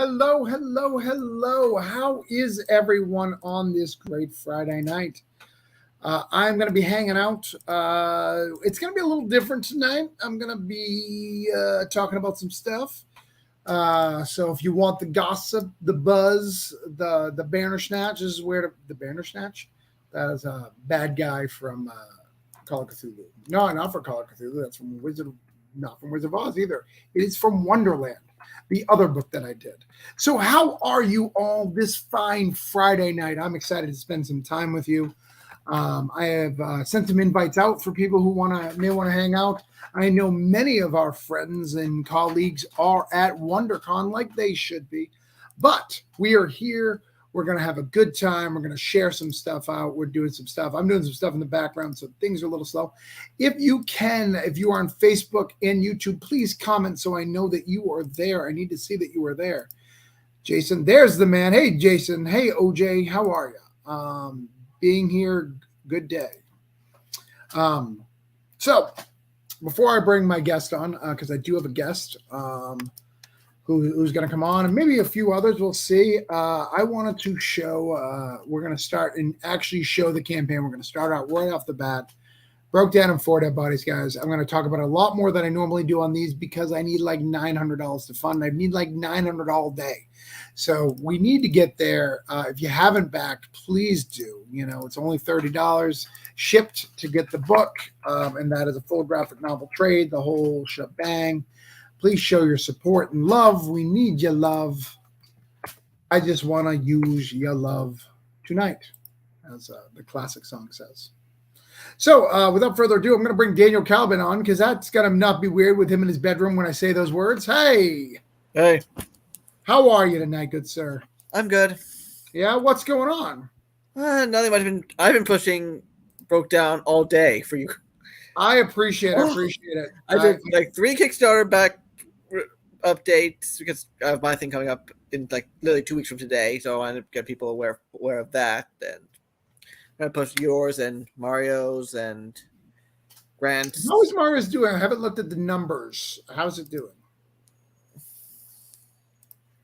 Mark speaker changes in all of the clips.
Speaker 1: Hello, hello, hello. How is everyone on this great Friday night? I'm going to be hanging out. It's going to be a little different tonight. I'm going to be talking about some stuff. So if you want the gossip, the buzz, the Bandersnatch, this is where the Bandersnatch. That is a bad guy from Call of Cthulhu. No, not from Call of Cthulhu. That's from not from Wizard of Oz either. It is from Wonderland, the other book that I did. So how are you all this fine Friday night? I'm excited to spend some time with you. I have sent some invites out for people who may want to hang out. I know many of our friends and colleagues are at WonderCon like they should be, but we are here. We're going to have a good time. We're going to share some stuff out. We're doing some stuff. I'm doing some stuff in the background, so things are a little slow. If you are on Facebook and YouTube, please comment so I know that you are there. I need to see that you are there. Jason, there's the man. Hey, Jason. Hey, OJ. How are you? Being here, good day. So before I bring my guest on, because I do have a guest who's going to come on, and maybe a few others, we'll see. I wanted to show, we're going to start and actually show the campaign. We're going to start out right off the bat. Broke down in 4 Dead Bodies, guys. I'm going to talk about a lot more than I normally do on these because I need like $900 to fund. I need like $900 all day. So we need to get there. If you haven't backed, please do. It's only $30 shipped to get the book, and that is a full graphic novel trade, the whole shebang. Please show your support and love. We need your love. I just want to use your love tonight, as the classic song says. So without further ado, I'm going to bring Daniel Calvin on because that's going to not be weird with him in his bedroom when I say those words. Hey.
Speaker 2: Hey.
Speaker 1: How are you tonight, good sir?
Speaker 2: I'm good.
Speaker 1: Yeah, what's going on?
Speaker 2: Nothing much. I've been pushing Broke Down all day for you.
Speaker 1: I appreciate it.
Speaker 2: I did like 3 Kickstarter back updates because I have my thing coming up in like literally 2 weeks from today, so I want to get people aware of that. And I'm gonna push yours and Mario's and Grant's.
Speaker 1: How is Mario's doing? I haven't looked at the numbers. How's it doing?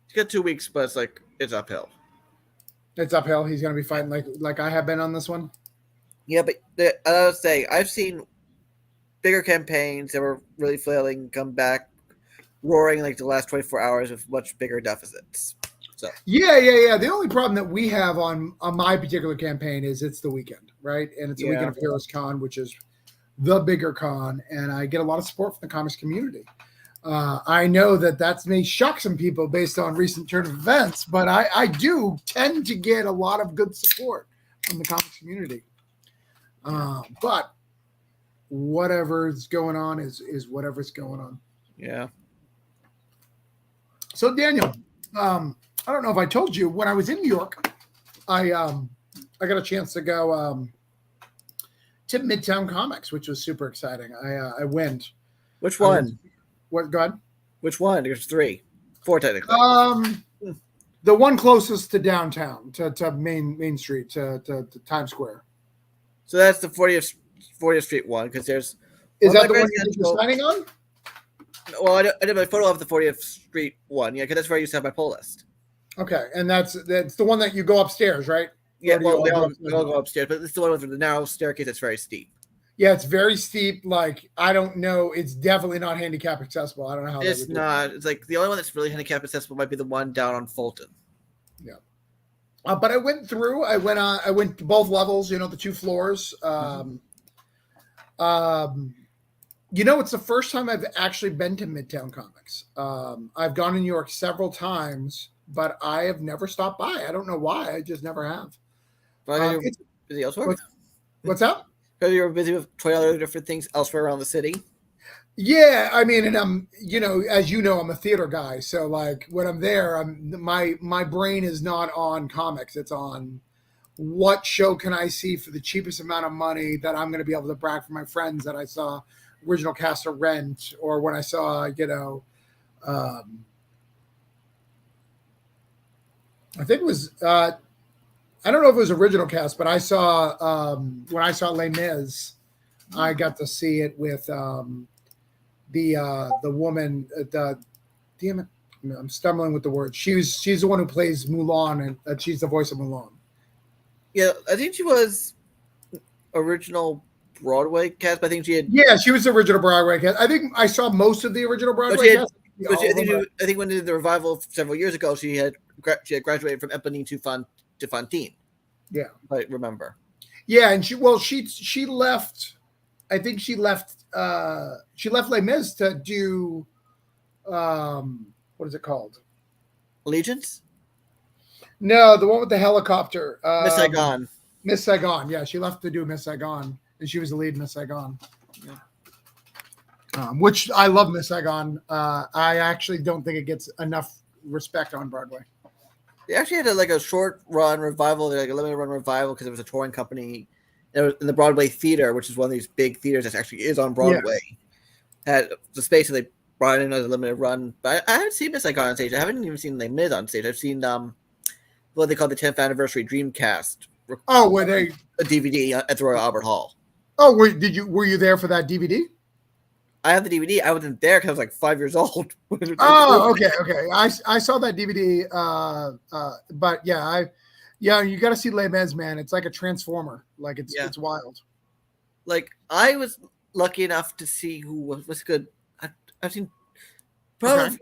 Speaker 2: It's got 2 weeks, but it's uphill.
Speaker 1: It's uphill. He's gonna be fighting like I have been on this one.
Speaker 2: Yeah, but I would say I've seen bigger campaigns that were really flailing come back roaring like the last 24 hours with much bigger deficits. So
Speaker 1: yeah. The only problem that we have on my particular campaign is it's the weekend, right? And it's the weekend of Heroes Con, which is the bigger con, and I get a lot of support from the comics community. I know that may shock some people based on recent turn of events, but I do tend to get a lot of good support from the comics community. But whatever's going on is whatever's going on.
Speaker 2: Yeah.
Speaker 1: So Daniel, I don't know if I told you, when I was in New York, I got a chance to go to Midtown Comics, which was super exciting. I went.
Speaker 2: Which one?
Speaker 1: What? Go ahead.
Speaker 2: Which one? There's 3, 4 technically.
Speaker 1: The one closest to downtown, to Main Street, to Times Square.
Speaker 2: So that's the 40th Street one, because there's.
Speaker 1: Is that the one you're signing on?
Speaker 2: Well, I did my photo of the 40th Street one, yeah, because that's where I used to have my pull list.
Speaker 1: Okay, and that's the one that you go upstairs, right?
Speaker 2: Yeah, well, they all go upstairs, but it's the one with the narrow staircase that's very steep.
Speaker 1: Yeah, it's very steep. Like, I don't know. It's definitely not handicap accessible. I don't know how
Speaker 2: it's not. It's like the only one that's really handicap accessible might be the one down on Fulton.
Speaker 1: Yeah. But I went through. I went to both levels. The 2 floors. It's the first time I've actually been to Midtown Comics. I've gone to New York several times, but I have never stopped by. I don't know why. I just never have.
Speaker 2: You're busy elsewhere?
Speaker 1: What's that?
Speaker 2: Because you're busy with 20 other different things elsewhere around the city?
Speaker 1: Yeah, I mean, and I'm, as you know, I'm a theater guy. So like when I'm there, my brain is not on comics. It's on what show can I see for the cheapest amount of money that I'm going to be able to brag for my friends that I saw original cast of Rent, or when I saw, I think it was, I don't know if it was original cast, but I saw, when I saw Les Mis, I got to see it with the woman, damn it, I'm stumbling with the word. She's the one who plays Mulan, and she's the voice of Mulan.
Speaker 2: Yeah, I think she was original Broadway cast, but I think she had.
Speaker 1: Yeah, she was the original Broadway cast. I think I saw most of the original Broadway cast.
Speaker 2: I think when they did the revival several years ago, she had graduated from Eponine to Fontaine.
Speaker 1: Yeah,
Speaker 2: I remember.
Speaker 1: Yeah, and she left. I think she left Les Mis to do what is it called?
Speaker 2: Allegiance?
Speaker 1: No, the one with the helicopter.
Speaker 2: Miss Saigon.
Speaker 1: Miss Saigon. Yeah, she left to do Miss Saigon, and she was the lead in Miss Saigon. Yeah. Which I love Miss Saigon. I actually don't think it gets enough respect on Broadway.
Speaker 2: They actually had a short run revival, like a limited run revival, because it was a touring company. It was in the Broadway Theater, which is one of these big theaters that actually is on Broadway. Yeah. Had the space that they brought in as a limited run. But I haven't seen Miss Saigon on stage. I haven't even seen Les Mis on stage. I've seen what they call the 10th anniversary Dreamcast.
Speaker 1: Oh, were they
Speaker 2: a DVD at the Royal Albert Hall?
Speaker 1: Oh, were you there for that DVD?
Speaker 2: I have the DVD. I wasn't there because I was like 5 years old.
Speaker 1: Oh, okay. I saw that DVD. But yeah, you got to see Les Mis, man. It's like a transformer. Like it's wild.
Speaker 2: Like I was lucky enough to see who was good. I've seen probably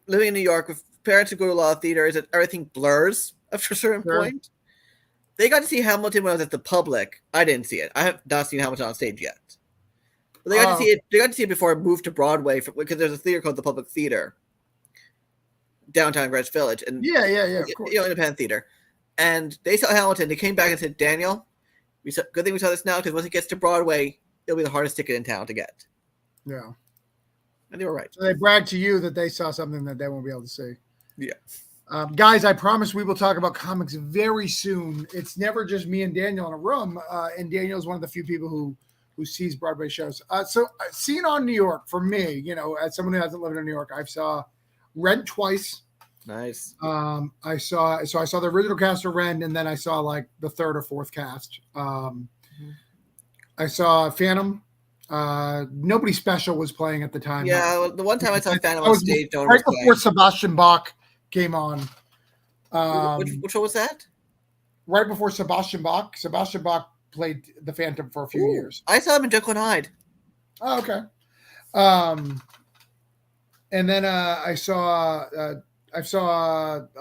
Speaker 2: living in New York with parents who go to a lot of theaters, and everything blurs after a certain point. They got to see Hamilton when I was at the Public. I didn't see it. I have not seen Hamilton on stage yet. But they got to see it. They got to see it before I moved to Broadway because there's a theater called the Public Theater, downtown Greenwich Village, and
Speaker 1: of course.
Speaker 2: Independent theater. And they saw Hamilton. They came back and said, "Daniel, good thing we saw this now because once it gets to Broadway, it'll be the hardest ticket in town to get."
Speaker 1: Yeah,
Speaker 2: and they were right.
Speaker 1: So they bragged to you that they saw something that they won't be able to see.
Speaker 2: Yeah.
Speaker 1: Guys, I promise we will talk about comics very soon. It's never just me and Daniel in a room, and Daniel is one of the few people who sees Broadway shows. So seeing on New York, for me, as someone who hasn't lived in New York, I saw Rent twice.
Speaker 2: Nice.
Speaker 1: I saw the original cast of Rent, and then I saw like the third or fourth cast. I saw Phantom. Nobody Special was playing at the time.
Speaker 2: Yeah, the one time I saw Phantom on stage,
Speaker 1: right before Sebastian Bach came on.
Speaker 2: Which one was that?
Speaker 1: Right before Sebastian Bach. Sebastian Bach played the Phantom for a few years.
Speaker 2: I saw him in Jekyll and Hyde.
Speaker 1: Oh, okay. And then I saw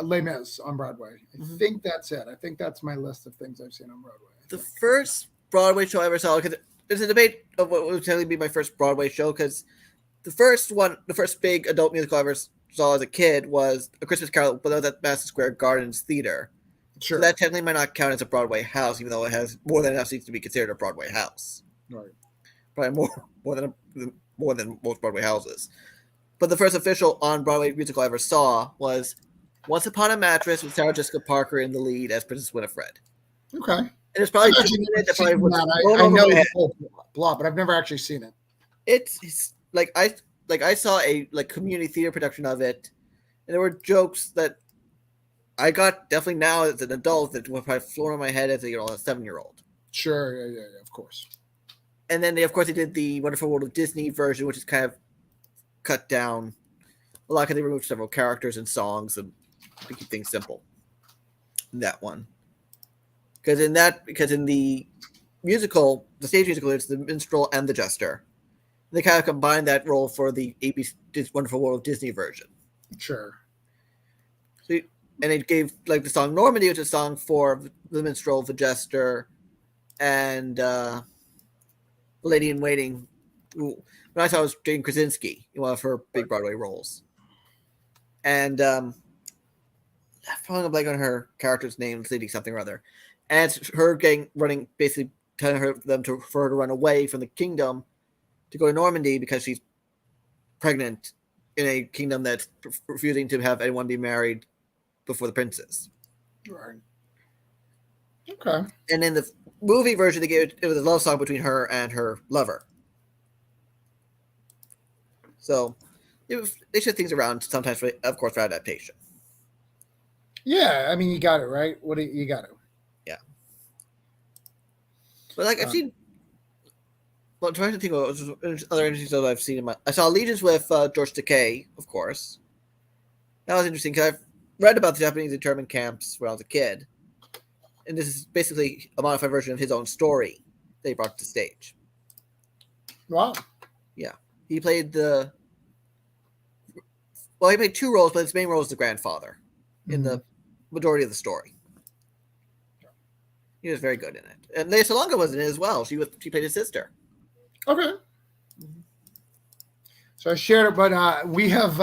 Speaker 1: Les Mis on Broadway. I think that's it. I think that's my list of things I've seen on Broadway.
Speaker 2: The first Broadway show I ever saw, because there's a debate of what would technically be my first Broadway show, because the first big adult musical I ever saw as a kid was A Christmas Carol, but that was at Madison Square Gardens Theater.
Speaker 1: Sure.
Speaker 2: So that technically might not count as a Broadway house, even though it has more than enough seats to be considered a Broadway house.
Speaker 1: Right.
Speaker 2: Probably more than most Broadway houses. But the first official on-Broadway musical I ever saw was Once Upon a Mattress with Sarah Jessica Parker in the lead as Princess Winifred.
Speaker 1: Okay.
Speaker 2: And it's probably
Speaker 1: I know the whole plot, but I've never actually seen it.
Speaker 2: It's like I saw a community theater production of it, and there were jokes that I got definitely now as an adult that were probably flown on my head as a 7-year-old.
Speaker 1: Sure, yeah, of course.
Speaker 2: And then they did the Wonderful World of Disney version, which is kind of cut down a lot because they removed several characters and songs and to keep things simple. That one. Because in the musical, the stage musical, it's the minstrel and the jester. They kind of combined that role for the ABC Wonderful World of Disney version.
Speaker 1: Sure.
Speaker 2: So, and it gave the song Normandy, which is a song for the minstrel, the jester, and Lady in Waiting. When I saw it was Jane Krasinski in one of her big Broadway roles. And I'm falling a blank on her character's name, Lady something or other. And it's her running, basically telling for her to run away from the kingdom to go to Normandy because she's pregnant in a kingdom that's refusing to have anyone be married before the princess.
Speaker 1: Right. Okay.
Speaker 2: And in the movie version, it was a love song between her and her lover. So they shift things around sometimes, of course, for adaptation.
Speaker 1: Yeah, I mean, you got it, right? You got it?
Speaker 2: Yeah. But I've seen. Well, I'm trying to think of other interesting stuff I've seen I saw Allegiance with George Takei, of course. That was interesting because I've read about the Japanese internment camps when I was a kid, and this is basically a modified version of his own story that he brought to stage.
Speaker 1: Wow.
Speaker 2: Yeah, he played the. Well, he played two roles, but his main role is the grandfather in the majority of the story. He was very good in it, and Lea Salonga was in it as well. She played his sister.
Speaker 1: Okay. So I shared it, but we have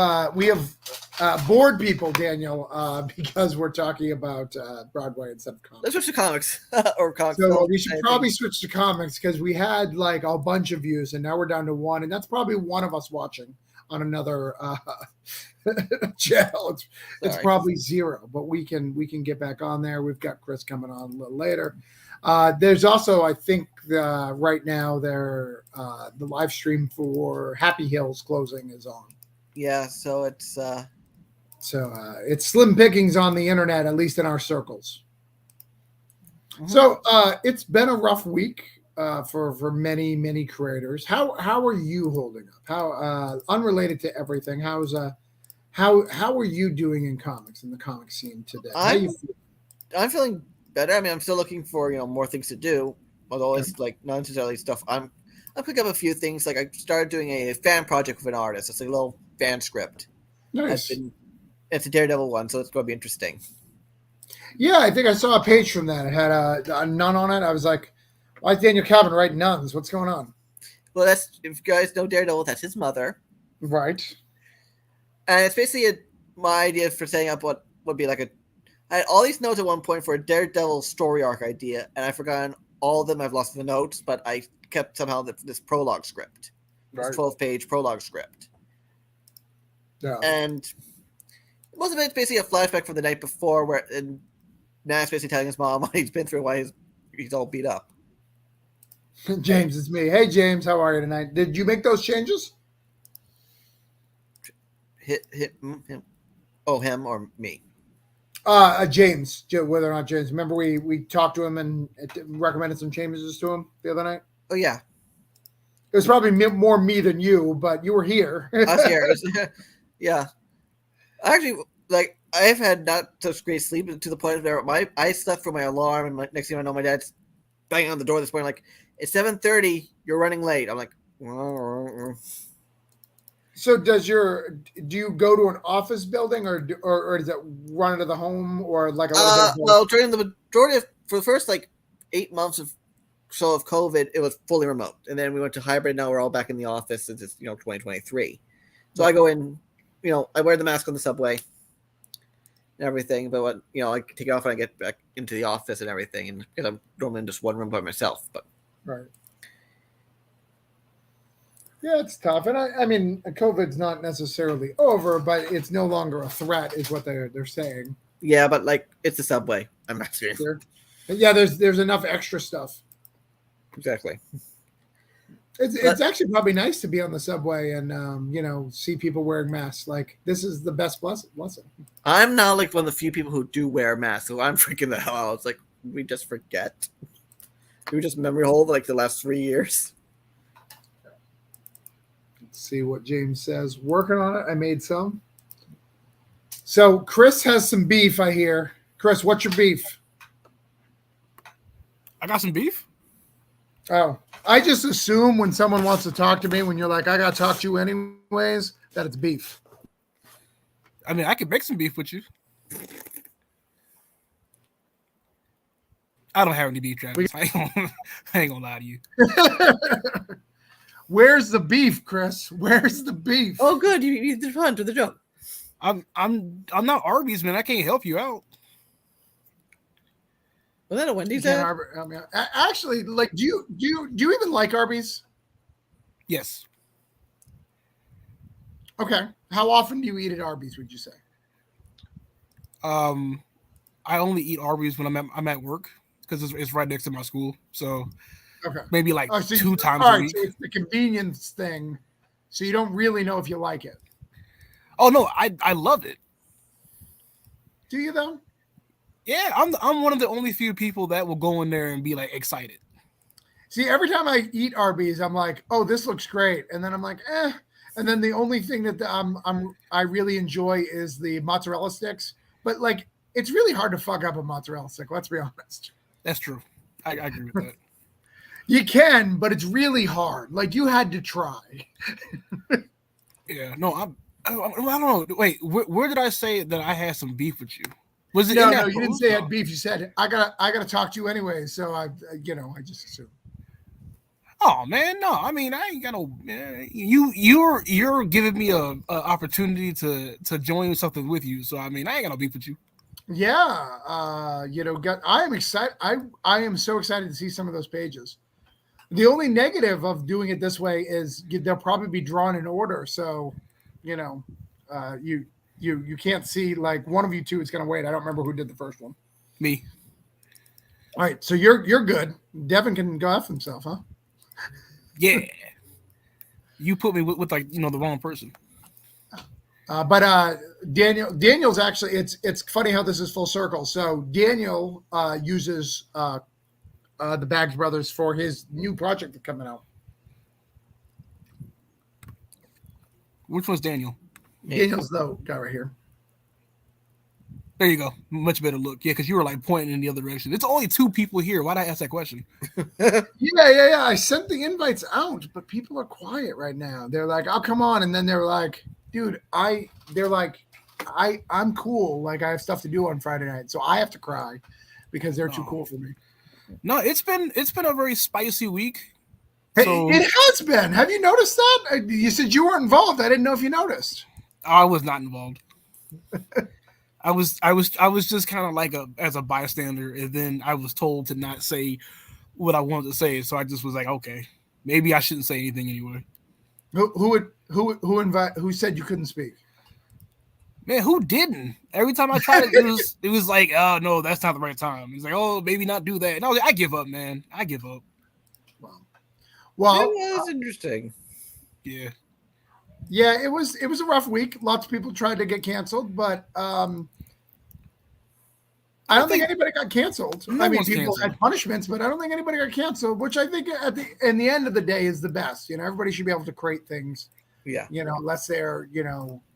Speaker 1: bored people, Daniel, because we're talking about Broadway instead of comics.
Speaker 2: Let's switch to comics or comics.
Speaker 1: So we should probably switch to comics because we had like a bunch of views, and now we're down to one, and that's probably one of us watching on another channel. It's probably zero, but we can get back on there. We've got Chris coming on a little later. There's also, I think, right now the live stream for Happy Hills closing is on.
Speaker 2: Yeah, so it's
Speaker 1: it's slim pickings on the internet, at least in our circles. Mm-hmm. So it's been a rough week for many creators. How are you holding up? How unrelated to everything? How are you doing in comics, in the comic scene today?
Speaker 2: I'm feeling better. I mean, I'm still looking for more things to do, although it's like not necessarily stuff. I pick up a few things. Like I started doing a fan project with an artist. It's like a little fan script.
Speaker 1: Nice.
Speaker 2: It's a Daredevil one, so it's going to be interesting.
Speaker 1: Yeah, I think I saw a page from that. It had a nun on it. I was like, why is Daniel Calvin writing nuns? What's going on?
Speaker 2: Well, that's, if you guys know Daredevil, that's his mother.
Speaker 1: Right.
Speaker 2: And it's basically my idea for setting up what would be like I had all these notes at one point for a Daredevil story arc idea, and I've forgotten all of them. I've lost the notes, but I kept somehow this prologue script. Right. This 12-page prologue script.
Speaker 1: Yeah.
Speaker 2: And most of it's basically a flashback from the night before, and now it's basically telling his mom what he's been through, why he's all beat up.
Speaker 1: James, it's me. Hey, James, how are you tonight? Did you make those changes?
Speaker 2: Him? Oh, him or me?
Speaker 1: James, whether or not James. Remember we talked to him and recommended some changes to him the other night?
Speaker 2: Oh, yeah.
Speaker 1: It was probably more me than you, but you were here.
Speaker 2: I was here. Yeah. Actually, like, I've had not such great sleep to the point where I slept for my alarm, and next thing I know, my dad's banging on the door this morning, like, it's 7:30, you're running late. I'm like,
Speaker 1: So do you go to an office building or does it run into the home or like a little bit?
Speaker 2: Well, during the majority for the first like 8 months of COVID, it was fully remote, and then we went to hybrid. Now we're all back in the office since it's 2023. So I go in, I wear the mask on the subway and everything, but I take it off when I get back into the office and everything, and because I'm normally in just one room by myself, but.
Speaker 1: Right. Yeah, it's tough, and I mean, COVID's not necessarily over, but it's no longer a threat, is what they're saying.
Speaker 2: Yeah, but like it's the subway. I'm not serious.
Speaker 1: Sure. Yeah, there's enough extra stuff.
Speaker 2: Exactly.
Speaker 1: It's actually probably nice to be on the subway and see people wearing masks. Like this is the best blessing.
Speaker 2: I'm now like one of the few people who do wear masks, so I'm freaking the hell out. It's like we just forget. We just memory hold like the last 3 years.
Speaker 1: Let's see what James says. Working on it. I made some. So Chris has some beef, I hear. Chris, what's your beef?
Speaker 3: I got some beef.
Speaker 1: Oh, I just assume when someone wants to talk to me, when you're like, I got to talk to you anyways, that it's beef.
Speaker 3: I mean, I could make some beef with you. I don't have any beef, Travis. I ain't gonna lie to you.
Speaker 1: Where's the beef, Chris? Where's the beef?
Speaker 2: Oh, good. You did fun to the joke.
Speaker 3: I'm not Arby's, man. I can't help you out.
Speaker 2: Was that a Wendy's?
Speaker 1: Actually, like, do you even like Arby's?
Speaker 3: Yes.
Speaker 1: Okay. How often do you eat at Arby's? Would you say?
Speaker 3: I only eat Arby's when I'm at work because it's right next to my school. So
Speaker 1: okay,
Speaker 3: maybe like
Speaker 1: so
Speaker 3: 2 times a week.
Speaker 1: So it's the convenience thing. So you don't really know if you like it.
Speaker 3: Oh no, I love it.
Speaker 1: Do you though?
Speaker 3: Yeah, I'm one of the only few people that will go in there and be like excited.
Speaker 1: See, every time I eat Arby's, I'm like, oh, this looks great. And then I'm like, And then the only thing that I really enjoy is the mozzarella sticks. But like, it's really hard to fuck up a mozzarella stick. Let's be honest.
Speaker 3: That's true. I agree with that.
Speaker 1: You can, but it's really hard. Like you had to try.
Speaker 3: Yeah. No, I don't know. Wait, where did I say that I had some beef with you? Was it
Speaker 1: No,
Speaker 3: in that
Speaker 1: no, you didn't
Speaker 3: post?
Speaker 1: say you had beef. You said I gotta talk to you anyway. So I just assumed.
Speaker 3: Oh man, no. I mean, I ain't got no. You're giving me a opportunity to join something with you. So I mean, I ain't got no beef with you.
Speaker 1: Yeah, I am excited. I am so excited to see some of those pages. The only negative of doing it this way is they'll probably be drawn in order. So, you know, you can't see like one of you two is going to wait. I don't remember who did the first one.
Speaker 3: Me.
Speaker 1: All right, so you're good. Devin can go F himself, huh?
Speaker 3: Yeah. You put me with like the wrong person.
Speaker 1: But Daniel's actually it's funny how this is full circle. So Daniel uses the Bags Brothers for his new project that's coming out.
Speaker 3: Which one's Daniel?
Speaker 1: Daniel's the guy right here.
Speaker 3: There you go. Much better look. Yeah, because you were like pointing in the other direction. It's only 2 people here. Why'd I ask that question?
Speaker 1: Yeah. I sent the invites out, but people are quiet right now. They're like, "Oh, come on," and then they're like, "Dude, I'm cool. Like I have stuff to do on Friday night, so I have to cry because they're too cool for me."
Speaker 3: No, it's been a very spicy week.
Speaker 1: So, it has been. Have you noticed that? You said you weren't involved. I didn't know if you noticed.
Speaker 3: I was not involved. I was just kind of like as a bystander, and then I was told to not say what I wanted to say, so I just was like, okay, maybe I shouldn't say anything anyway.
Speaker 1: Who said you couldn't speak?
Speaker 3: Man, who didn't? Every time I tried it was like, oh no, that's not the right time. He's like, oh, maybe not do that. And I was like, I give up, man. I give up.
Speaker 1: Well,
Speaker 2: it was interesting.
Speaker 3: Yeah.
Speaker 1: Yeah, it was a rough week. Lots of people tried to get canceled, but I don't think anybody got canceled. I mean, people had punishments, but I don't think anybody got canceled, which I think in the end of the day is the best. Everybody should be able to create things.
Speaker 2: Yeah.
Speaker 1: Unless they're,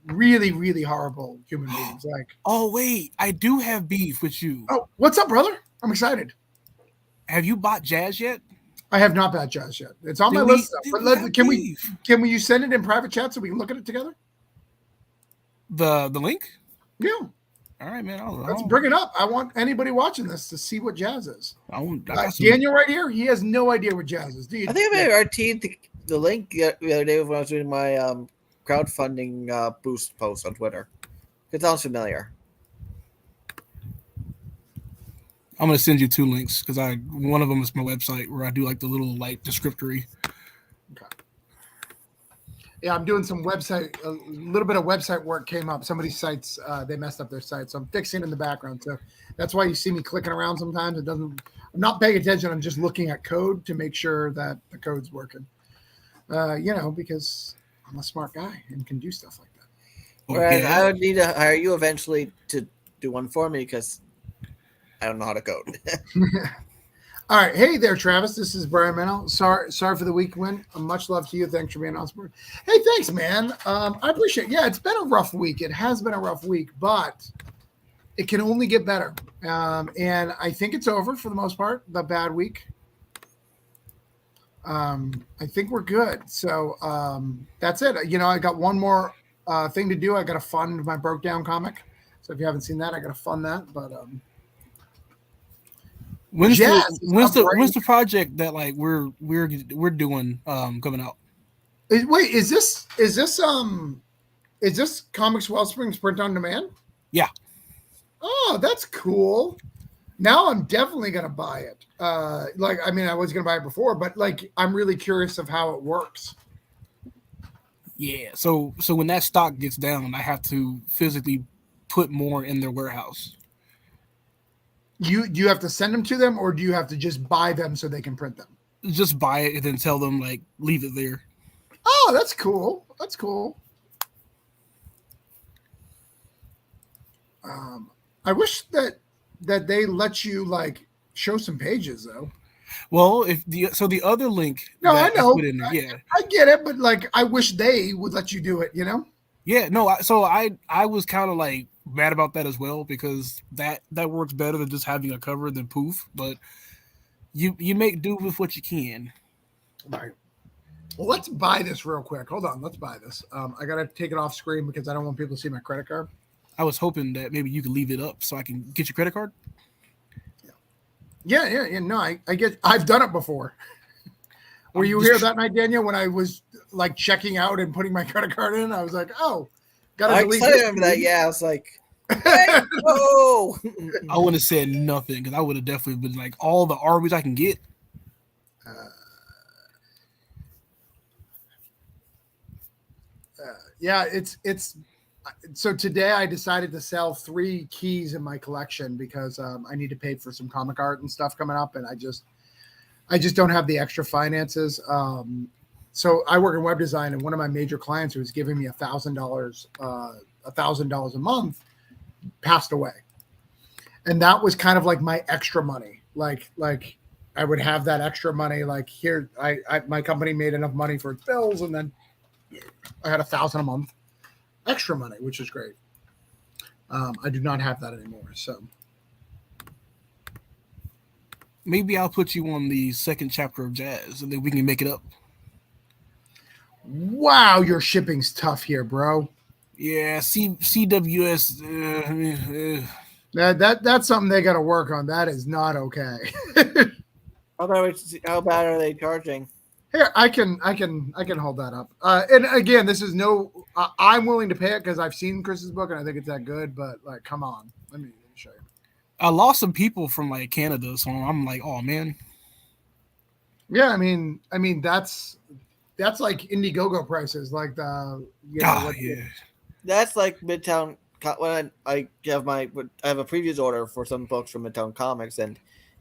Speaker 1: really, really horrible human beings. Like,
Speaker 3: oh wait, I do have beef with you.
Speaker 1: Oh, what's up, brother? I'm excited.
Speaker 3: Have you bought Jazz yet?
Speaker 1: I have not bought Jazz yet. It's on my list. But can you send it in private chat so we can look at it together?
Speaker 3: The link?
Speaker 1: Yeah.
Speaker 3: All right, man.
Speaker 1: Let's bring it up. I want anybody watching this to see what Jazz is.
Speaker 3: Daniel
Speaker 1: right here, he has no idea what Jazz is.
Speaker 2: I think I RT'd the link the other day when I was doing my crowdfunding boost post on Twitter. It sounds familiar.
Speaker 3: I'm gonna send you 2 links because one of them is my website where I do like the little like descriptory.
Speaker 1: Okay. Yeah, I'm doing some website. A little bit of website work came up. Somebody's sites they messed up their site, so I'm fixing it in the background. So that's why you see me clicking around sometimes. I'm not paying attention. I'm just looking at code to make sure that the code's working. Because I'm a smart guy and can do stuff like that.
Speaker 2: Whereas I would need to hire you eventually to do one for me because I don't know how to code.
Speaker 1: All right. Hey there, Travis. This is Brian Mennel. Sorry for the week win. Much love to you. Thanks for being on sport. Hey, thanks, man. I appreciate it. Yeah, it's been a rough week. It has been a rough week, but it can only get better. And I think it's over for the most part, the bad week. I think we're good. So that's it. I got one more thing to do. I got to fund my Broke Down comic. So if you haven't seen that, I got to fund that. But
Speaker 3: when's the project that like we're doing coming out?
Speaker 1: Wait, is this Comics Wellsprings print on demand?
Speaker 3: Yeah.
Speaker 1: Oh, that's cool. Now I'm definitely gonna buy it. I was gonna buy it before, but like I'm really curious of how it works.
Speaker 3: Yeah. So when that stock gets down, I have to physically put more in their warehouse.
Speaker 1: Do you have to send them to them, or do you have to just buy them so they can print them?
Speaker 3: Just buy it and then tell them like leave it there.
Speaker 1: Oh, that's cool. That's cool. I wish that they let you like show some pages though.
Speaker 3: Well, if the other link
Speaker 1: No, I
Speaker 3: that I
Speaker 1: know.
Speaker 3: put in there, yeah,
Speaker 1: I get it, but like, I wish they would let you do it. You know?
Speaker 3: yeah, no. I was kind of like mad about that as well because that works better than just having a cover than poof. But you make do with what you can.
Speaker 1: Right. Well, let's buy this real quick. Hold on. Let's buy this. I gotta take it off screen because I don't want people to see my credit card.
Speaker 3: I was hoping that maybe you could leave it up so I can get your credit card.
Speaker 1: Yeah. No, I've done it before. Were you here that night, Daniel, when I was like checking out and putting my credit card in? I was like, oh, gotta delete
Speaker 2: I
Speaker 1: this.
Speaker 2: remember that. Yeah, I was like, hey, whoa.
Speaker 3: I wouldn't have said nothing because I would have definitely been like all the Arby's I can get.
Speaker 1: Yeah, it's so today I decided to sell 3 keys in my collection because I need to pay for some comic art and stuff coming up, and I just don't have the extra finances. So I work in web design, and one of my major clients who was giving me $1,000 a month passed away, and that was kind of like my extra money. Like I would have that extra money. Like here, my company made enough money for its bills, and then I had $1,000 a month extra money, which is great. I do not have that anymore. So
Speaker 3: Maybe I'll put you on the second chapter of Jazz, and then we can make it up.
Speaker 1: wow, your shipping's tough here, bro.
Speaker 3: Yeah, CWS.
Speaker 1: That's something they got to work on. That is not okay.
Speaker 2: How bad are they charging?
Speaker 1: Here, I can hold that up. And again, this is no. I'm willing to pay it because I've seen Chris's book and I think it's that good. But like, come on, let me show you.
Speaker 3: I lost some people from like Canada, so I'm like, oh man.
Speaker 1: Yeah, I mean that's like Indiegogo prices, like the
Speaker 3: Yeah.
Speaker 2: That's like Midtown. When I have a previous order for some books from Midtown Comics, and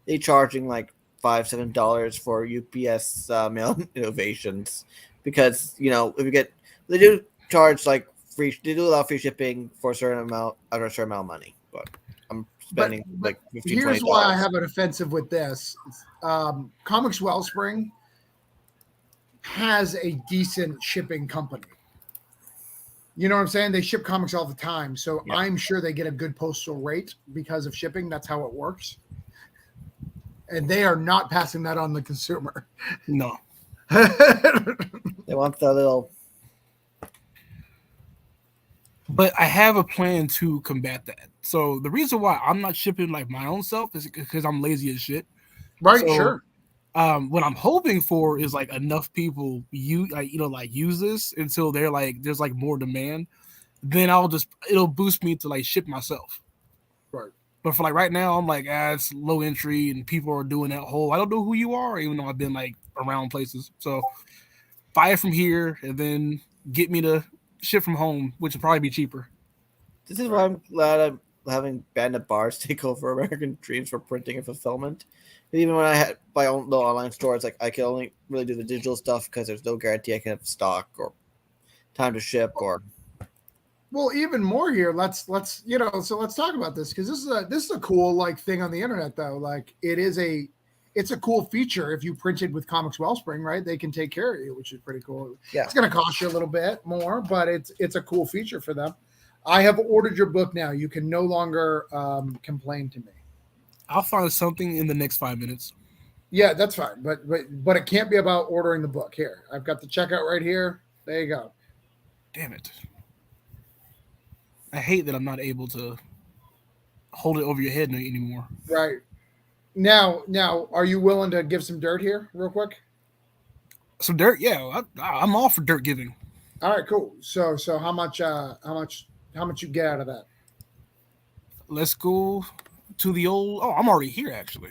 Speaker 2: they charging like $5-7 for UPS mail innovations because if you get they do charge like free, they do allow free shipping for a certain amount after a certain amount of money, but I'm spending like $15-20.
Speaker 1: Here's why I have an offensive with this. Comics Wellspring has a decent shipping company. You know what I'm saying? They ship comics all the time, so yeah. I'm sure they get a good postal rate because of shipping. That's how it works. And they are not passing that on the consumer.
Speaker 3: No.
Speaker 2: They want the little.
Speaker 3: But I have a plan to combat that. So the reason why I'm not shipping like my own self is because I'm lazy as shit.
Speaker 1: Right,
Speaker 3: so,
Speaker 1: sure.
Speaker 3: What I'm hoping for is like enough people use this until they're like there's like more demand. Then it'll boost me to like ship myself.
Speaker 1: Right.
Speaker 3: But for like right now, I'm like, it's low entry and people are doing that whole I don't know who you are, even though I've been like around places. So buy it from here and then get me to ship from home, which will probably be cheaper.
Speaker 2: This is why I'm glad I'm having Bandit Bars take over American Dreams for printing and fulfillment. And even when I had my own little online store, it's like I can only really do the digital stuff because there's no guarantee I can have stock or time to ship or.
Speaker 1: Well, even more here. Let's so let's talk about this because this is a cool like thing on the internet though. Like it's a cool feature if you printed with Comics Wellspring, right? They can take care of you, which is pretty cool.
Speaker 2: Yeah,
Speaker 1: it's going to cost you a little bit more, but it's a cool feature for them. I have ordered your book now. You can no longer complain to me.
Speaker 3: I'll find something in the next 5 minutes.
Speaker 1: Yeah, that's fine. But it can't be about ordering the book. Here, I've got the checkout right here. There you go.
Speaker 3: Damn it. I hate that I'm not able to hold it over your head anymore.
Speaker 1: Right. Now, are you willing to give some dirt here real quick?
Speaker 3: Some dirt? Yeah, I'm all for dirt giving.
Speaker 1: All right, cool. So how much you get out of that?
Speaker 3: Let's go to the old. Oh, I'm already here actually.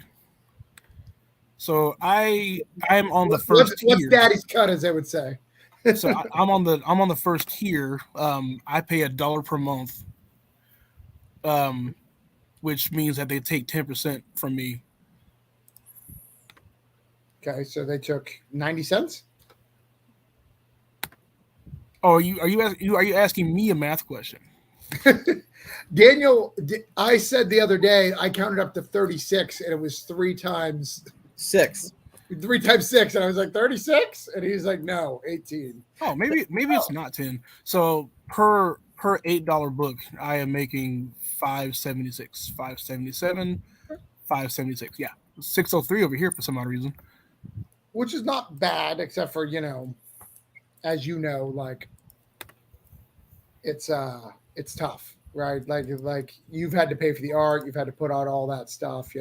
Speaker 3: So I am on the first tier.
Speaker 1: What's daddy's cut, as they would say.
Speaker 3: So I'm on the first tier. I pay $1 per month, which means that they take 10% from me.
Speaker 1: Okay, so they took 90 cents.
Speaker 3: Oh, are you asking me a math question?
Speaker 1: Daniel, I said the other day I counted up to 36, and it was 3 times
Speaker 2: 6.
Speaker 1: 3 times 6, and I was like 36, and he's like, no, 18.
Speaker 3: Oh, maybe it's not 10. So per $8 book, I am making 576, 577, 576. Yeah, 603 over here for some odd reason.
Speaker 1: Which is not bad, except for as you know, like it's tough, right? Like you've had to pay for the art, you've had to put out all that stuff.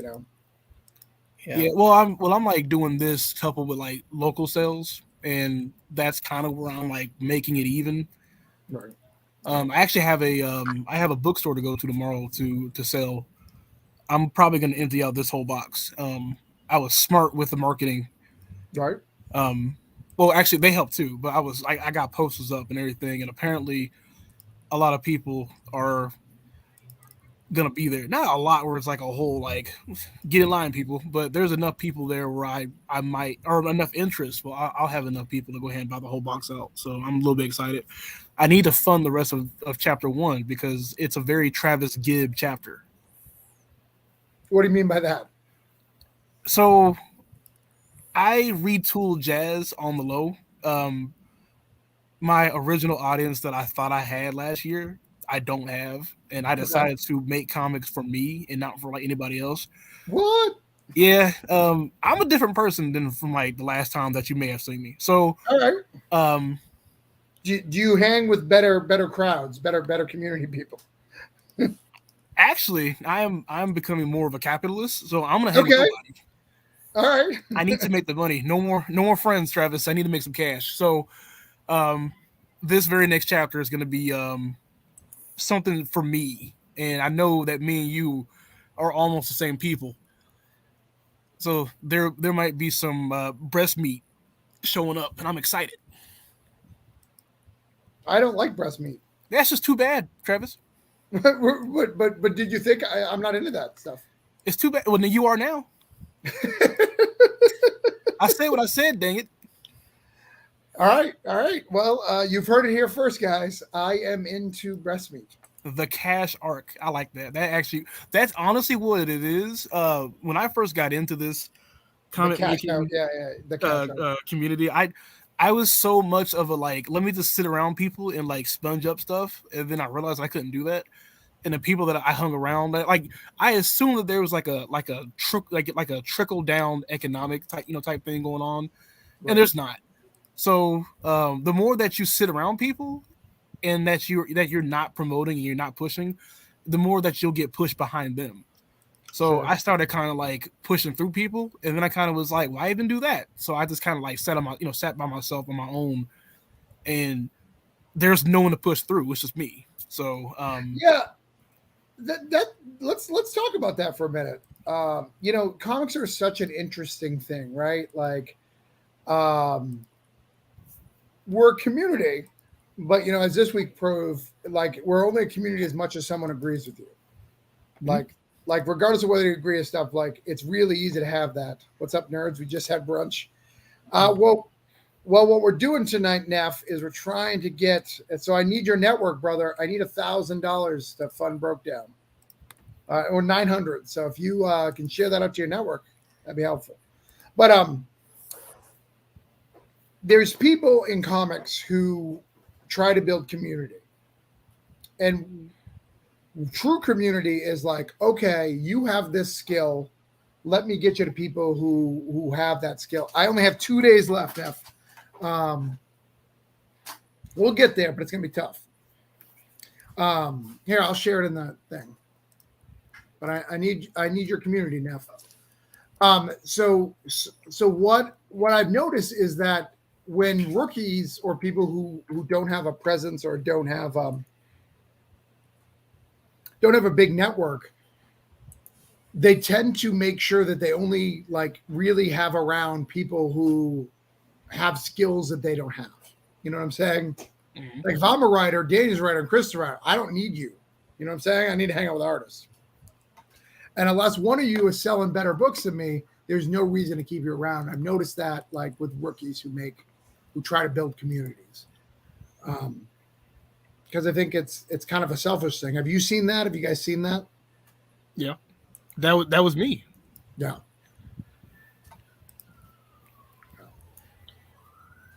Speaker 3: Yeah. Well, I'm like doing this coupled with like local sales, and that's kind of where I'm like making it even.
Speaker 1: Right.
Speaker 3: I actually have I have a bookstore to go to tomorrow to sell. I'm probably going to empty out this whole box. I was smart with the marketing.
Speaker 1: Right.
Speaker 3: Well, actually, they helped too, but I got posters up and everything, and apparently, a lot of people are gonna be there. Not a lot where it's like a whole like get in line people, but there's enough people there where I might or enough interest. Well, I'll have enough people to go ahead and buy the whole box out. So I'm a little bit excited. I need to fund the rest of chapter 1 because it's a very Travis Gibb chapter.
Speaker 1: What do you mean by that?
Speaker 3: So I retooled jazz on the low. My original audience that I thought I had last year, I don't have, and I decided to make comics for me and not for like anybody else.
Speaker 1: What?
Speaker 3: Yeah, I'm a different person than from like the last time that you may have seen me. So,
Speaker 1: all right. Do you hang with better crowds, better community people?
Speaker 3: Actually, I'm becoming more of a capitalist, so I'm gonna hang with nobody.
Speaker 1: All right.
Speaker 3: I need to make the money. No more friends, Travis. I need to make some cash. So, this very next chapter is gonna be something for me, and I know that me and you are almost the same people. So there might be some breast meat showing up, and I'm excited.
Speaker 1: I don't like breast meat.
Speaker 3: That's just too bad, Travis.
Speaker 1: But did you think I'm not into that stuff?
Speaker 3: It's too bad. Well, then you are now. I said what I said. Dang it.
Speaker 1: All right. Well, you've heard it here first, guys. I am into breast meat.
Speaker 3: The cash arc. I like that. That's honestly what it is. When I first got into this comic making community, I was so much of a like, let me just sit around people and like sponge up stuff, and then I realized I couldn't do that. And the people that I hung around, like I assumed that there was like a trickle down economic type thing going on, right. And there's not. So the more that you sit around people, and that you're not promoting and you're not pushing, the more that you'll get pushed behind them. So sure. I started kind of like pushing through people, and then I kind of was like, why even do that? So I just kind of like sat by myself on my own, and there's no one to push through. It's just me. So
Speaker 1: let's talk about that for a minute. Comics are such an interesting thing, right? Like, we're a community, but as this week proved, like we're only a community as much as someone agrees with you. Mm-hmm. Like regardless of whether you agree with stuff, like it's really easy to have that. What's up, nerds? We just had brunch. Well, what we're doing tonight, Neff, is we're trying to get. So I need your network, brother. I need $1,000 to fund Broke Down, or 900. So if you can share that up to your network, that'd be helpful. But there's people in comics who try to build community, and true community is like, okay, you have this skill, let me get you to people who have that skill. I only have 2 days left, F. We'll get there, but it's gonna be tough. Here, I'll share it in the thing, but I need your community, Neff. So what I've noticed is that when rookies or people who don't have a presence or don't have a big network, they tend to make sure that they only like really have around people who have skills that they don't have. You know what I'm saying? Mm-hmm. Like if I'm a writer, Danny's a writer, and Chris is a writer, I don't need you. You know what I'm saying? I need to hang out with artists. And unless one of you is selling better books than me, there's no reason to keep you around. I've noticed that like with rookies who try to build communities. Because I think it's kind of a selfish thing. Have you seen that? Have you guys seen that?
Speaker 3: Yeah, that was me.
Speaker 1: Yeah.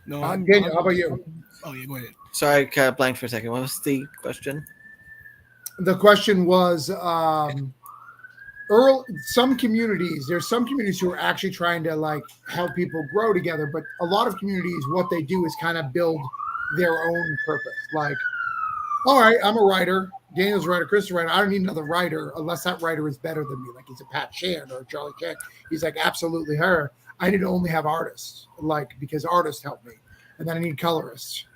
Speaker 3: No,
Speaker 1: Daniel, how about you?
Speaker 3: Oh yeah, go ahead.
Speaker 2: Sorry, I kind of blanked for a second. What was the question?
Speaker 1: The question was, some communities, there's some communities who are actually trying to like help people grow together, but a lot of communities, what they do is kind of build their own purpose. Like, all right, I'm a writer. Daniel's a writer. Chris is a writer. I don't need another writer unless that writer is better than me. Like he's a Pat Shand or a Charlie Chan. He's like, absolutely her. I need to only have artists, like, because artists help me. And then I need colorists.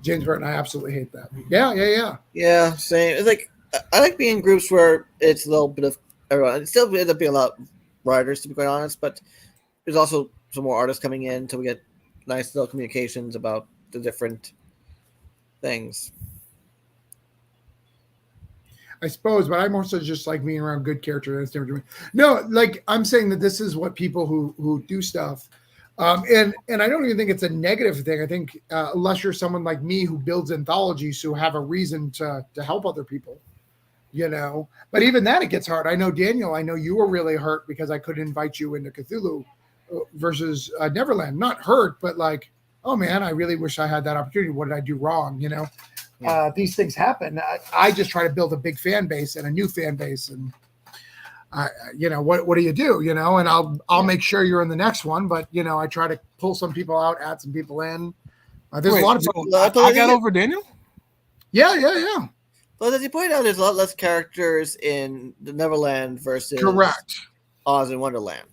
Speaker 1: James Burton, I absolutely hate that. Yeah.
Speaker 2: Yeah, same. It's like I like being in groups where it's a little bit of everyone. It still ends up being a lot of writers, to be quite honest, but there's also some more artists coming in, so we get nice little communications about the different things.
Speaker 1: I suppose, but I'm also just like being around good characters. No, like I'm saying that this is what people who do stuff, and I don't even think it's a negative thing. I think unless you're someone like me who builds anthologies who have a reason to help other people, you know. But even that, it gets hard. I know Daniel. I know you were really hurt because I couldn't invite you into Cthulhu versus Neverland. Not hurt, but like, oh man, I really wish I had that opportunity. What did I do wrong? You know. Yeah. These things happen. I just try to build a big fan base and a new fan base, and you know what do you do? You know, and I'll make sure you're in the next one. But you know, I try to pull some people out, add some people in. There's a lot of people.
Speaker 3: I got over Daniel.
Speaker 1: Yeah.
Speaker 2: Well, as you point out, there's a lot less characters in the Neverland versus
Speaker 1: correct
Speaker 2: Oz and Wonderland.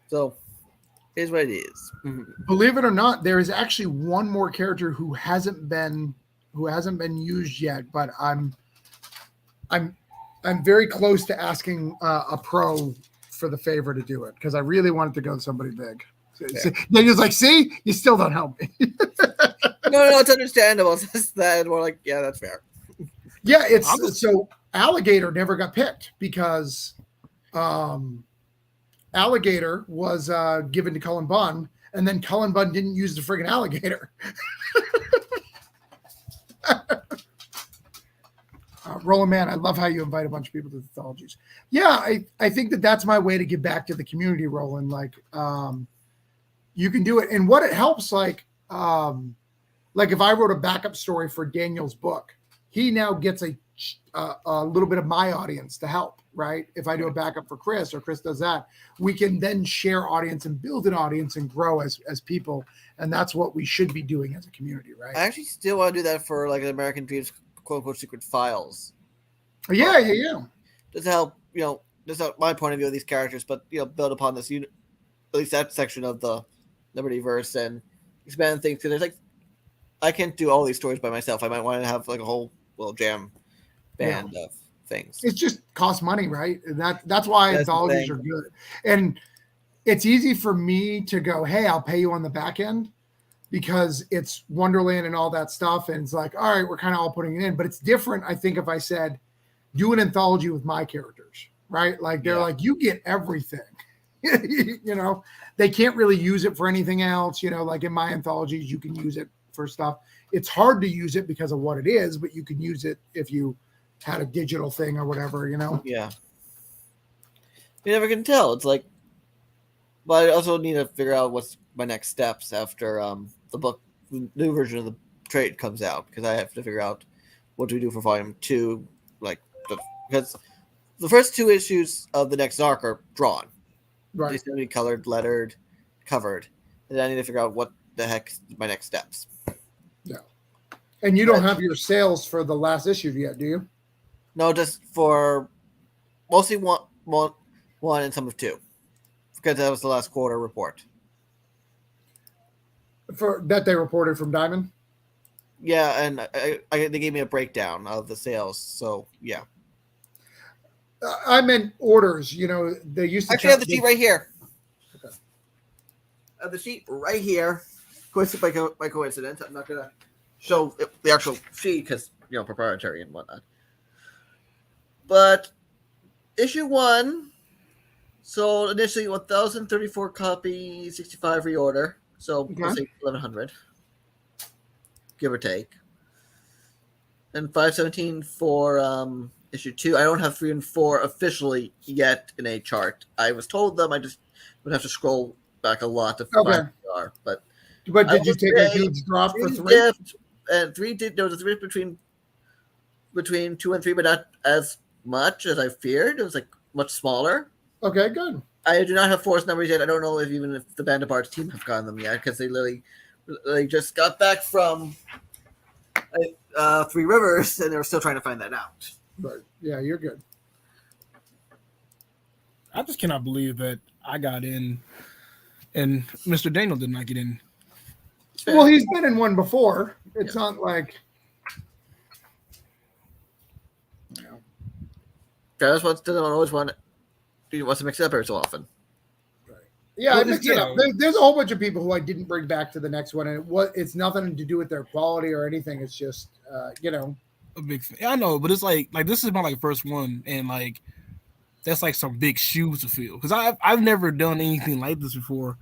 Speaker 2: So. Is what it is.
Speaker 1: Believe it or not, there is actually one more character who hasn't been used yet, but I'm very close to asking a pro for the favor to do it because I really wanted to go to somebody big. Then he's like, "See, you still don't help me."
Speaker 2: No, it's understandable. It's just that we're like, yeah, that's fair.
Speaker 1: Yeah, it's so Alligator never got picked because. Alligator was given to Cullen Bunn, and then Cullen Bunn didn't use the friggin' alligator. Roland Man, I love how you invite a bunch of people to the anthologies. Yeah, I think that's my way to give back to the community, Roland. Like, you can do it. And what it helps, like if I wrote a backup story for Daniel's book, he now gets a little bit of my audience to help. Right. If I do a backup for Chris or Chris does that, we can then share audience and build an audience and grow as people. And that's what we should be doing as a community. Right.
Speaker 2: I actually still want to do that for like an American Dreams quote unquote secret files.
Speaker 1: Yeah.
Speaker 2: Just to help, just out my point of view of these characters, but build upon this at least that section of the Libertyverse and expand things. Because there's like I can't do all these stories by myself. I might want to have like a whole little jam band of things.
Speaker 1: It just costs money, right? And that's why anthologies are good. And it's easy for me to go, hey, I'll pay you on the back end because it's Wonderland and all that stuff. And it's like, all right, we're kind of all putting it in. But it's different, I think, if I said, do an anthology with my characters, right? Like they're like, you get everything. They can't really use it for anything else. Like in my anthologies, you can use it for stuff. It's hard to use it because of what it is, but you can use it if you had a digital thing or whatever,
Speaker 2: Yeah. You never can tell. It's like, but I also need to figure out what's my next steps after the new version of the trade comes out, because I have to figure out what do we do for volume 2, because the first 2 issues of the next arc are drawn.
Speaker 1: Right.
Speaker 2: It's going to be colored, lettered, covered, and I need to figure out what the heck my next steps.
Speaker 1: Yeah. And you don't have your sales for the last issue yet, do you?
Speaker 2: No, just for mostly one and some of 2, because that was the last quarter report.
Speaker 1: For that they reported from Diamond.
Speaker 2: Yeah, and they gave me a breakdown of the sales. So yeah,
Speaker 1: I meant orders. They used to
Speaker 2: actually have the sheet right here. Okay. I have the sheet right here. By coincidence, I'm not gonna show the actual sheet because proprietary and whatnot. But issue 1 sold initially 1,034 copies, 65 reorder. So we'll say 1,100, give or take. And 517 for issue 2. I don't have 3 and 4 officially yet in a chart. I was told them I just would have to scroll back a lot to
Speaker 1: Okay.
Speaker 2: find who they are. But
Speaker 1: did you take a huge drop for 3?
Speaker 2: Dipped, and 3 did. There was a difference between 2 and 3, but not as much as I feared. It was like much smaller.
Speaker 1: Okay, good.
Speaker 2: I do not have force numbers yet. I don't know if the Band of Bards team have gotten them yet because they literally just got back from 3 Rivers and they're still trying to find that out.
Speaker 1: Right. Yeah, you're good.
Speaker 3: I just cannot believe that I got in and Mr. Daniel did not get in.
Speaker 1: Well, he's been in one before. It's not like
Speaker 2: Travis doesn't always want. He wants to mix it up every so often.
Speaker 1: Right. Yeah, I mixed it
Speaker 3: Yeah.
Speaker 1: up. There's a whole bunch of people who I didn't bring back to the next one, and it's nothing to do with their quality or anything. It's just
Speaker 3: A big thing. I know, but it's like this is my first one, and like that's like some big shoes to fill because I've never done anything like this before.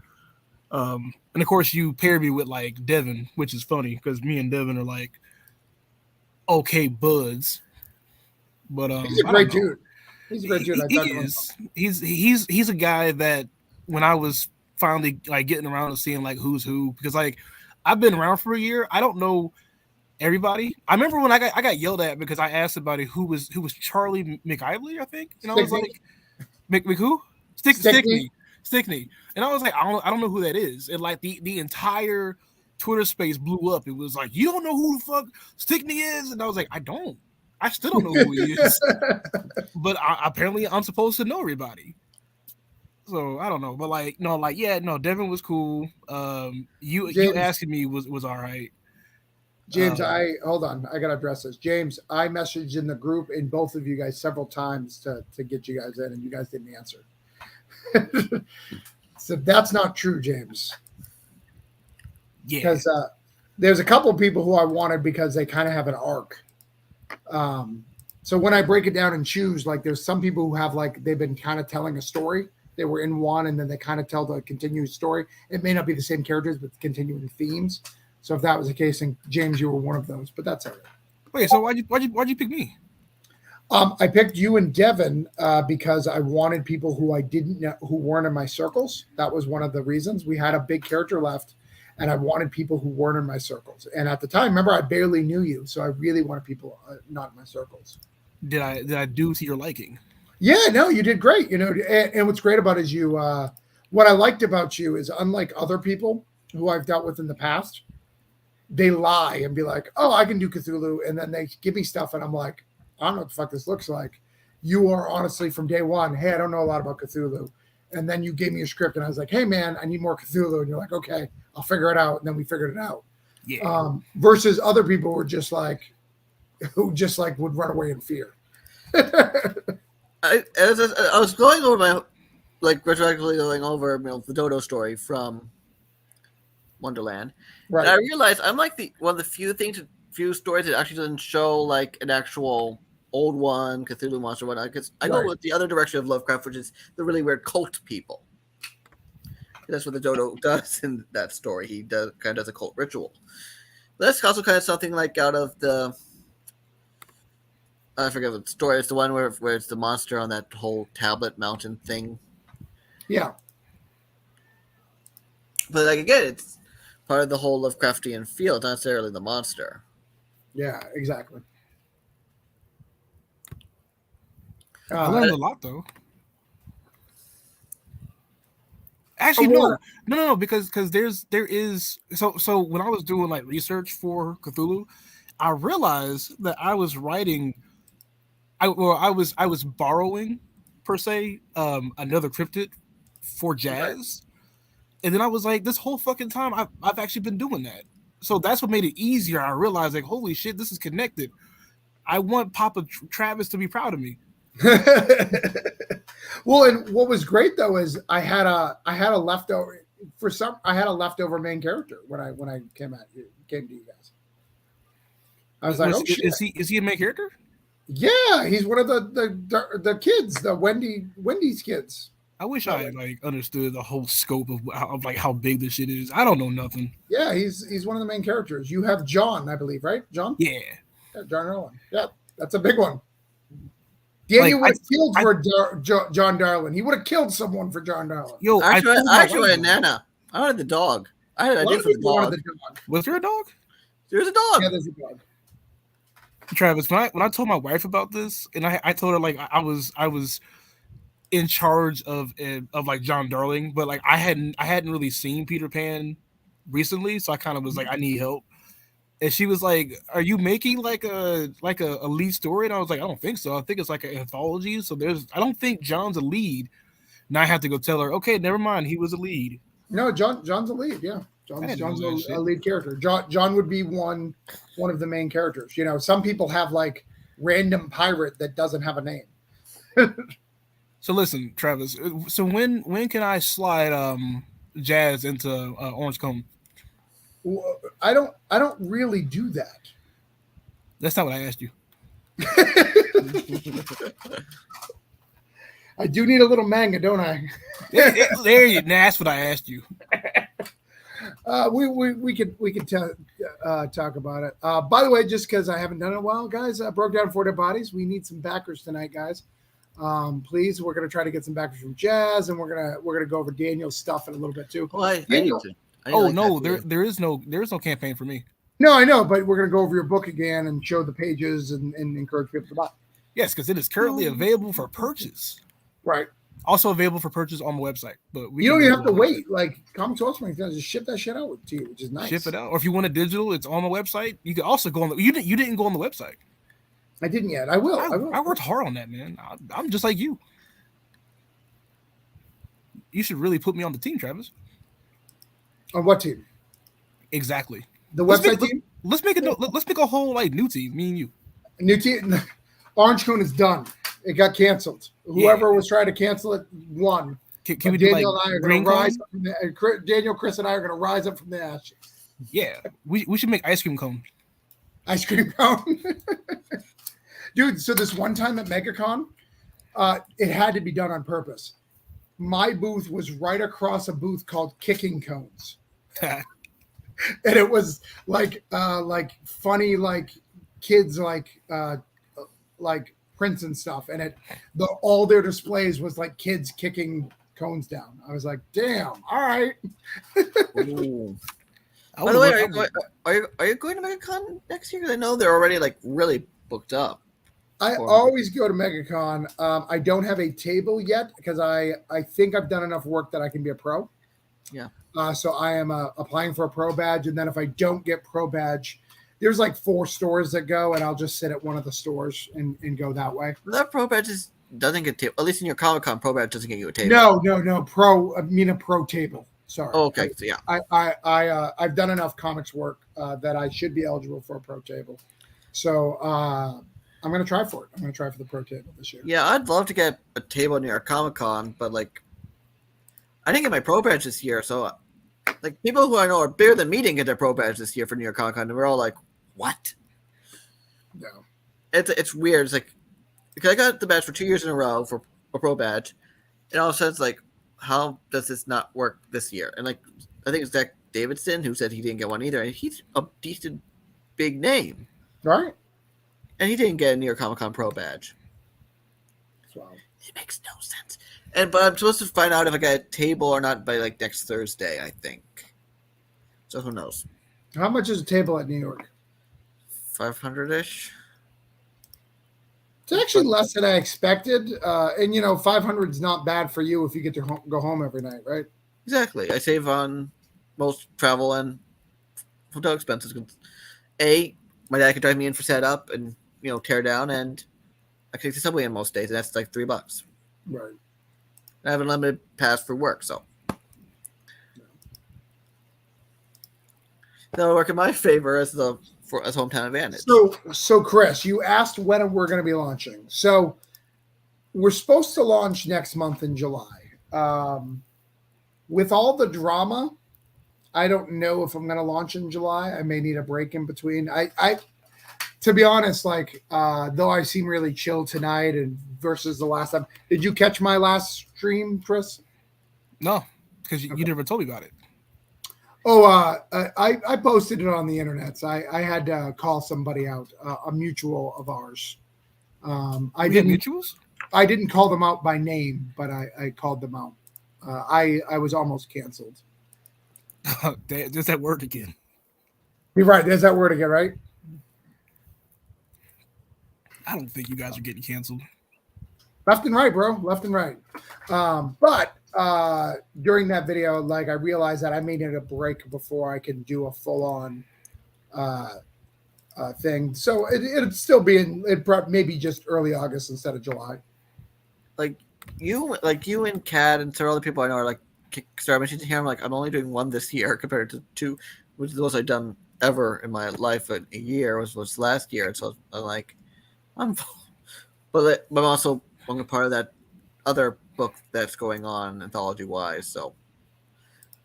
Speaker 3: And of course, you paired me with like Devin, which is funny because me and Devin are like okay buds. But
Speaker 1: he's a great dude. He's a great dude.
Speaker 3: He is. He's a guy that when I was finally like getting around to seeing like who's who, because like I've been around for a year. I don't know everybody. I remember when I got yelled at because I asked somebody who was Charlie McIvely, I think. And I was like, Mc who? Stickney. And I was like, I don't know who that is. And like the entire Twitter space blew up. It was like, you don't know who the fuck Stickney is? And I was like, I still don't know who he is. But apparently I'm supposed to know everybody. So I don't know. But Devin was cool. You asking me was all right.
Speaker 1: James, hold on. I gotta address this. James, I messaged in the group in both of you guys several times to get you guys in, and you guys didn't answer. So that's not true, James.
Speaker 3: Yeah.
Speaker 1: Because there's a couple of people who I wanted because they kind of have an arc. So when I break it down and choose, like there's some people who have like they've been kind of telling a story. They were in one, and then they kind of tell the continuous story. It may not be the same characters, but continuing themes. So if that was the case, and James, you were one of those, but that's all right.
Speaker 3: Wait, so why'd you pick me?
Speaker 1: I picked you and Devin because I wanted people who I didn't know who weren't in my circles. That was one of the reasons. We had a big character left, and I wanted people who weren't in my circles. And at the time, remember, I barely knew you, so I really wanted people not in my circles.
Speaker 3: Did I do to your liking?
Speaker 1: Yeah, no, you did great. And what's great about it is you. What I liked about you is, unlike other people who I've dealt with in the past, they lie and be like, "Oh, I can do Cthulhu," and then they give me stuff, and I'm like, "I don't know what the fuck this looks like." You are honestly from day one, "Hey, I don't know a lot about Cthulhu," and then you gave me a script, and I was like, "Hey, man, I need more Cthulhu," and you're like, "Okay, I'll figure it out," and then we figured it out.
Speaker 3: Yeah.
Speaker 1: Versus other people who would run away in fear.
Speaker 2: I was going over my retroactively going over the Dodo story from Wonderland.
Speaker 1: Right.
Speaker 2: And I realized I'm like one of the few stories that actually doesn't show like an actual old one, Cthulhu monster, whatnot. Because I go with the other direction of Lovecraft, which is the really weird cult people. That's what the Dodo does in that story. He kind of does a cult ritual. But that's also kind of something like out of the. I forget what story. It's the one where it's the monster on that whole tablet mountain thing.
Speaker 1: Yeah.
Speaker 2: But like again, it's part of the whole Lovecraftian feel, not necessarily the monster.
Speaker 1: Yeah, exactly.
Speaker 3: I learned a lot though. Actually, no, because there is so when I was doing like research for Cthulhu, I realized that I was writing. I was borrowing per se another cryptid for jazz, and then I was like, this whole fucking time I've actually been doing that. So that's what made it easier. I realized like, holy shit, this is connected. I want Papa Travis to be proud of me.
Speaker 1: Well, and what was great though is I had a leftover main character when I came to you guys. I was like, oh shit,
Speaker 3: is he a main character?
Speaker 1: Yeah, he's one of the kids, the Wendy's kids.
Speaker 3: I wish I like understood the whole scope of how big this shit is. I don't know nothing.
Speaker 1: Yeah, he's one of the main characters. You have John, I believe, right? John?
Speaker 3: Yeah,
Speaker 1: John Erwin. Yeah, that's a big one. Daniel
Speaker 3: Like,
Speaker 1: would have killed for John Darlin. He would have killed someone for John Darlin.
Speaker 3: yo, I
Speaker 2: Actually,
Speaker 3: told
Speaker 2: I
Speaker 3: my
Speaker 2: actually
Speaker 3: wife
Speaker 2: wanted Nana. I wanted the dog. I had an
Speaker 1: A lot
Speaker 2: idea
Speaker 1: of
Speaker 2: for the
Speaker 1: people wanted
Speaker 2: dog.
Speaker 1: the dog.
Speaker 3: Was there a dog?
Speaker 2: There's a dog.
Speaker 1: Yeah, there's a dog.
Speaker 3: Travis, when I told my wife about this, and I told her like I was in charge of like John Darling, but like I hadn't really seen Peter Pan recently, so I kind of was like, I need help. And she was like, "Are you making like a lead story?" And I was like, "I don't think so. I think it's like an anthology. So I don't think John's a lead." Now I have to go tell her, okay, never mind, he was a lead.
Speaker 1: No, John's a lead. Yeah, John's a lead character. John would be one of the main characters. You know, some people have like random pirate that doesn't have a name.
Speaker 3: So listen, Travis. So when can I slide Jazz into Orange Cone?
Speaker 1: I don't really do that.
Speaker 3: That's not what I asked you.
Speaker 1: I do need a little manga, don't I?
Speaker 3: There you. That's what I asked you.
Speaker 1: We could talk about it. By the way, just because I haven't done it in a while, guys, I broke down 4 Dead Bodies. We need some backers tonight, guys. Please, we're gonna try to get some backers from Jazz, and we're gonna go over Daniel's stuff in a little bit too.
Speaker 2: Well, I need to.
Speaker 3: There is no campaign for me.
Speaker 1: No, I know, but we're gonna go over your book again and show the pages and encourage people to buy.
Speaker 3: Yes, because it is currently available for purchase.
Speaker 1: Right.
Speaker 3: Also available for purchase on the website. But
Speaker 1: you don't even have to wait. Like Comic Source just ship that shit out to you, which is nice.
Speaker 3: Ship it out, or if you want it digital, it's on the website. You can also go on the. You didn't go on the website.
Speaker 1: I didn't yet. I will.
Speaker 3: I worked hard on that, man. I'm just like you. You should really put me on the team, Travis.
Speaker 1: On what team?
Speaker 3: Exactly.
Speaker 1: The website team.
Speaker 3: Let's make a whole like new team. Me and you.
Speaker 1: New team. Orange Cone is done. It got canceled. Whoever was trying to cancel it won.
Speaker 3: Can we do
Speaker 1: Daniel
Speaker 3: like
Speaker 1: and I are
Speaker 3: green
Speaker 1: going to rise up from the, Daniel, Chris, and I are going to rise up from the ashes.
Speaker 3: Yeah, we should make ice cream cones.
Speaker 1: Ice cream cone. Dude, so this one time at MegaCon, it had to be done on purpose. My booth was right across a booth called Kicking Cones. And it was like funny, like kids, like prints and stuff. And all their displays was like kids kicking cones down. I was like, damn, all right.
Speaker 2: By the way, are you going to MegaCon next year? Because I know they're already like really booked up.
Speaker 1: I always go to MegaCon. I don't have a table yet because I think I've done enough work that I can be a pro.
Speaker 2: Yeah.
Speaker 1: So I am applying for a pro badge, and then if I don't get pro badge, there's like 4 stores that go, and I'll just sit at one of the stores and go that way.
Speaker 2: That pro badge doesn't get table. At least in your Comic-Con, pro badge doesn't get you a table.
Speaker 1: No. Pro. I mean a pro table. Sorry.
Speaker 2: Oh, okay. So, yeah.
Speaker 1: I've done enough comics work that I should be eligible for a pro table. So I'm going to try for it. I'm going to try for the pro table this year.
Speaker 2: Yeah, I'd love to get a table near a Comic-Con, but like, I didn't get my pro badge this year. So, like, people who I know are bigger than me didn't get their pro badge this year for New York Comic-Con, and we're all like, "What?"
Speaker 1: No.
Speaker 2: It's weird. It's like, because I got the badge for 2 years in a row for a pro badge, and all of a sudden it's like, how does this not work this year? And like, I think it's Zach Davidson who said he didn't get one either, and he's a decent big name,
Speaker 1: right?
Speaker 2: And he didn't get a New York Comic-Con pro badge.
Speaker 1: Wow.
Speaker 2: It makes no sense. But I'm supposed to find out if I got a table or not by like next Thursday, I think. So who knows?
Speaker 1: How much is a table at New York?
Speaker 2: 500-ish.
Speaker 1: It's actually less than I expected. And 500 is not bad for you if you get to go home every night, right?
Speaker 2: Exactly. I save on most travel and hotel expenses. My dad could drive me in for setup and tear down, and I can take the subway in most days, and that's like $3.
Speaker 1: Right.
Speaker 2: I have a limited pass for work, so that'll work in my favor as hometown advantage.
Speaker 1: So Chris, you asked when we're going to be launching. So we're supposed to launch next month in July. With all the drama, I don't know if I'm going to launch in July. I may need a break in between. To be honest, like, though I seem really chill tonight and versus the last time. Did you catch my last stream, Chris?
Speaker 3: No, because you never told me about it.
Speaker 1: Oh, I posted it on the internet. So I had to call somebody out, a mutual of ours. I
Speaker 3: We have
Speaker 1: didn't.
Speaker 3: mutuals.
Speaker 1: I didn't call them out by name, but I called them out. I was almost canceled.
Speaker 3: There's that word again.
Speaker 1: You're right. There's that word again, right?
Speaker 3: I don't think you guys are getting canceled.
Speaker 1: Left and right, bro. Left and right. But during that video, like I realized that I may need a break before I can do a full on thing. So it'd still be in maybe just early August instead of July.
Speaker 2: Like you and Kat and several other people I know are like Kickstarter machines here. I'm like, I'm only doing one this year compared to two, which is the most I've done ever in my life. A year was last year, so I'm like, I'm I'm also a part of that other book that's going on anthology wise, so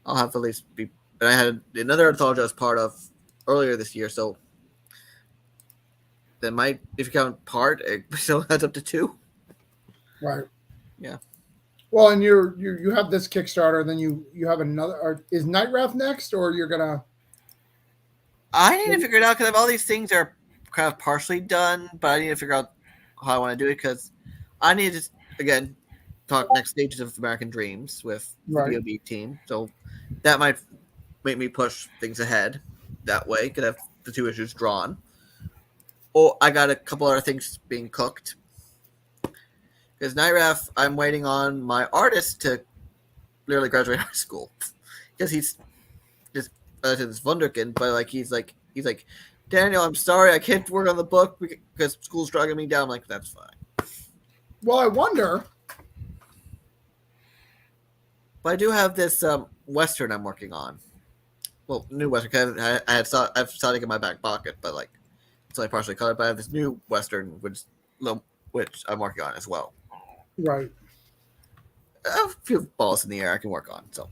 Speaker 2: I'll have to at least be. And I had another anthology I was part of earlier this year, so that might, if you count part, it still adds up to two.
Speaker 1: Right.
Speaker 2: Yeah.
Speaker 1: Well, and you have this Kickstarter, and then you have another. Or is Night Raft next, or you're gonna?
Speaker 2: I need to figure it out because all these things are kind of partially done, but I need to figure out how I want to do it because I need to again talk next stages of American Dreams with
Speaker 1: Right.
Speaker 2: the BOB team, so that might make me push things ahead that way. Could have the two issues drawn, or I got a couple other things being cooked. Because Nyraf, I'm waiting on my artist to literally graduate high school because he's just this wunderkind, but like he's like Daniel, I'm sorry I can't work on the book because school's dragging me down. I'm like, that's fine.
Speaker 1: Well, I wonder.
Speaker 2: But I do have this Western I'm working on. Well, new Western. I've started in my back pocket, but like it's only partially colored. But I have this new Western, which I'm working on as well.
Speaker 1: Right.
Speaker 2: A few balls in the air I can work on. So.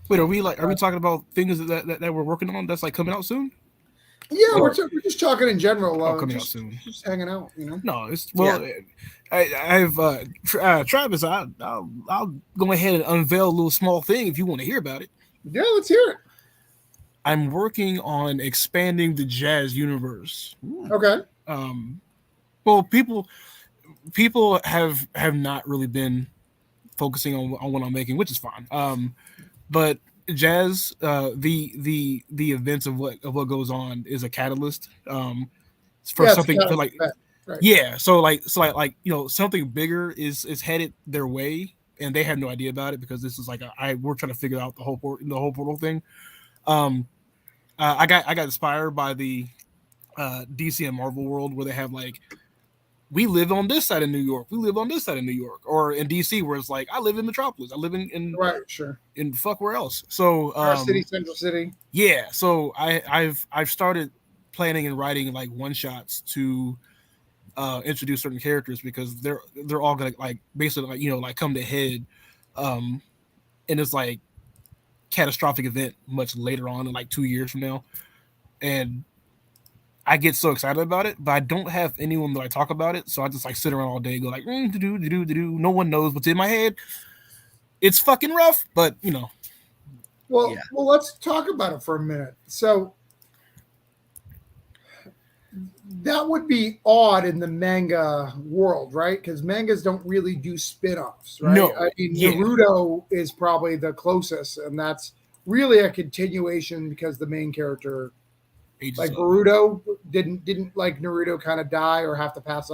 Speaker 3: Wait, are we talking about things that we're working on that's like coming out soon?
Speaker 1: Yeah, we're just talking in general.
Speaker 3: Coming out soon.
Speaker 1: Just hanging out, you know.
Speaker 3: No, it's I've Travis. I'll go ahead and unveil a little small thing if you want to hear about it.
Speaker 1: Yeah, let's hear it.
Speaker 3: I'm working on expanding the jazz universe.
Speaker 1: Okay.
Speaker 3: Well, people have not really been focusing on what I'm making, which is fine. But jazz, the events of what goes on is a catalyst for something for like
Speaker 1: right.
Speaker 3: Yeah, so like something bigger is headed their way, and they have no idea about it because this is like we're trying to figure out the whole portal thing. I got inspired by the DC and Marvel world where they have like, we live on this side of New York, we live on this side of New York, or in DC where it's like, I live in Metropolis, I live in
Speaker 1: right, sure,
Speaker 3: in fuck where else. So
Speaker 1: City, Central City.
Speaker 3: Yeah, so I've started planning and writing like one shots to introduce certain characters because they're all gonna like basically like come to head in this like catastrophic event much later on in like 2 years from now, and I get so excited about it, but I don't have anyone that I talk about it, so I just like sit around all day and go like do. No one knows what's in my head. It's fucking rough, but
Speaker 1: Well, let's talk about it for a minute. So that would be odd in the manga world, right? Because mangas don't really do spin-offs, right?
Speaker 3: No.
Speaker 1: I mean, Naruto is probably the closest, and that's really a continuation because the main character, like Boruto, didn't like Naruto kind of die or have to pass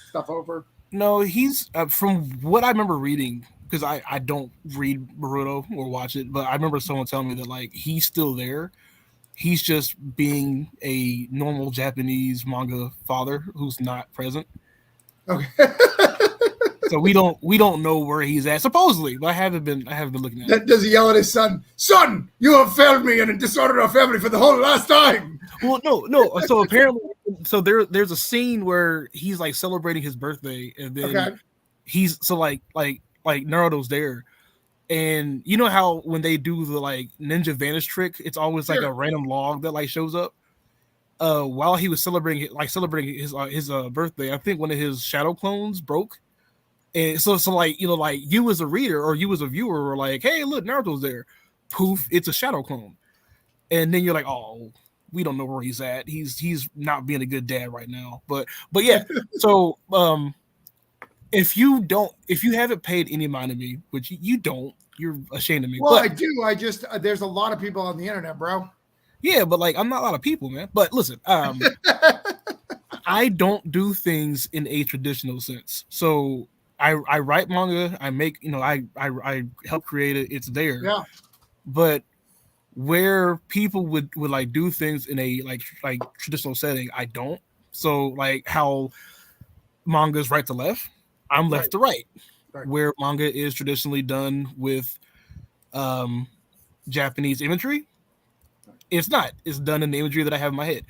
Speaker 1: stuff over.
Speaker 3: No, he's from what I remember reading, because I don't read Boruto or watch it, but I remember someone telling me that like he's still there. He's just being a normal Japanese manga father who's not present.
Speaker 1: Okay.
Speaker 3: So we don't know where he's at supposedly, but I haven't been looking at it.
Speaker 1: Does he yell at his son? Son, you have failed me and disordered our family for the whole last time.
Speaker 3: Well, no. So apparently, there's a scene where he's like celebrating his birthday, and then he's so like Naruto's there. And you know how when they do the like ninja vanish trick, it's always like a random log that like shows up. While he was celebrating his birthday, I think one of his shadow clones broke, and so like like you as a reader or you as a viewer were like, hey, look, Naruto's there. Poof, it's a shadow clone, and then you're like, oh, we don't know where he's at. He's not being a good dad right now. But yeah. So if you haven't paid any mind to me, which you don't, you're ashamed of me.
Speaker 1: Well,
Speaker 3: but
Speaker 1: I do. I just there's a lot of people on the internet, bro.
Speaker 3: yeah, but like I'm not a lot of people, man. But listen, I don't do things in a traditional sense. So I write manga, I make, I help create it, it's there.
Speaker 1: Yeah.
Speaker 3: But where people would like do things in a like traditional setting, I don't. So like how manga's right to left, I'm left to right. Where manga is traditionally done with Japanese imagery, it's not. It's done in the imagery that I have in my head.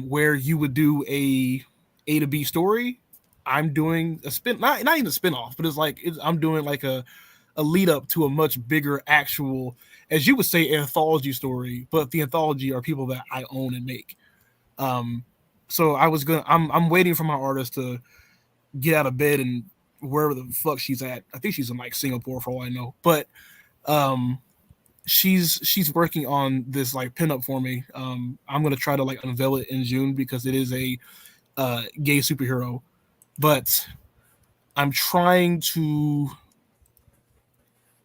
Speaker 3: Where you would do A to B story, I'm doing a spin, not even a spin-off, but I'm doing like a lead up to a much bigger actual, as you would say, anthology story. But the anthology are people that I own and make. So I'm waiting for my artist to get out of bed and wherever the fuck she's at. I think she's in like Singapore for all I know. But she's working on this like pinup for me. I'm gonna try to like unveil it in June because it is a gay superhero. But I'm trying to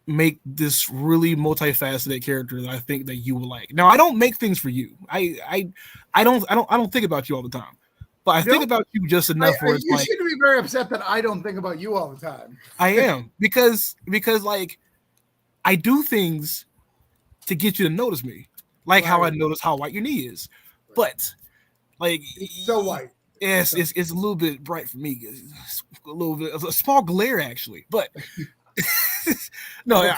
Speaker 3: make this really multifaceted character that I think that you will like. Now, I don't make things for you. I don't think about you all the time, but I think about you just enough where it's
Speaker 1: you seem to be very upset that I don't think about you all the time.
Speaker 3: I am because like I do things to get you to notice me, like how I notice how white your knee is, but like
Speaker 1: it's so white.
Speaker 3: Yes, it's a little bit bright for me. It's a little bit of a small glare actually, but no, no,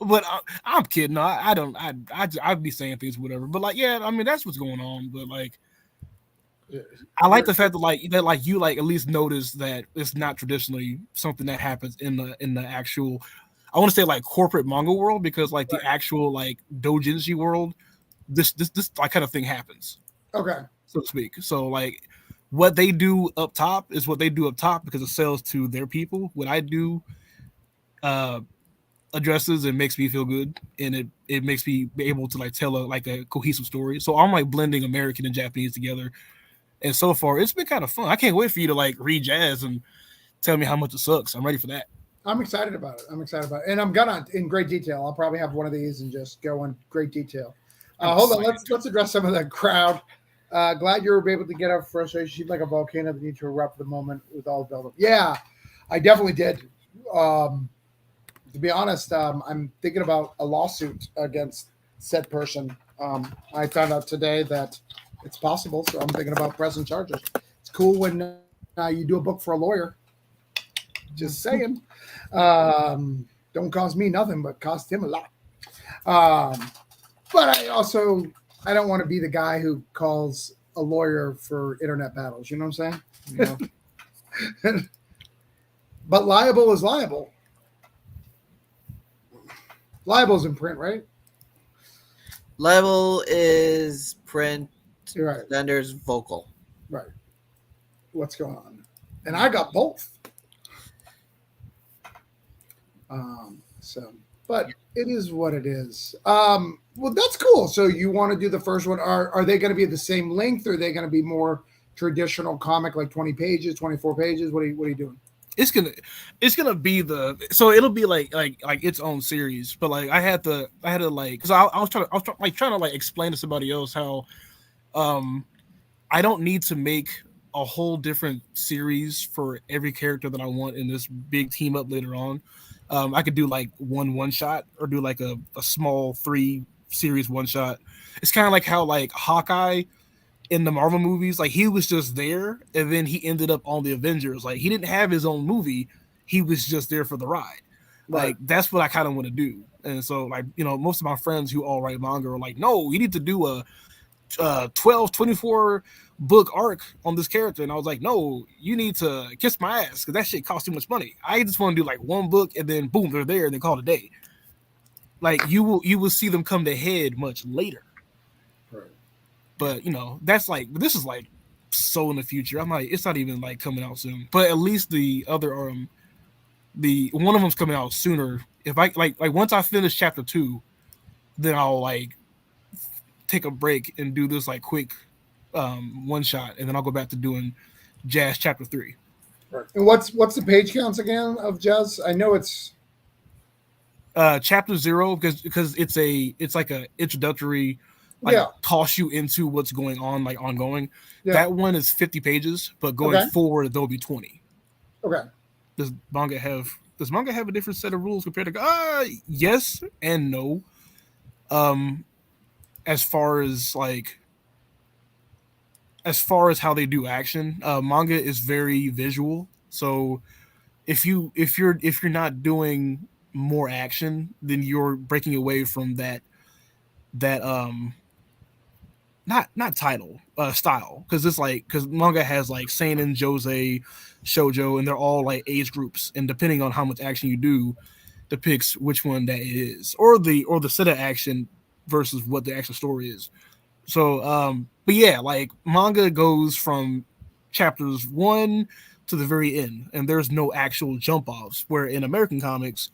Speaker 3: but I'm kidding. No, I don't. I'd be saying things, whatever. But like, yeah, I mean that's what's going on. But like, I like the fact that you like at least notice that it's not traditionally something that happens in the actual. I want to say like corporate manga world because like the actual like doujinshi world, this like kind of thing happens.
Speaker 1: Okay,
Speaker 3: so to speak. So like what they do up top is what they do up top because it sells to their people. What I do addresses and makes me feel good, and it makes me be able to like tell a cohesive story. So I'm like blending American and Japanese together, and so far it's been kind of fun. I can't wait for you to like read Jazz and tell me how much it sucks. I'm ready for that.
Speaker 1: I'm excited about it. And I'm gonna in great detail. I'll probably have one of these and just go in great detail. Hold on, let's address some of the crowd. Glad you were able to get up frustration. She's like a volcano that needs to erupt the moment with all buildup. Yeah, I definitely did. To be honest, I'm thinking about a lawsuit against said person. I found out today that it's possible, so I'm thinking about pressing charges. It's cool when you do a book for a lawyer. Just saying. Don't cost me nothing, but cost him a lot. But I don't want to be the guy who calls a lawyer for internet battles. You know what I'm saying? You know? But liable is liable. Liable's in print, right?
Speaker 2: Liable is print.
Speaker 1: You're right.
Speaker 2: Lender's vocal.
Speaker 1: Right. What's going on? And I got both. But it is what it is. Well, that's cool. So you want to do the first one. Are they going to be the same length, or are they going to be more traditional comic, like 20 pages, 24 pages? What are you doing?
Speaker 3: It's gonna be it'll be like its own series. But like I had to like because I was trying to like explain to somebody else how I don't need to make a whole different series for every character that I want in this big team up later on. I could do like one shot or do like a small 3 series one shot. It's kind of like how like Hawkeye in the Marvel movies, like he was just there and then he ended up on the Avengers. Like he didn't have his own movie. He was just there for the ride.
Speaker 1: Right.
Speaker 3: Like that's what I kind of want to do. And so like, most of my friends who all write manga are like, no, you need to do a 12, 24 book arc on this character. And I was like, no, you need to kiss my ass because that shit costs too much money. I just want to do like one book and then boom, they're there and they call it a day. Like you will see them come to head much later.
Speaker 1: Right.
Speaker 3: But that's like this is like so in the future. I'm like, it's not even like coming out soon. But at least the other the one of them's coming out sooner. If I like once I finish chapter 2, then I'll like take a break and do this like quick one shot, and then I'll go back to doing Jazz Chapter 3.
Speaker 1: Right. And what's the page counts again of Jazz? I know it's
Speaker 3: Chapter 0 because it's like a introductory, like toss you into what's going on, like ongoing.
Speaker 1: Yeah.
Speaker 3: That one is 50 pages, but going forward there'll be 20.
Speaker 1: Okay.
Speaker 3: Does manga have a different set of rules compared to yes and no. As far as how they do action, manga is very visual. So if you're not doing more action, then you're breaking away from that not title style, because manga has like seinen, josei, shoujo, and they're all like age groups, and depending on how much action you do depicts which one that it is, or the set of action versus what the actual story is. So but yeah, like manga goes from chapters 1 to the very end, and there's no actual jump offs, where in American comics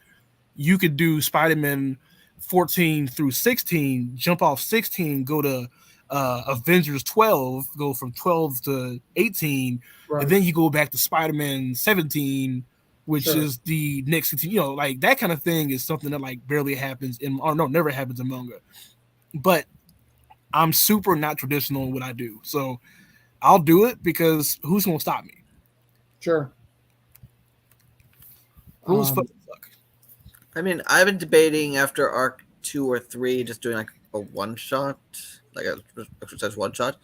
Speaker 3: you could do Spider-Man 14 through 16, jump off 16, go to Avengers 12, go from 12 to 18, and then you go back to Spider-Man 17, which is the next, like that kind of thing is something that like barely happens never happens in manga. But I'm super not traditional in what I do, so I'll do it because who's gonna stop me?
Speaker 1: Sure.
Speaker 3: Rules fucking suck.
Speaker 2: I mean, I've been debating after arc 2 or 3, just doing like a one shot, like a exercise one shot.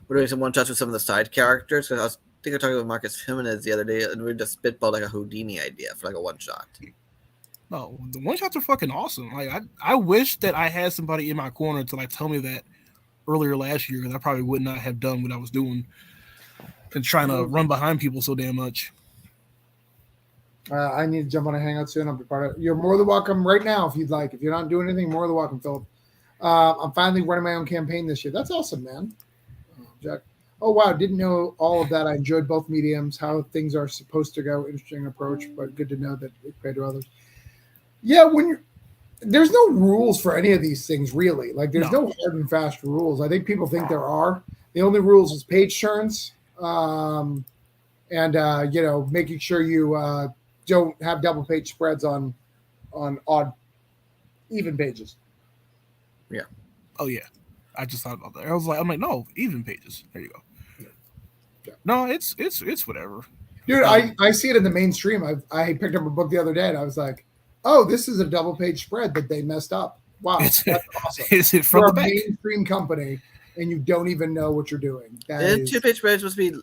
Speaker 2: We're doing some one shots with some of the side characters. Because I was thinking of talking with Marcus Jimenez the other day, and we just spitballed like a Houdini idea for like a one shot.
Speaker 3: No, the one shots are fucking awesome. Like I wish that I had somebody in my corner to like tell me that earlier last year, because I probably would not have done what I was doing and trying to run behind people so damn much.
Speaker 1: I need to jump on a hangout soon. I'll be part of it. You're more than welcome right now if you'd like. If you're not doing anything, more than welcome, Philip. I'm finally running my own campaign this year. That's awesome, man. Jack. Oh, wow. Didn't know all of that. I enjoyed both mediums, how things are supposed to go. Interesting approach, but good to know that it compared to others. Yeah, there's no rules for any of these things, really. Like, there's no hard and fast rules. I think people think there are. The only rules is page turns, and making sure you don't have double page spreads on odd, even pages.
Speaker 2: Yeah.
Speaker 3: Oh yeah, I just thought about that. I'm like, no, even pages. There you go. Yeah. No, it's whatever.
Speaker 1: Dude, I see it in the mainstream. I picked up a book the other day, and I was like, oh, this is a double page spread that they messed up. Wow, that's awesome.
Speaker 3: Is it from
Speaker 1: You're
Speaker 3: the back?
Speaker 1: a mainstream company, and you don't even know what you're doing.
Speaker 2: Isn't 2-page spread supposed to be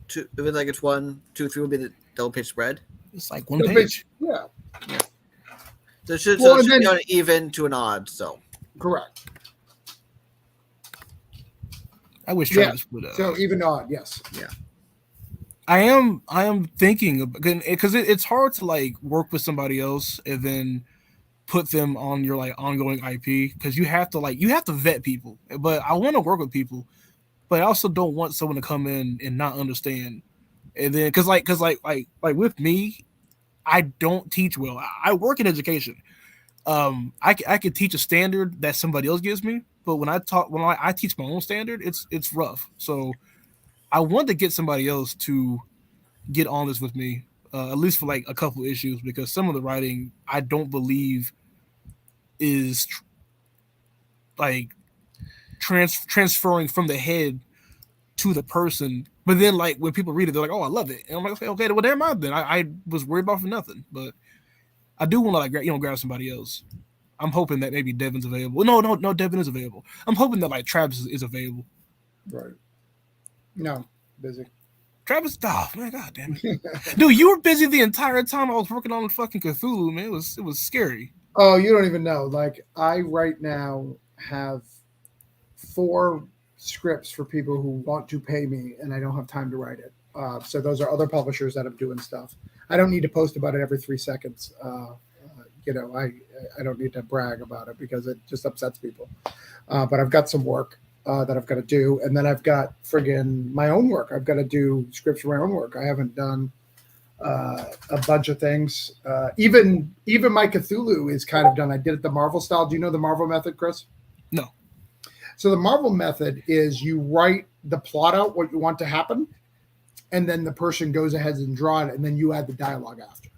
Speaker 2: two? It was like it's 1, 2, 3 would be the double page spread.
Speaker 3: It's like one page.
Speaker 1: Yeah.
Speaker 2: So it should be on even to an odd. So
Speaker 1: correct.
Speaker 3: I wish Travis would.
Speaker 1: So even odd, yes.
Speaker 2: Yeah.
Speaker 3: I am thinking because it's hard to like work with somebody else and then put them on your like ongoing IP, because you have to vet people. But I want to work with people, but I also don't want someone to come in and not understand. And then because with me, I don't teach well. I work in education. I could teach a standard that somebody else gives me, but when I teach my own standard, it's rough. So I want to get somebody else to get on this with me, at least for like a couple of issues, because some of the writing I don't believe is transferring from the head to the person. But then like when people read it, they're like, "Oh, I love it," and I'm like, "Okay, well, never mind then." I was worried about for nothing, but I do want to grab somebody else. I'm hoping that maybe Devin's available. No, Devin is available. I'm hoping that like Travis is available.
Speaker 1: Right. No, busy.
Speaker 3: Travis, oh man, god damn it, dude, you were busy the entire time I was working on the fucking Cthulhu, man. It was scary.
Speaker 1: Oh, you don't even know. Like, I right now have 4 scripts for people who want to pay me, and I don't have time to write it. So those are other publishers that I'm doing stuff. I don't need to post about it every 3 seconds. I don't need to brag about it because it just upsets people. But I've got some work that I've got to do, and then I've got friggin' my own work. I've got to do scripts for my own work. I haven't done a bunch of things. Even my Cthulhu is kind of done. I did it the Marvel style. Do you know the Marvel method, Chris?
Speaker 3: No.
Speaker 1: So the Marvel method is you write the plot out, what you want to happen, and then the person goes ahead and draw it, and then you add the dialogue after.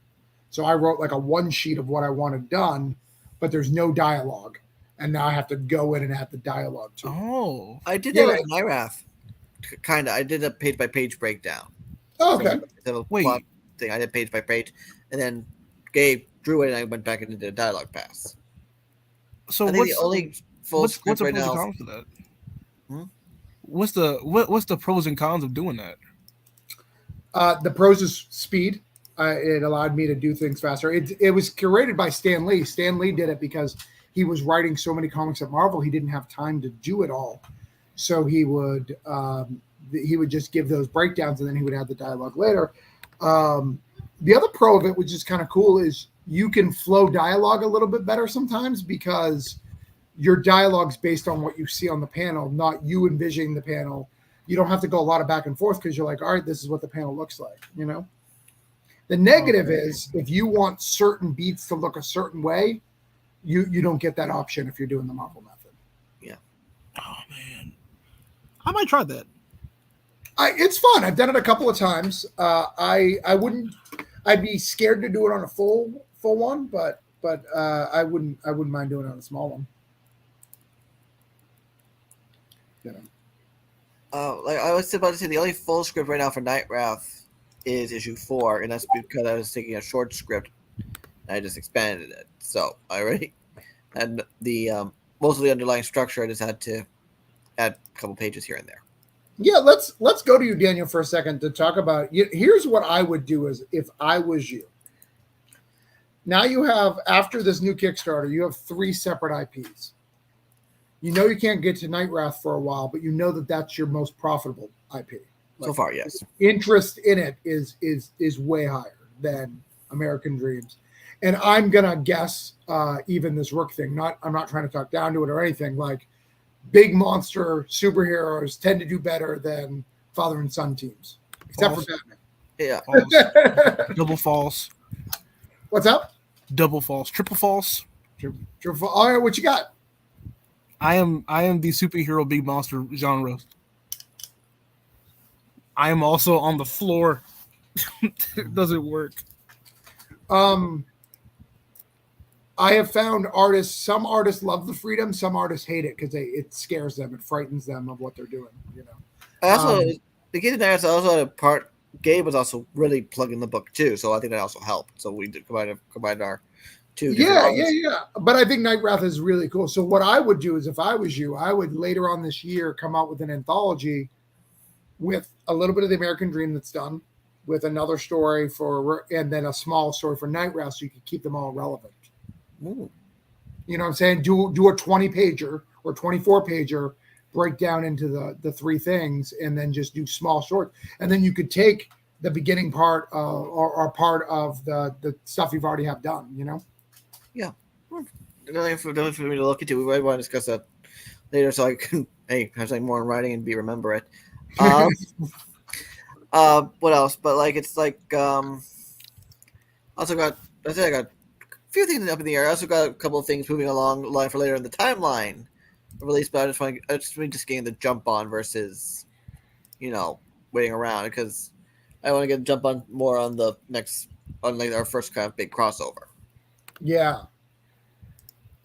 Speaker 1: So I wrote like a one sheet of what I wanted done, but there's no dialogue, and now I have to go in and add the dialogue to it.
Speaker 3: Oh,
Speaker 2: I did
Speaker 1: Yeah.
Speaker 2: that with Nyrath. Kind of. I did a page by page breakdown.
Speaker 1: Oh, okay.
Speaker 2: Instead of
Speaker 3: Wait.
Speaker 2: plot thing, I did page by page, and then Gabe drew it, and I went back and did a dialogue pass.
Speaker 3: so
Speaker 2: I think
Speaker 3: what's
Speaker 2: the only full
Speaker 3: what's
Speaker 2: script
Speaker 3: the
Speaker 2: right
Speaker 3: pros and
Speaker 2: now.
Speaker 3: cons to that?
Speaker 2: Hmm?
Speaker 3: What's the pros and cons of doing that?
Speaker 1: The pros is speed. It allowed me to do things faster. It was curated by Stan Lee. Stan Lee did it because he was writing so many comics at Marvel. He didn't have time to do it all, so he would just give those breakdowns, and then he would add the dialogue later. The other pro of it, which is kind of cool, is you can flow dialogue a little bit better sometimes because your dialogue's based on what you see on the panel, not you envisioning the panel. You don't have to go a lot of back and forth because you're like, all right, this is what the panel looks like, you know? The negative is if you want certain beats to look a certain way, you don't get that option if you're doing the Marvel method.
Speaker 2: Yeah.
Speaker 3: Oh man, I might try that.
Speaker 1: It's fun. I've done it a couple of times. I'd be scared to do it on a full one, but I wouldn't mind doing it on a small one. You know.
Speaker 2: Like I was about to say, the only full script right now for Night Wrath is issue 4, and that's because I was taking a short script and I just expanded it. So I already had the most of the underlying structure. I just had to add a couple pages here and there.
Speaker 1: Yeah, let's go to you, Daniel, for a second to talk about. Here's what I would do is if I was you. Now you have, after this new Kickstarter, you have 3 separate IPs. You know you can't get to Night Wrath for a while, but you know that that's your most profitable IP.
Speaker 2: So far, yes.
Speaker 1: Interest in it is way higher than American Dreams, and I'm gonna guess even this Rook thing. I'm not trying to talk down to it or anything. Like big monster superheroes tend to do better than father and son teams, except
Speaker 3: False.
Speaker 1: for Batman.
Speaker 2: Yeah.
Speaker 3: False. Double false.
Speaker 1: What's up?
Speaker 3: Double false. Triple false.
Speaker 1: All right, what you got?
Speaker 3: I am the superhero big monster genre. I am also on the floor. It doesn't work.
Speaker 1: I have found artists. Some artists love the freedom. Some artists hate it because it scares them. It frightens them of what they're doing. You know.
Speaker 2: Also, the kid there also had a part. Gabe was also really plugging the book too, so I think that also helped. So we did combine our two.
Speaker 1: Yeah. But I think Night Wrath is really cool. So what I would do is, if I was you, I would later on this year come out with an anthology with a little bit of the American Dream that's done, with another story and then a small story for Night Wrath, so you can keep them all relevant.
Speaker 2: Ooh.
Speaker 1: You know what I'm saying? Do a 20-pager or 24-pager breakdown into the 3 things, and then just do small shorts. And then you could take the beginning part or part of the stuff you've already have done, you know?
Speaker 2: Yeah. Another for me to look into. We might want to discuss that later, so I can have something more in writing and remember it. What else? But like it's like also got I think I got a few things up in the air. I also got a couple of things moving along line for later in the timeline release, but I just getting the jump on versus waiting around because I want to get a jump on more on the next on like our first kind of big crossover.
Speaker 1: Yeah.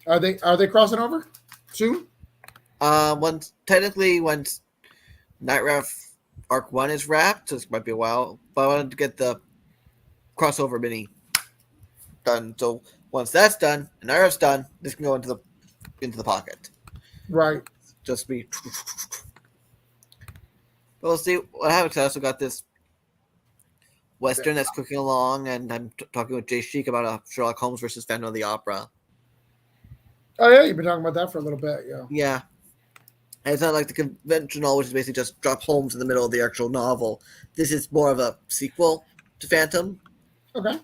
Speaker 1: Are they crossing over soon?
Speaker 2: Once Night Wrath Arc 1 is wrapped, so this might be a while. But I wanted to get the crossover mini done. So once that's done and Night Wrath's done, this can go into the pocket.
Speaker 1: Right.
Speaker 2: Just be. But we'll see what happens. I also got this Western that's cooking along, and I'm talking with Jay Sheik about a Sherlock Holmes versus Phantom of the Opera.
Speaker 1: Oh yeah, you've been talking about that for a little bit, yeah.
Speaker 2: Yeah. And it's not like the conventional, which is basically just drop Holmes in the middle of the actual novel. This is more of a sequel to Phantom.
Speaker 1: Okay.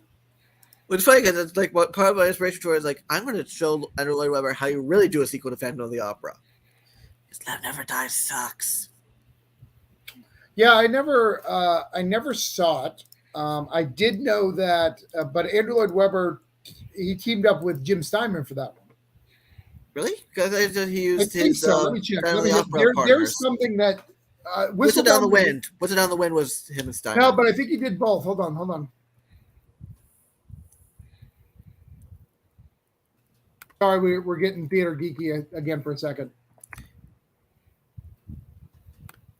Speaker 2: Which is funny because it's like what part of my inspiration for it is like I'm going to show Andrew Lloyd Webber how you really do a sequel to Phantom of the Opera. Because Love Never Dies sucks.
Speaker 1: Yeah, I never saw it. I did know that, but Andrew Lloyd Webber, he teamed up with Jim Steinman for that one.
Speaker 2: Really? Because he
Speaker 1: I
Speaker 2: used
Speaker 1: think
Speaker 2: his
Speaker 1: so. Let me check.
Speaker 2: Phantom
Speaker 1: Let
Speaker 2: of
Speaker 1: me
Speaker 2: the
Speaker 1: check.
Speaker 2: Opera
Speaker 1: There's
Speaker 2: partners.
Speaker 1: something that
Speaker 2: Whistle Down the Wind. Whistle Down the Wind was him and Steinman.
Speaker 1: No, but I think he did both. Hold on. Sorry, we're getting theater geeky again for a second.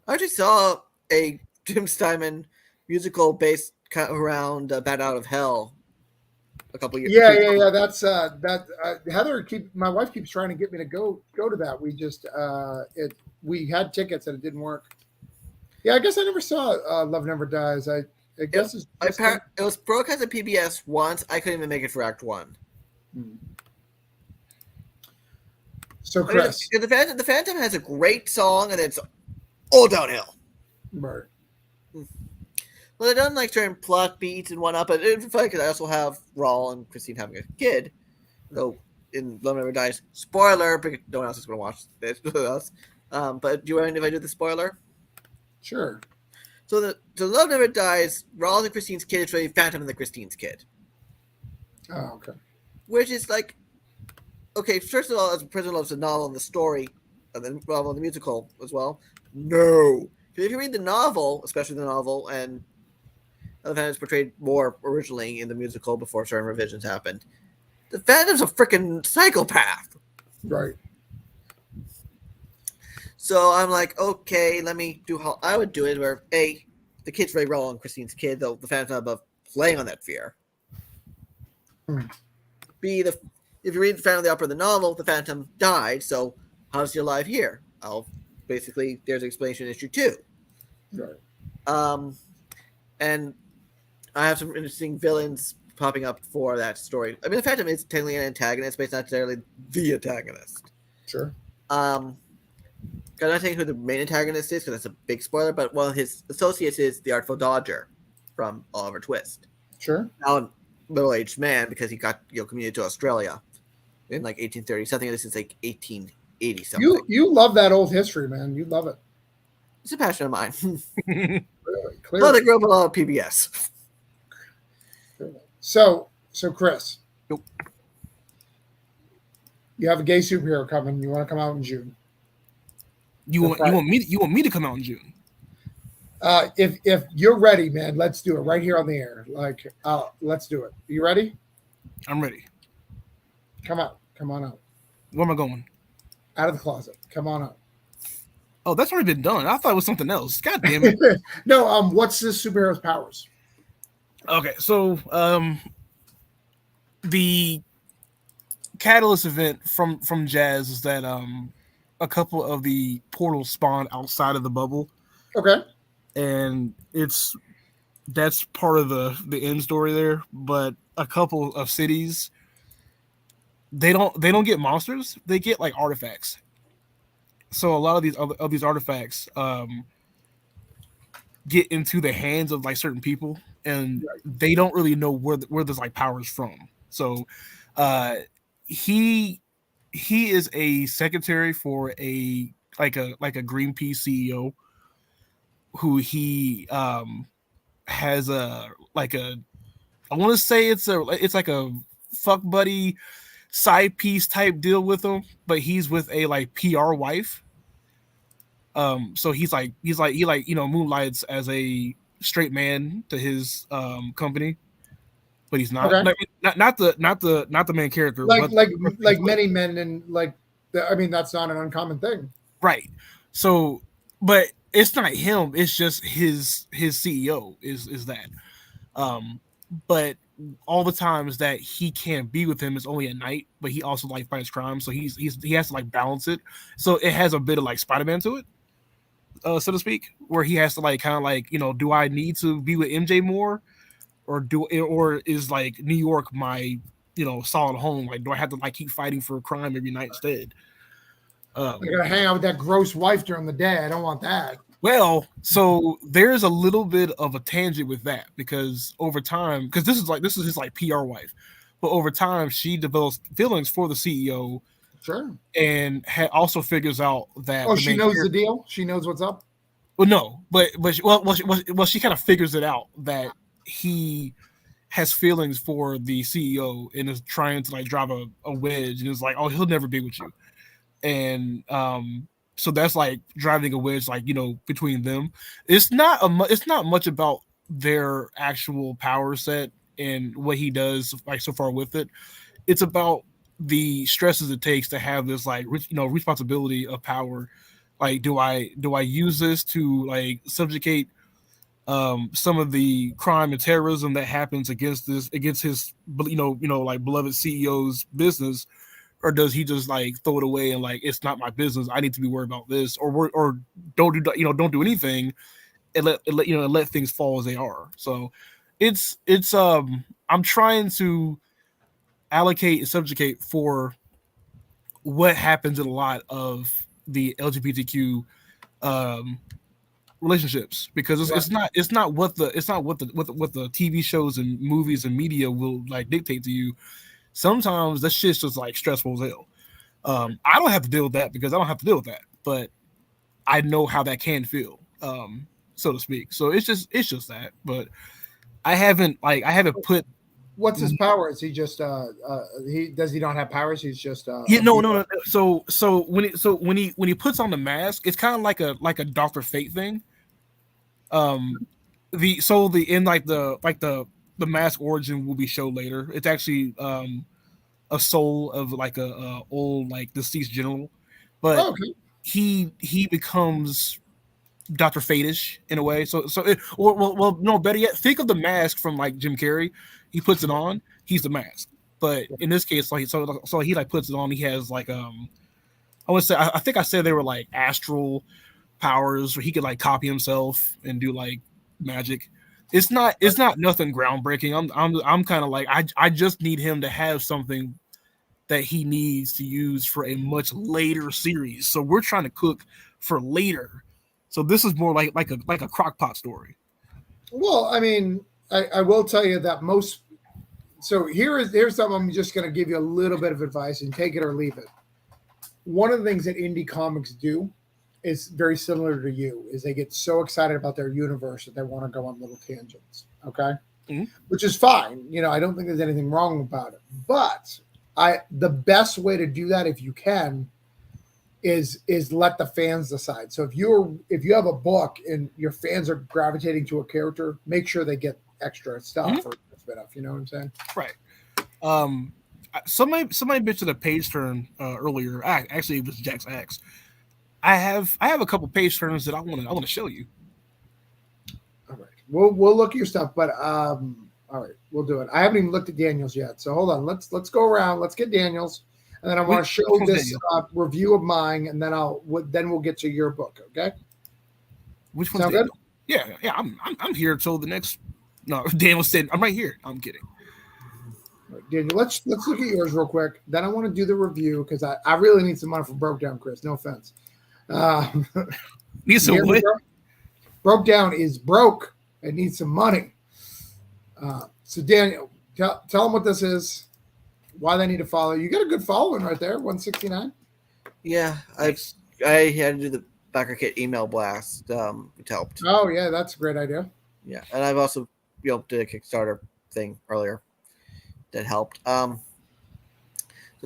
Speaker 2: I actually saw a Jim Steinman musical based around Bat Out of Hell a couple years.
Speaker 1: Yeah. That's that. Heather my wife keeps trying to get me to go to that. We just we had tickets and it didn't work. Yeah, I guess I never saw Love Never Dies. I guess
Speaker 2: it was broadcast at PBS once. I couldn't even make it for Act 1.
Speaker 1: So Chris,
Speaker 2: the Phantom has a great song and it's all downhill.
Speaker 1: Right.
Speaker 2: Well, they done like certain plot beats and whatnot, but it's funny because I also have Raul and Christine having a kid. So in Love Never Dies, spoiler, because no one else is going to watch this with us. But do you mind if I do the spoiler?
Speaker 1: Sure.
Speaker 2: So the Love Never Dies, Raul and Christine's kid is really Phantom and the Christine's kid.
Speaker 1: Oh, okay.
Speaker 2: Which is like, okay, first of all, as President loves the novel and the story, and then novel and the musical as well. No. Because if you read the novel, especially the novel, and the Phantom's portrayed more originally in the musical before certain revisions happened, the Phantom's a freaking psychopath.
Speaker 1: Right.
Speaker 2: So I'm like, okay, let me do how I would do it, where A, the kid's very Raul and Christine's kid, though the Phantom's not above playing on that fear. B, if you read the Phantom of the Opera, the novel, the Phantom died, so how's he alive here? Basically, there's an explanation in issue 2.
Speaker 1: Right.
Speaker 2: And I have some interesting villains popping up for that story. I mean, the Phantom is technically an antagonist, but it's not necessarily the antagonist.
Speaker 1: Sure.
Speaker 2: I'm not saying who the main antagonist is, because that's a big spoiler, but one of his associates is the Artful Dodger from Oliver Twist.
Speaker 1: Sure.
Speaker 2: Now a middle-aged man, because he got commuted to Australia in like 1830 something. This is like 1880 something.
Speaker 1: You love that old history, man. You love it.
Speaker 2: It's a passion of mine.
Speaker 1: Clearly.
Speaker 2: Well, I grew up with a lot of PBS.
Speaker 1: So Chris.
Speaker 2: Nope.
Speaker 1: You have a gay superhero coming. You want to come out in June.
Speaker 3: You want me to come out in June?
Speaker 1: If you're ready, man, let's do it right here on the air. Like, let's do it. You ready?
Speaker 3: I'm ready.
Speaker 1: Come on out.
Speaker 3: Where am I going?
Speaker 1: Out of the closet. Come on out.
Speaker 3: Oh, that's already been done. I thought it was something else. God damn it.
Speaker 1: No, what's this superhero's powers?
Speaker 3: Okay, so the catalyst event from Jazz is that a couple of the portals spawn outside of the bubble.
Speaker 1: Okay.
Speaker 3: And that's part of the end story there. But a couple of cities, they don't get monsters, they get like artifacts. So a lot of these artifacts get into the hands of like certain people, and they don't really know where there's like powers from. So he is a secretary for a Greenpeace CEO who he has I want to say it's like a fuck buddy side piece type deal with him, but he's with a like PR wife. So he moonlights as a straight man to his company, but he's not.
Speaker 1: Okay.
Speaker 3: Not the main character.
Speaker 1: Like many men, and that's not an uncommon thing.
Speaker 3: Right. So, but it's not him. It's just his CEO is that. But all the times that he can't be with him is only at night. But he also like fights crime, so he has to like balance it. So it has a bit of like Spider-Man to it, so to speak, where he has to like kind of like do I need to be with MJ more, or is like New York my solid home? Like, do I have to like keep fighting for crime every night instead?
Speaker 1: I gotta hang out with that gross wife during the day. I don't want that.
Speaker 3: Well, so there's a little bit of a tangent with that, because over time, because this is his like PR wife, but over time she develops feelings for the CEO.
Speaker 1: Sure. And
Speaker 3: also figures out that
Speaker 1: she knows the deal. She knows what's up.
Speaker 3: Well, no, but she kind of figures it out that he has feelings for the CEO and is trying to like drive a wedge, and is like, oh, he'll never be with you. and so that's like driving a wedge, like between them. It's not it's not much about their actual power set and what he does like so far with it. It's about the stresses it takes to have this like responsibility of power. Like, do I use this to like subjugate some of the crime and terrorism that happens against his like beloved CEO's business, or does he just like throw it away and like it's not my business? I need to be worried about this, or don't do anything and let things fall as they are. So it's I'm trying to allocate and subjugate for what happens in a lot of the LGBTQ um, relationships, because it's not what the TV shows and movies and media will like dictate to you. Sometimes that shit's just like stressful as hell. I don't have to deal with that because I don't have to deal with that, but I know how that can feel, so to speak. So it's just that, but I haven't put.
Speaker 1: What's his power? Is he just he not have powers? He's just
Speaker 3: Yeah, no. So when he puts on the mask, it's kind of like a Dr. Fate thing. The in like the mask origin will be shown later. It's actually a soul of like a old like deceased general, but
Speaker 1: okay.
Speaker 3: he becomes Dr. Fate-ish in a way. Well, no, better yet, think of the mask from like Jim Carrey. He puts it on, he's the mask. But in this case, like so he like puts it on. He has like I want to say I think I said they were like astral powers where he could like copy himself and do like magic. It's not nothing groundbreaking. I'm kind of like I just need him to have something that he needs to use for a much later series. So we're trying to cook for later. So this is more like a crock pot story.
Speaker 1: Well, I mean, I will tell you that most. So here's something I'm just going to give you a little bit of advice and take it or leave it. One of the things that indie comics do is very similar to you. Is they get so excited about their universe that they want to go on little tangents. Okay, which is fine. I don't think there's anything wrong about it. But the best way to do that, if you can, is let the fans decide. So if you have a book and your fans are gravitating to a character, make sure they get extra stuff or spin-off. You know what I'm saying?
Speaker 3: Right. Somebody mentioned a page turn earlier. Actually, it was Jack's Axe. I have a couple page turns that I want to show you.
Speaker 1: All right, we'll look at your stuff, but all right, we'll do it. I haven't even looked at Daniel's yet, so hold on. Let's go around. Let's get Daniel's, and then I want to show this review of mine, and then we'll get to your book. Okay?
Speaker 3: Which one's good? Yeah. I'm here till the next. No, Daniel said I'm right here. I'm kidding.
Speaker 1: Right, Daniel, let's look at yours real quick. Then I want to do the review because I really need some money for Broke Down, Chris. No offense.
Speaker 3: Need some what?
Speaker 1: Broke Down is broke. It needs some money. So Daniel, tell them what this is, why they need to follow. You got a good following right there, 169.
Speaker 2: Yeah, I had to do the Backer Kit email blast. It helped.
Speaker 1: Oh yeah, that's a great idea.
Speaker 2: Yeah, and I've also did a Kickstarter thing earlier that helped. So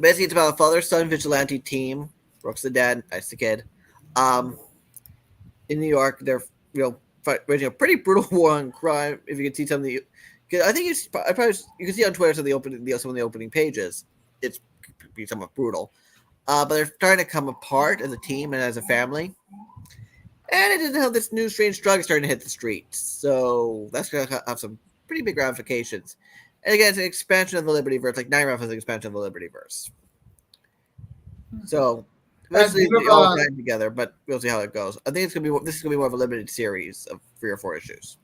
Speaker 2: basically, it's about a father-son vigilante team. Brooke's the dad, I's the kid. In New York, they're waging a pretty brutal war on crime. If you can see some of the, I think you can see on Twitter some of the opening pages. It's somewhat brutal, but they're starting to come apart as a team and as a family. And it didn't have this new strange drug starting to hit the streets, so that's going to have some pretty big ramifications. And again, it's an expansion of the Libertyverse, like Nightmare is an expansion of the Libertyverse. So eventually they all tie together, but we'll see how it goes. I think this is gonna be more of a limited series of 3 or 4 issues.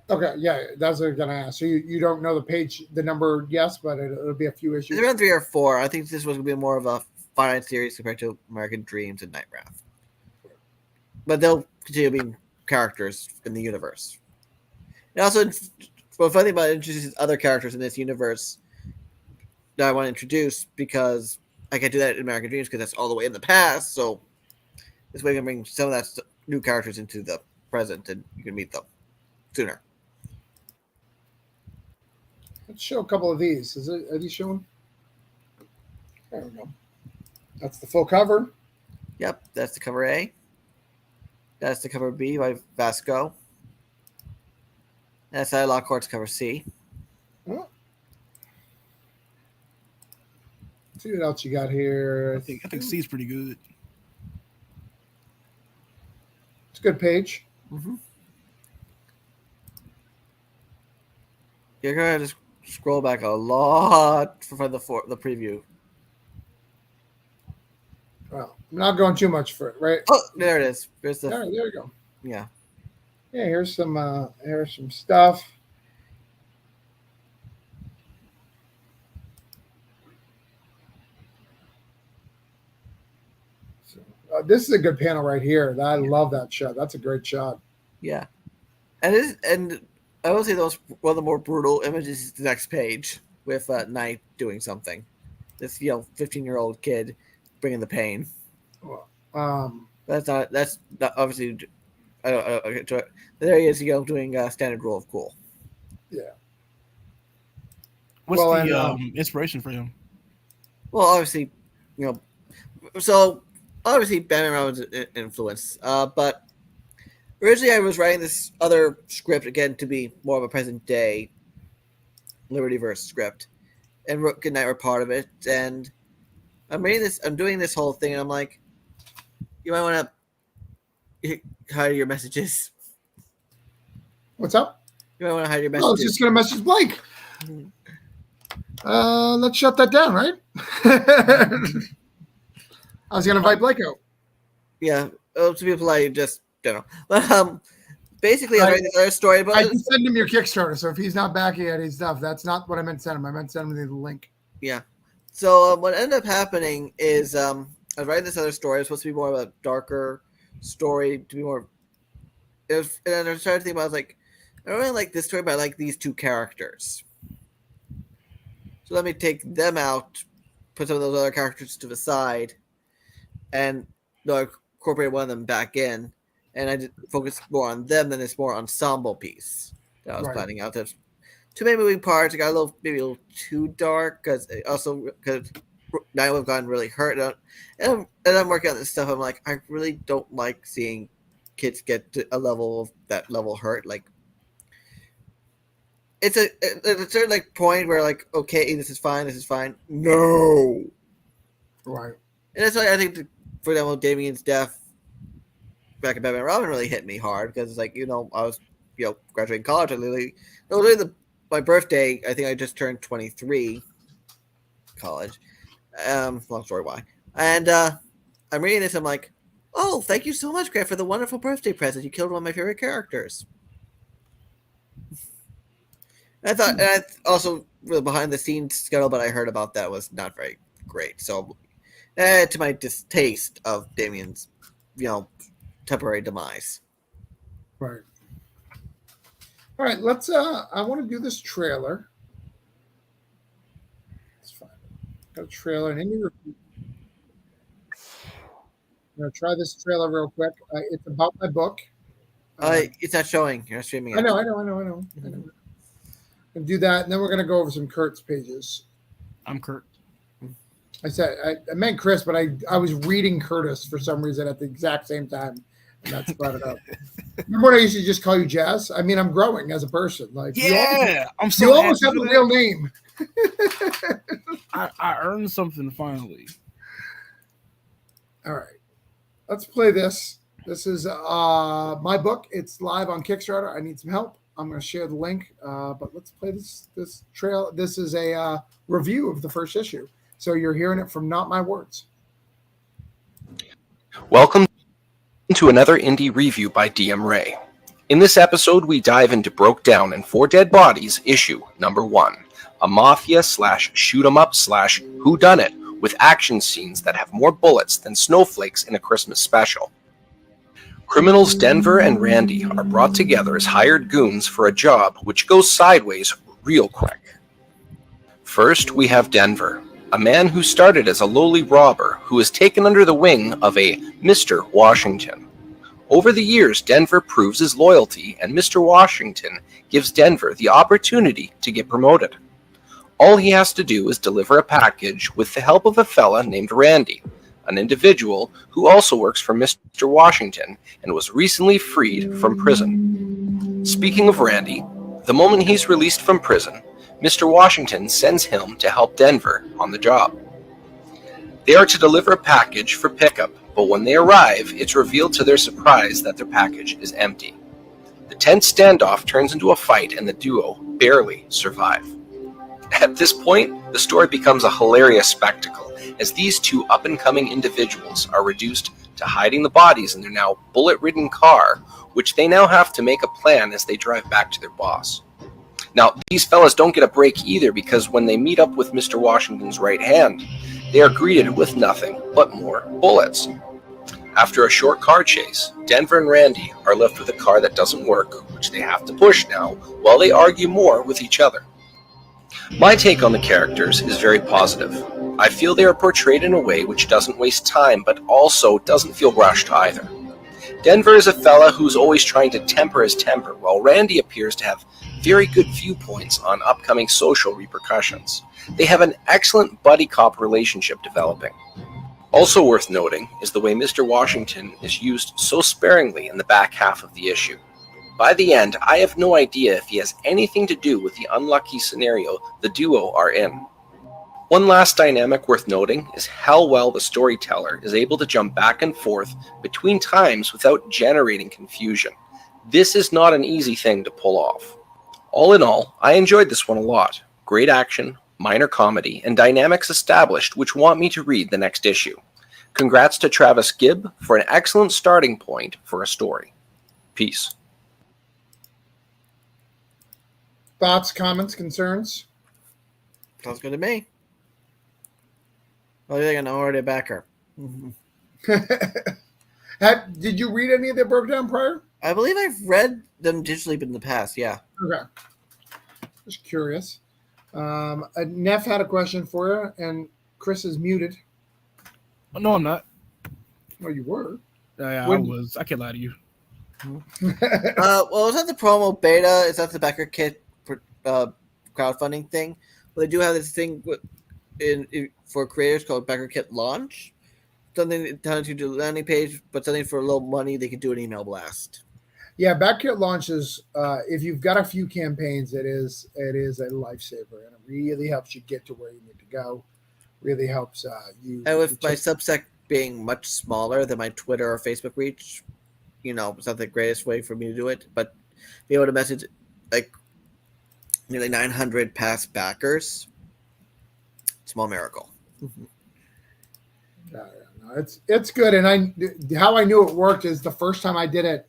Speaker 1: Okay, yeah, that's what I'm gonna ask. So you don't know the number, yes, but it'll be a few issues.
Speaker 2: It's around 3 or 4. I think this was gonna be more of a finite series compared to American Dreams and Nightmare. But they'll continue being characters in the universe. And also, the funny thing about introducing other characters in this universe that I want to introduce, because I can't do that in American Dreams because that's all the way in the past. So this way, I can bring some of that new characters into the present, and you can meet them sooner.
Speaker 1: Let's show a couple of these. Are these showing? There we go. That's the full cover.
Speaker 2: Yep, that's the cover A. That's the cover B by Vasco. That's Lockhort's cover C.
Speaker 1: Well, let's see what else you got here.
Speaker 3: I think C is pretty good.
Speaker 1: It's a good page.
Speaker 2: Mm-hmm. You're gonna just scroll back a lot for the preview.
Speaker 1: Well, I'm not going too much for it, right?
Speaker 2: Oh, there it is. There's the
Speaker 1: All right, there you go.
Speaker 2: yeah.
Speaker 1: Yeah, here's some stuff. So, this is a good panel right here. I love that shot. That's a great shot.
Speaker 2: Yeah, and I will say those one of the more brutal images is the next page with Knight doing something. This 15-year-old kid bringing the pain. That's not obviously. I don't. There he is, doing standard roll of cool.
Speaker 1: Yeah.
Speaker 3: What's the inspiration for him?
Speaker 2: Well, obviously, so obviously Batman Robin's influence, but originally I was writing this other script again to be more of a present day Libertyverse script, and Rook and Knight were part of it. And I'm doing this whole thing, and I'm like, you might want to hide your messages.
Speaker 1: What's up?
Speaker 2: You might want to hide your messages.
Speaker 1: Oh, I was just gonna message Blake. Let's shut that down, right? I was gonna invite Blake out.
Speaker 2: Yeah, to be polite, just don't know. But basically, I'm writing this other story. But
Speaker 1: I can send him your Kickstarter, so if he's not back yet, his stuff. That's not what I meant to send him. I meant to send him the link.
Speaker 2: Yeah. So what ended up happening is I was writing this other story. It was supposed to be more of a darker story, to be more. And I started thinking about, I was like, I don't really like this story, but I like these two characters. So let me take them out, put some of those other characters to the side, and incorporate one of them back in. And I did focus more on them than this more ensemble piece that I was planning out. There's too many moving parts. It got maybe a little too dark because now we've gotten really hurt. And I'm working on this stuff. I'm like, I really don't like seeing kids get to a level of that level hurt. Like, it's a certain point where okay, this is fine. No,
Speaker 1: right.
Speaker 2: And that's why I think, for example, Damien's death back in Batman Robin really hit me hard because I was graduating college. My birthday. I think I just turned 23. College. Long story why. And I'm reading this. I'm like, oh, thank you so much, Grant, for the wonderful birthday present. You killed one of my favorite characters. And I also the behind the scenes scuttlebutt I heard about that was not very great. So, to my distaste of Damien's, temporary demise.
Speaker 1: Right. All right. Let's. I want to do this trailer. It's fine. Got a trailer and any review. I'm gonna try this trailer real quick. It's about my book.
Speaker 2: It's not showing. You're not streaming it.
Speaker 1: I know. And do that, and then we're gonna go over some Kurt's pages.
Speaker 3: I'm Kurt.
Speaker 1: I said I meant Chris, but I was reading Curtis for some reason at the exact same time, and that's brought it up. Remember when I used to just call you Jazz? I mean, I'm growing as a person. Like,
Speaker 3: I'm so
Speaker 1: you almost have a real name.
Speaker 3: I earned something finally.
Speaker 1: All right, let's play this. This is my book. It's live on Kickstarter. I need some help. I'm going to share the link, but let's play this trail. This is a review of the first issue. So you're hearing it from Not My Words.
Speaker 4: Welcome to another indie review by DM Ray. In this episode, we dive into Broke Down and Four Dead Bodies, issue number 1. A mafia / shoot 'em up / whodunit with action scenes that have more bullets than snowflakes in a Christmas special. Criminals Denver and Randy are brought together as hired goons for a job which goes sideways real quick. First, we have Denver, a man who started as a lowly robber who is taken under the wing of a Mr. Washington. Over the years, Denver proves his loyalty, and Mr. Washington gives Denver the opportunity to get promoted. All he has to do is deliver a package with the help of a fella named Randy, an individual who also works for Mr. Washington and was recently freed from prison. Speaking of Randy, the moment he's released from prison, Mr. Washington sends him to help Denver on the job. They are to deliver a package for pickup, but when they arrive, it's revealed to their surprise that their package is empty. The tense standoff turns into a fight and the duo barely survive. At this point, the story becomes a hilarious spectacle as these two up-and-coming individuals are reduced to hiding the bodies in their now bullet-ridden car, which they now have to make a plan as they drive back to their boss. Now, these fellas don't get a break either because when they meet up with Mr. Washington's right hand, they are greeted with nothing but more bullets. After a short car chase, Denver and Randy are left with a car that doesn't work, which they have to push now, while they argue more with each other. My take on the characters is very positive. I feel they are portrayed in a way which doesn't waste time, but also doesn't feel rushed either. Denver is a fella who's always trying to temper his temper, while Randy appears to have very good viewpoints on upcoming social repercussions. They have an excellent buddy cop relationship developing. Also worth noting is the way Mr. Washington is used so sparingly in the back half of the issue. By the end, I have no idea if he has anything to do with the unlucky scenario the duo are in. One last dynamic worth noting is how well the storyteller is able to jump back and forth between times without generating confusion. This is not an easy thing to pull off. All in all, I enjoyed this one a lot. Great action, minor comedy, and dynamics established which want me to read the next issue. Congrats to Travis Gibb for an excellent starting point for a story. Peace.
Speaker 1: Thoughts, comments, concerns?
Speaker 2: Sounds good to me. Well, you're an already backer.
Speaker 1: Did you read any of that broke down prior?
Speaker 2: I believe I've read them digitally in the past, yeah.
Speaker 1: Okay. Just curious. Neff had a question for you, and Chris is muted.
Speaker 3: No, I'm not.
Speaker 1: Well, you were.
Speaker 3: I was. I can't lie to you.
Speaker 2: Well, is that the promo beta? Is that the backer kit for crowdfunding thing? Well, they do have this thing for creators called Backer Kit Launch. Something to do the landing page, but something for a little money, they can do an email blast.
Speaker 1: Yeah, Backer Kit launches. If you've got a few campaigns, it is a lifesaver, and it really helps you get to where you need to go. Really helps you.
Speaker 2: And with my Substack being much smaller than my Twitter or Facebook reach, it's not the greatest way for me to do it, but be able to message like nearly 900 past backers, small miracle.
Speaker 1: No, it's good, and how I knew it worked is the first time I did it,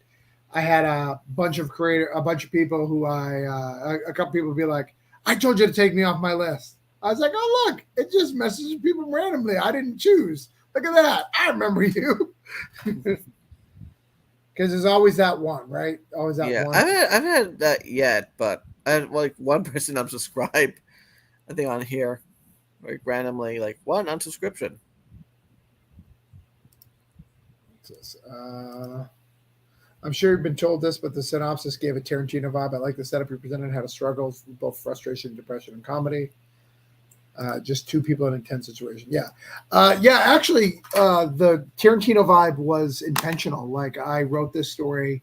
Speaker 1: I had a bunch of people who a couple people be like, "I told you to take me off my list." I was like, "Oh look, it just messages people randomly. I didn't choose. Look at that. I remember you." Because there's always that one, right? Always that one.
Speaker 2: I haven't had that yet, but I had one person unsubscribe, I think, on here, like randomly, like one unsubscription.
Speaker 1: I'm sure you've been told this, but the synopsis gave a Tarantino vibe. I like the setup you presented, had a struggle, both frustration, depression, and comedy. Just two people in an intense situation. Yeah. Actually, the Tarantino vibe was intentional. Like, I wrote this story.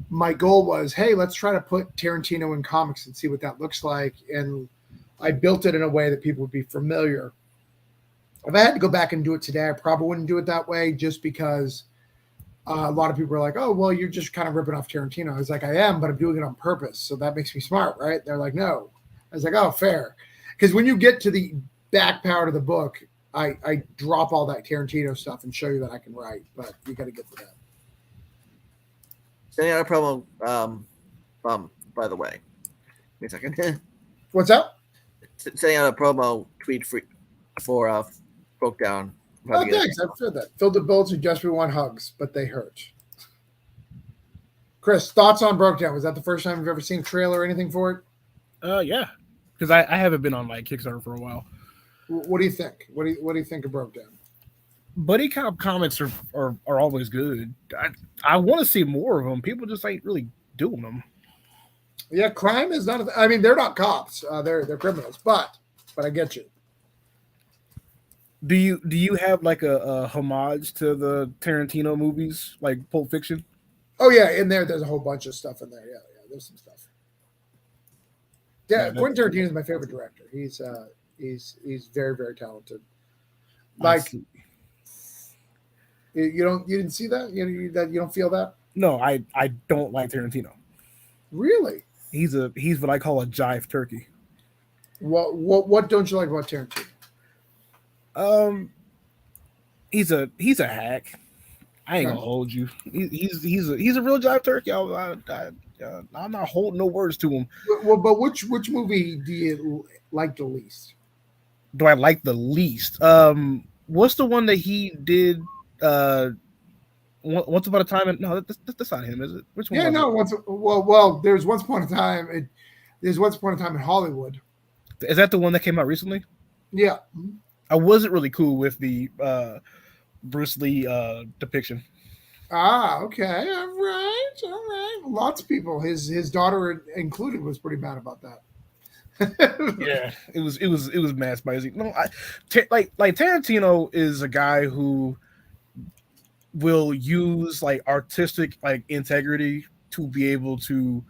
Speaker 1: My goal was, hey, let's try to put Tarantino in comics and see what that looks like. And I built it in a way that people would be familiar. If I had to go back and do it today, I probably wouldn't do it that way, just because a lot of people are like, oh, well, you're just kind of ripping off Tarantino. I was like, I am, but I'm doing it on purpose. So that makes me smart, right? They're like, no. I was like, oh, fair. Because when you get to the back part of the book, I drop all that Tarantino stuff and show you that I can write, but you got to get to that.
Speaker 2: Sending out a promo, by the way. Wait a second.
Speaker 1: What's up?
Speaker 2: Sending out a promo tweet for Broke Down.
Speaker 1: Oh, thanks. I've said that. Filled the bullets who desperately want hugs, but they hurt. Chris, thoughts on Broke Down? Was that the first time you've ever seen a trailer or anything for it?
Speaker 3: Yeah. Because I haven't been on like Kickstarter for a while.
Speaker 1: What do you think? What do you think of Broke Down?
Speaker 3: Buddy cop comics are always good. I want to see more of them. People just ain't really doing them.
Speaker 1: Yeah, crime is not. I mean, they're not cops. They're criminals. But I get you.
Speaker 3: Do you have like a homage to the Tarantino movies, like Pulp Fiction?
Speaker 1: Oh yeah, in there's a whole bunch of stuff in there. Yeah, yeah, there's some stuff. Yeah,
Speaker 3: Yeah,
Speaker 1: Quentin Tarantino is my favorite director. He's very very talented.
Speaker 3: I
Speaker 1: Like
Speaker 3: see.
Speaker 1: you didn't see that you don't feel that
Speaker 3: No, I don't like Tarantino.
Speaker 1: really.
Speaker 3: He's what I call a jive turkey.
Speaker 1: What don't you like about Tarantino?
Speaker 3: Um, he's a hack. I ain't
Speaker 1: Okay.
Speaker 3: gonna hold you. He's a real jive turkey. I'm not holding no words to him.
Speaker 1: Well, but which movie do you like the least?
Speaker 3: Do I like the least? What's the one that he did? Once upon a time. No, that's not him, is it? Which one
Speaker 1: Yeah,
Speaker 3: was
Speaker 1: no.
Speaker 3: it?
Speaker 1: There's once upon a time. There's once upon a time in Hollywood.
Speaker 3: Is that the one that came out recently?
Speaker 1: Yeah.
Speaker 3: I wasn't really cool with the Bruce Lee depiction.
Speaker 1: Ah, okay. All right. All right. Lots of people, his daughter included, was pretty mad about that.
Speaker 3: Yeah, it was mass biasing. No, like Tarantino is a guy who will use like artistic like integrity to be able to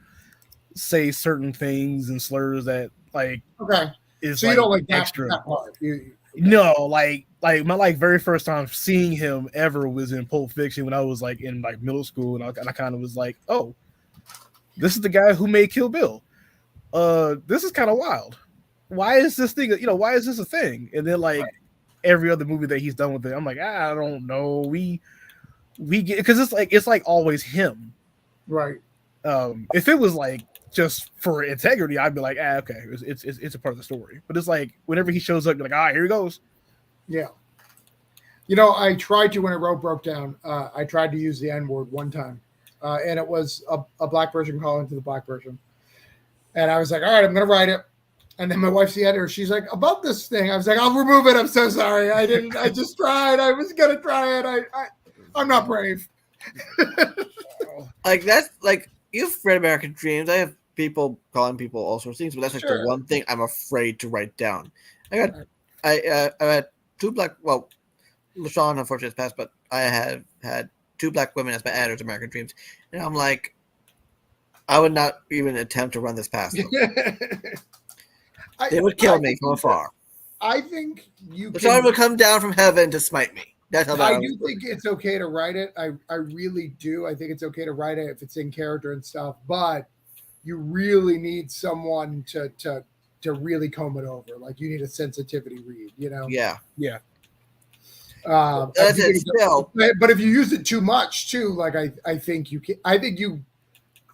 Speaker 3: say certain things and slurs that like
Speaker 1: Okay.
Speaker 3: is
Speaker 1: So you
Speaker 3: like
Speaker 1: don't like
Speaker 3: extra.
Speaker 1: that part.
Speaker 3: No, like my like very first time seeing him ever was in Pulp Fiction when I was like in like middle school, and I kind of was like, oh, this is the guy who made Kill Bill. This is kind of wild. Why is this thing? Why is this a thing? And then like every other movie that he's done with it, I'm like, I don't know. We get, because it's like always him.
Speaker 1: Right.
Speaker 3: If it was like just for integrity, I'd be like, okay, it's a part of the story. But it's like whenever he shows up, you're like, here he goes.
Speaker 1: Yeah. I tried to, when I wrote Broke Down, I tried to use the N word one time. And it was a black person calling to the black person. And I was like, all right, I'm going to write it. And then my wife's the editor. She's like, about this thing. I was like, I'll remove it. I'm so sorry. I didn't. I just tried. I was going to try it. I'm not brave.
Speaker 2: Like that's like you've read American Dreams. I have people calling people all sorts of things, but that's like
Speaker 1: Sure.
Speaker 2: the one thing I'm afraid to write down. I had two black. Well, LaShawn unfortunately has passed, but I have had two black women as my editors of American Dreams, and I'm like, I would not even attempt to run this past them. They would kill me from afar.
Speaker 1: I think you
Speaker 2: LaShawn would come down from heaven to smite me. That's how
Speaker 1: I do think it's okay to write it. I really do. I think it's okay to write it if it's in character and stuff, but you really need someone to really comb it over. Like you need a sensitivity read,
Speaker 2: Yeah.
Speaker 1: That's
Speaker 2: it still.
Speaker 1: But if you use it too much too, like I think you can. I think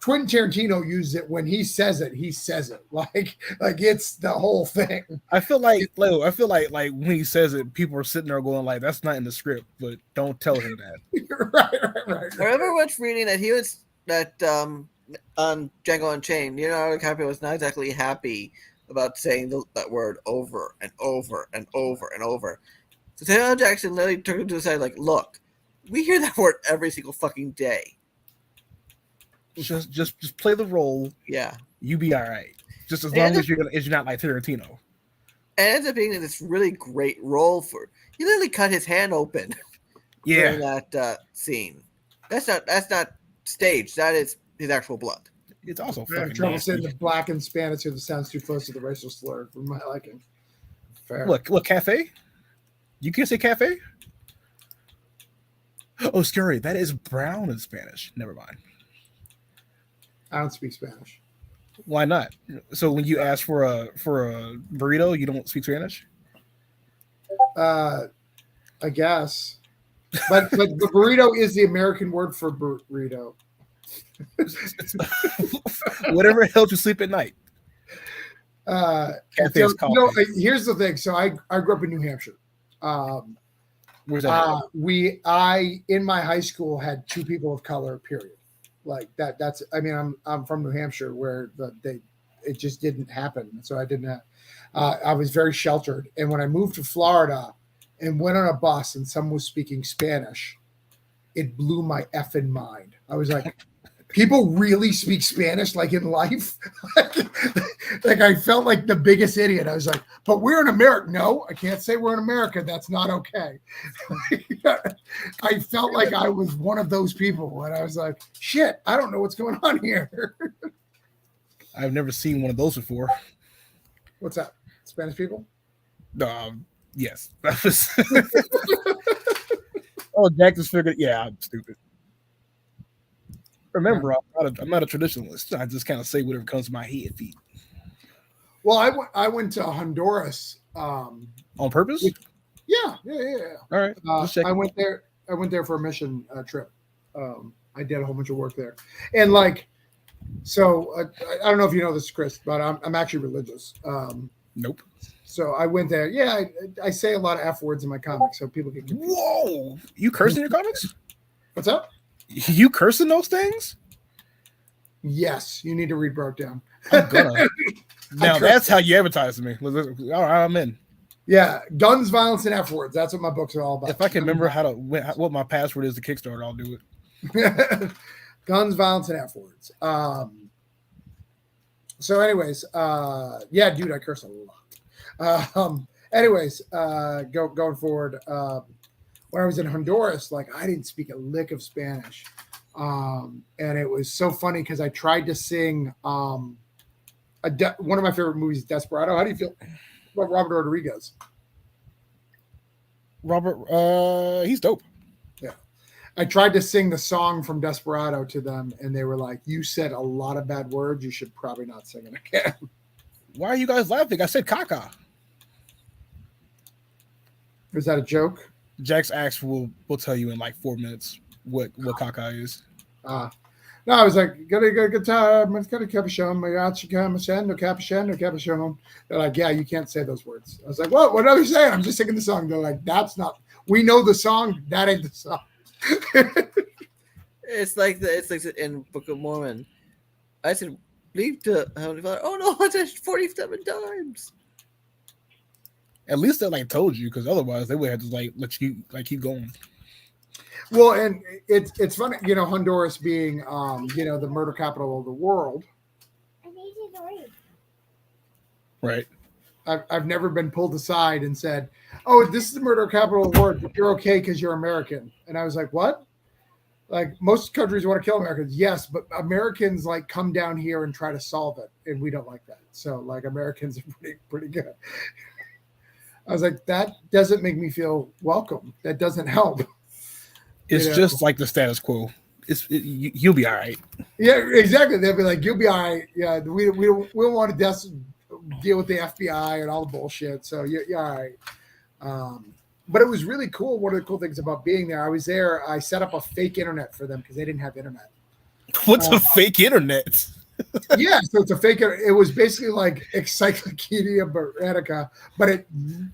Speaker 1: Quentin Tarantino used it when he says it. He says it like it's the whole thing.
Speaker 3: I feel like when he says it, people are sitting there going like, "That's not in the script," but don't tell him that.
Speaker 1: right.
Speaker 2: I remember once reading that he was on Django Unchained. Leonardo DiCaprio was not exactly happy about saying that word over and over and over and over. So Samuel Jackson literally took him to the side like, "Look, we hear that word every single fucking day.
Speaker 3: Just play the role.
Speaker 2: Yeah,
Speaker 3: you be all right. Just as long as you're not like Tarantino."
Speaker 2: And it ends up being this really great role for. He literally cut his hand open.
Speaker 3: Yeah,
Speaker 2: during that scene. That's not staged. That is his actual blood.
Speaker 3: It's also
Speaker 1: fucking trouble saying the black and Spanish here that sounds too close to the racial slur for my liking. Fair.
Speaker 3: Look, cafe. You can't say cafe. Oh, scary. That is brown in Spanish. Never mind.
Speaker 1: I don't speak Spanish.
Speaker 3: Why not? So when you ask for a burrito, you don't speak Spanish?
Speaker 1: I guess. But the burrito is the American word for burrito.
Speaker 3: Whatever helps you sleep at night.
Speaker 1: Cafe is coffee. Here's the thing. So I grew up in New Hampshire.
Speaker 3: Where's that?
Speaker 1: I in my high school had two people of color. Period. Like that. That's. I mean, I'm from New Hampshire, where it just didn't happen. So I didn't have. I was very sheltered, and when I moved to Florida and went on a bus and someone was speaking Spanish, it blew my effing mind. I was like, people really speak Spanish like in life. like I felt like the biggest idiot. I was like, but we're in America. No, I can't say we're in America. That's not okay. I felt like I was one of those people. And I was like, shit, I don't know what's going on here.
Speaker 3: I've never seen one of those before.
Speaker 1: What's that? Spanish people?
Speaker 3: Yes. Oh, Jack just figured. Yeah, I'm stupid. Remember, I'm not a traditionalist. I just kind of say whatever comes to my head. Feet.
Speaker 1: Well, I went to Honduras.
Speaker 3: On purpose?
Speaker 1: Yeah.
Speaker 3: All right.
Speaker 1: I went there. I went there for a mission trip. I did a whole bunch of work there, and like, so I don't know if you know this, Chris, but I'm actually religious.
Speaker 3: Nope.
Speaker 1: So I went there. Yeah, I say a lot of F words in my comics, so people get confused.
Speaker 3: Whoa! You curse in your comics?
Speaker 1: What's up?
Speaker 3: You curse in those things?
Speaker 1: Yes, you need to read Broke Down.
Speaker 3: I'm gonna. Now that's how you advertise to me. All right, I'm in.
Speaker 1: Yeah, guns, violence, and F words. That's what my books are all about.
Speaker 3: If I can remember what my password is to Kickstarter, I'll do it.
Speaker 1: Guns, violence, and F words. So, anyways, yeah, dude, I curse a lot. Anyways, going forward, when I was in Honduras, like I didn't speak a lick of Spanish. And it was so funny because I tried to sing one of my favorite movies, Desperado. How do you feel about Robert Rodriguez?
Speaker 3: Robert, he's dope.
Speaker 1: Yeah. I tried to sing the song from Desperado to them, and they were like, you said a lot of bad words. You should probably not sing it again.
Speaker 3: Why are you guys laughing? I said caca.
Speaker 1: Was that a joke?
Speaker 3: Jack's axe will tell you in like 4 minutes what caca is.
Speaker 1: No, I was like, got a good guitar, got a capuchon, no capuchon. They're like, yeah, you can't say those words. I was like, what are you saying? I'm just singing the song. They're like, that's not, we know the song, that ain't the song.
Speaker 2: It's like in Book of Mormon. I said, leave to Heavenly Father. Oh no, I said 47 times.
Speaker 3: At least they like told you, because otherwise they would have to like let you like keep going.
Speaker 1: Well, and it's funny, you know, Honduras being you know, the murder capital of the world.
Speaker 5: I need you to read.
Speaker 3: Right.
Speaker 1: I've never been pulled aside and said, "Oh, this is the murder capital of the world, but you're okay because you're American." And I was like, "What?" Like most countries want to kill Americans, yes, but Americans like come down here and try to solve it, and we don't like that. So like Americans are pretty good. I was like, that doesn't make me feel welcome. That doesn't help.
Speaker 3: It's just like the status quo. You'll be all right.
Speaker 1: Yeah, exactly. They'll be like, you'll be all right. Yeah, we don't want to deal with the FBI and all the bullshit. So you're all right. But it was really cool. One of the cool things about being there, I was there. I set up a fake internet for them because they didn't have internet.
Speaker 3: What's a fake internet?
Speaker 1: Yeah, so it's a fake. It was basically like Encyclopedia Britannica, but it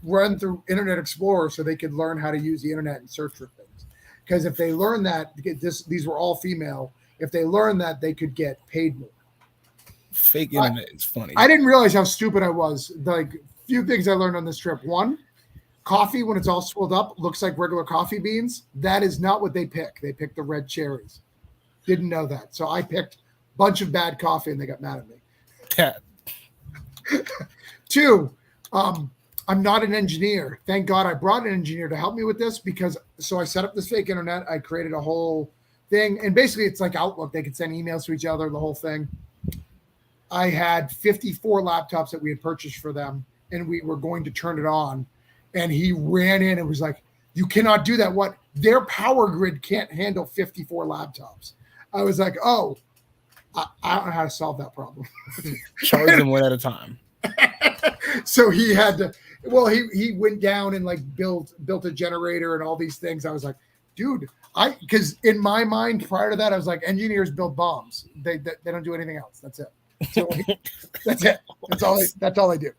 Speaker 1: run through Internet Explorer so they could learn how to use the internet and search for things. Because if they learn that, these were all female. If they learn that, they could get paid more.
Speaker 3: Fake internet is funny.
Speaker 1: I didn't realize how stupid I was. Like, few things I learned on this trip. One, coffee, when it's all swelled up, looks like regular coffee beans. That is not what they pick. They pick the red cherries. Didn't know that. So I picked a bunch of bad coffee, and they got mad at me.
Speaker 3: Yeah.
Speaker 1: Two, I'm not an engineer. Thank God I brought an engineer to help me with this so I set up this fake internet. I created a whole thing. And basically it's like Outlook. They could send emails to each other, the whole thing. I had 54 laptops that we had purchased for them, and we were going to turn it on. And he ran in and was like, you cannot do that. What? Their power grid can't handle 54 laptops. I was like, oh, I don't know how to solve that problem.
Speaker 3: Charge them one at a time.
Speaker 1: So he had to, well, he went down and like built a generator and all these things. I was like, dude, because in my mind prior to that, I was like, engineers build bombs. They don't do anything else. That's it. So that's it. That's all I do.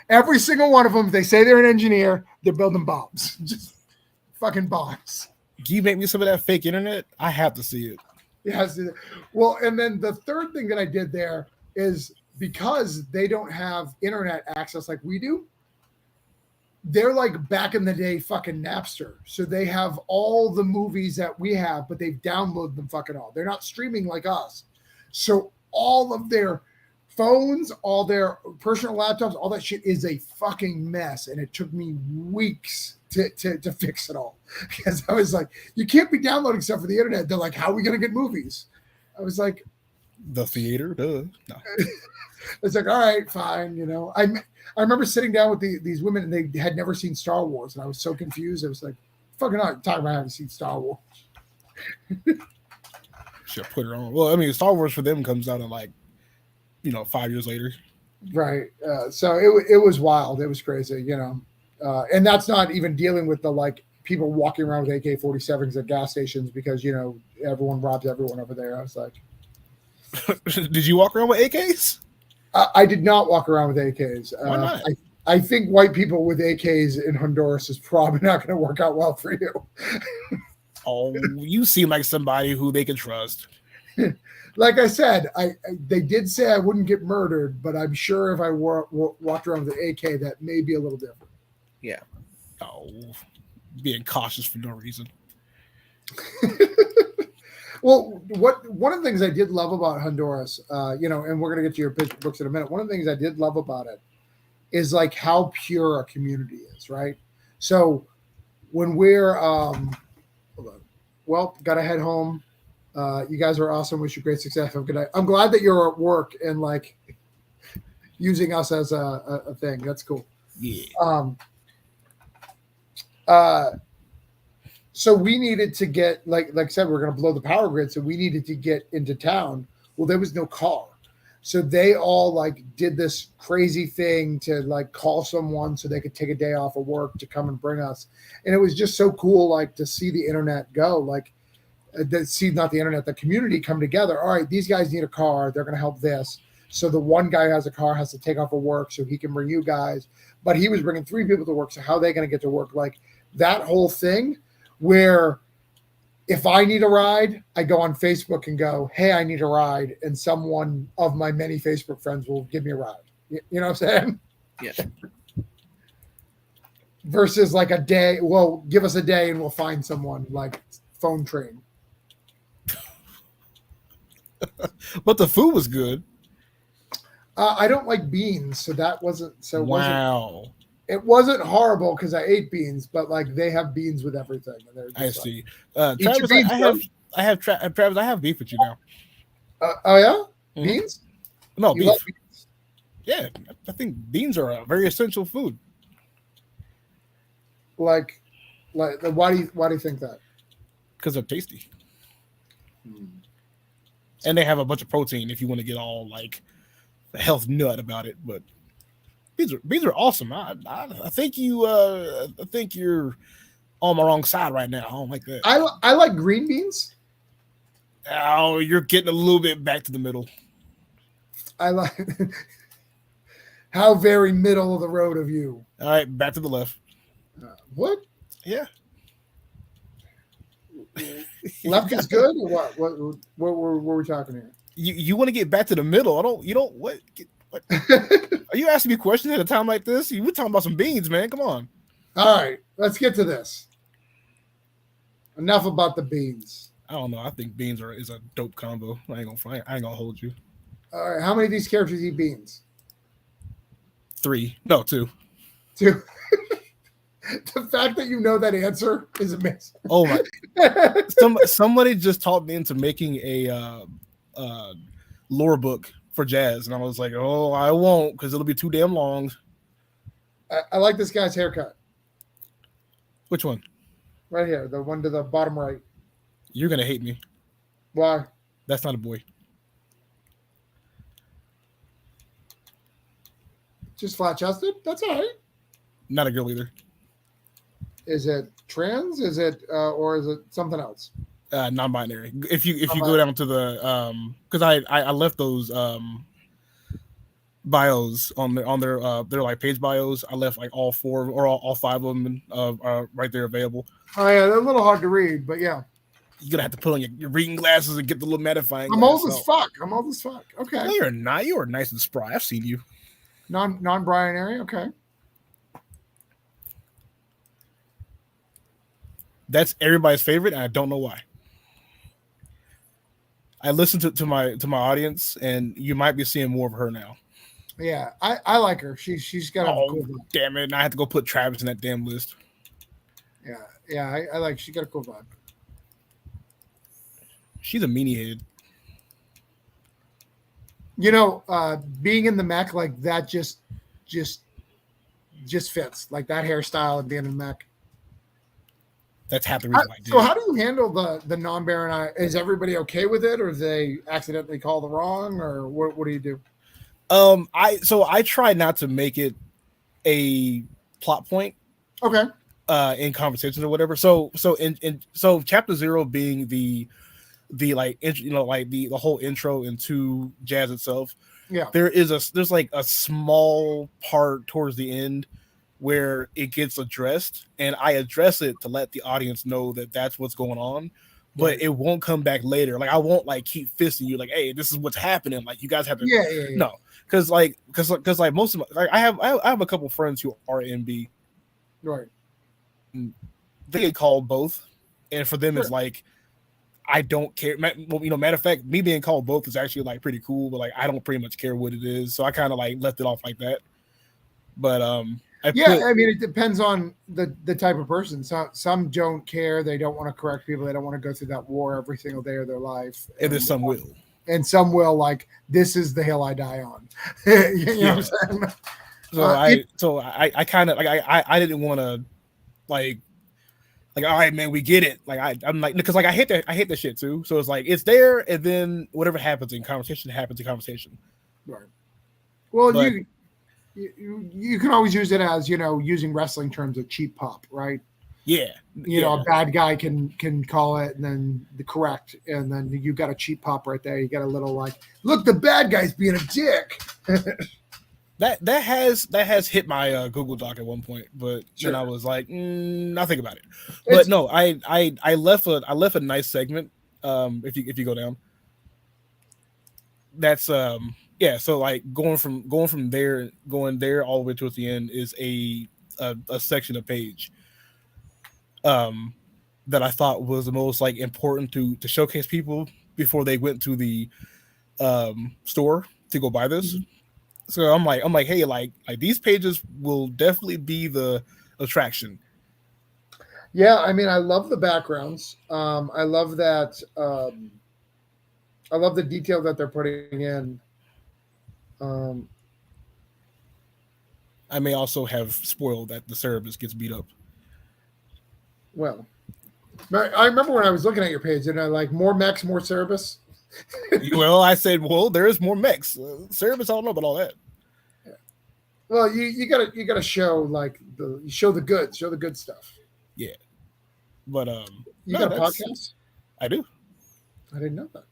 Speaker 1: Every single one of them, they say they're an engineer, they're building bombs. Just fucking bombs.
Speaker 3: Can you make me some of that fake internet? I have to see it.
Speaker 1: Yes. Well, and then the third thing that I did there is because they don't have internet access like we do, they're like back in the day fucking Napster. So they have all the movies that we have, but they've downloaded them fucking all. They're not streaming like us. So all of their phones, all their personal laptops, all that shit is a fucking mess. And it took me weeks to fix it all. Because I was like, you can't be downloading stuff for the internet. They're like, how are we going to get movies? I was like,
Speaker 3: The theater, duh. No.
Speaker 1: it's like, all right, fine. You know, I remember sitting down with these women and they had never seen Star Wars. And I was so confused. I was like, fucking not talking about having seen Star Wars.
Speaker 3: Should put her on. Well, I mean, Star Wars for them comes out in like, 5 years later.
Speaker 1: Right. So it was wild. It was crazy, and that's not even dealing with the like people walking around with AK-47s at gas stations because, everyone robs everyone over there. I was like,
Speaker 3: Did you walk around with AKs?
Speaker 1: I did not walk around with AKs.
Speaker 3: Why not?
Speaker 1: I think white people with AKs in Honduras is probably not going to work out well for you.
Speaker 3: Oh, you seem like somebody who they can trust.
Speaker 1: Like I said, they did say I wouldn't get murdered, but I'm sure if I walked around with an AK, that may be a little different.
Speaker 2: Yeah.
Speaker 3: Oh, being cautious for no reason.
Speaker 1: Well, one of the things I did love about Honduras, and we're going to get to your books in a minute. One of the things I did love about it is like how pure a community is, right? So when we're, got to head home. You guys are awesome. Wish you great success. Have a good night. I'm glad that you're at work and like using us as a thing. That's cool.
Speaker 3: Yeah.
Speaker 1: So we needed to get like I said, we're going to blow the power grid. So we needed to get into town. Well, there was no car. So they all like did this crazy thing to like call someone so they could take a day off of work to come and bring us. And it was just so cool, like to see the internet go, like not the internet, the community come together. All right, these guys need a car. They're going to help this. So the one guy who has a car has to take off of work so he can bring you guys. But he was bringing 3 people to work. So how are they going to get to work? Like that whole thing where if I need a ride, I go on Facebook and go, hey, I need a ride. And someone of my many Facebook friends will give me a ride. You know what I'm saying?
Speaker 2: Yes.
Speaker 1: Versus like a day. Well, give us a day and we'll find someone like phone train.
Speaker 3: But the food was good.
Speaker 1: I don't like beans, so that wasn't so.
Speaker 3: Wow.
Speaker 1: It wasn't horrible because I ate beans, but like they have beans with everything. And they're
Speaker 3: I
Speaker 1: just
Speaker 3: see.
Speaker 1: Eat your
Speaker 3: Travis,
Speaker 1: beans,
Speaker 3: Travis, I have beef with you now.
Speaker 1: oh yeah,
Speaker 3: Mhm.
Speaker 1: beans?
Speaker 3: No,
Speaker 1: You
Speaker 3: beef.
Speaker 1: love beans?
Speaker 3: Yeah, I think beans are a very essential food.
Speaker 1: Like, why do you think that?
Speaker 3: Because they're tasty. And they have a bunch of protein if you want to get all like a health nut about it. But beans are awesome. I think you're on the wrong side right now. I don't like that.
Speaker 1: I like green beans.
Speaker 3: Oh, you're getting a little bit back to the middle.
Speaker 1: I like how very middle of the road of you.
Speaker 3: All right, back to the left.
Speaker 1: What?
Speaker 3: Yeah.
Speaker 1: Left is good or what? What were we talking here?
Speaker 3: You want to get back to the middle. What? Are you asking me questions at a time like this? We're talking about some beans, man. Come on.
Speaker 1: All right, let's get to this. Enough about the beans.
Speaker 3: I don't know. I think beans is a dope combo. I ain't gonna hold you.
Speaker 1: All right, how many of these characters eat beans?
Speaker 3: 3. No, 2.
Speaker 1: 2. The fact that you know that answer is amazing.
Speaker 3: Oh my! Somebody just taught me into making a lore book for Jazz, and I was like, "Oh, I won't, because it'll be too damn long."
Speaker 1: I like this guy's haircut.
Speaker 3: Which one?
Speaker 1: Right here, the one to the bottom right.
Speaker 3: You're gonna hate me.
Speaker 1: Why?
Speaker 3: That's not a boy.
Speaker 1: Just flat chested? That's all right.
Speaker 3: Not a girl either.
Speaker 1: Is it trans? Is it or is it something else?
Speaker 3: Non-binary. If you go down to the because I left those bios on their like page bios. I left like all 4 or all 5 of them are right there available.
Speaker 1: Oh yeah, they're a little hard to read, but yeah.
Speaker 3: You're gonna have to put on your reading glasses and get the little magnifying.
Speaker 1: I'm old as fuck. Okay.
Speaker 3: No, you're not. You are nice and spry. I've seen you.
Speaker 1: Non-binary. Okay.
Speaker 3: That's everybody's favorite, and I don't know why. I listened to my audience, and you might be seeing more of her now.
Speaker 1: Yeah, I like her. She's got a
Speaker 3: Oh,
Speaker 1: cool vibe.
Speaker 3: damn it! And I had to go put Travis in that damn list.
Speaker 1: Yeah, I like. She got a cool vibe.
Speaker 3: She's a meanie head.
Speaker 1: You know, being in the mech like that just fits. Like that hairstyle at being in the mech.
Speaker 3: That's half the reason why I did.
Speaker 1: So how do you handle the non-Baron eye? Is everybody okay with it, or do they accidentally call the wrong, or what do you do?
Speaker 3: I try not to make it a plot point.
Speaker 1: Okay.
Speaker 3: In conversations or whatever. So chapter 0 being the like the whole intro into Jazz itself.
Speaker 1: Yeah.
Speaker 3: There's like a small part towards the end where it gets addressed, and I address it to let the audience know that that's what's going on, but it won't come back later. Like I won't like keep fisting you like, hey, this is what's happening. Like you guys have to no, because most of my, like I have a couple friends who are MB,
Speaker 1: right?
Speaker 3: They get called both, and for them it's like I don't care. Matter of fact, me being called both is actually like pretty cool, but like I don't pretty much care what it is, so I kind of like left it off like that. But I mean,
Speaker 1: it depends on the type of person. Some don't care. They don't want to correct people. They don't want to go through that war every single day of their life.
Speaker 3: And then some will.
Speaker 1: And some will, like, this is the hill I die on. You know what I'm saying?
Speaker 3: So I kind of like I didn't want to like all right, man, we get it. Like I'm like, because like I hate that shit too. So it's like it's there, and then whatever happens in conversation happens in conversation.
Speaker 1: Right. Well, but, you can always use it as, using wrestling terms, a cheap pop, right?
Speaker 3: Yeah.
Speaker 1: You know, a bad guy can call it and then the correct, and then you got a cheap pop right there. You got a little like, look, the bad guy's being a dick.
Speaker 3: that has hit my Google Doc at one point, but then I was like, I'll think about it. But no, I left a nice segment. If you go down, that's so like going from there all the way towards the end is a section of page that I thought was the most like important to showcase people before they went to the store to go buy this. Mm-hmm. So I'm like, hey, like these pages will definitely be the attraction.
Speaker 1: Yeah, I mean, I love the backgrounds. I love that. I love the detail that they're putting in.
Speaker 3: I may also have spoiled that the Cerebus gets beat up.
Speaker 1: Well, I remember when I was looking at your page, and I like more mechs, more Cerebus.
Speaker 3: Well, I said, well, there is more mechs. Cerebus, I don't know about all that.
Speaker 1: Yeah. Well, you gotta show like the good stuff.
Speaker 3: Yeah, but
Speaker 1: you got a podcast?
Speaker 3: I do.
Speaker 1: I didn't know that.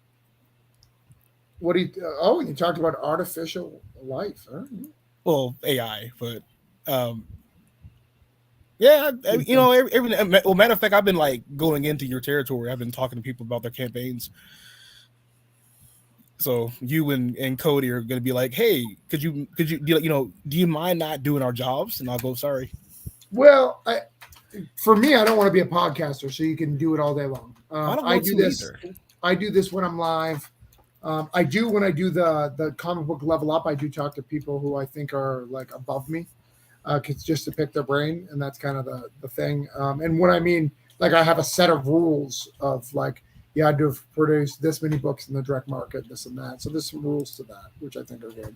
Speaker 1: What do you? Oh, you talked about artificial life. Huh?
Speaker 3: Well, AI, but yeah, well, matter of fact, I've been like going into your territory. I've been talking to people about their campaigns. So you and Cody are going to be like, hey, could you do you mind not doing our jobs? And I'll go, sorry.
Speaker 1: Well, for me, I don't want to be a podcaster, so you can do it all day long. I do this. Either. I do this when I'm live. I do when I do the comic book level up. I do talk to people who I think are like above me, cause just to pick their brain, and that's kind of the thing. And what I mean, like I have a set of rules of like, I do produce this many books in the direct market, this and that. So there's some rules to that, which I think are good.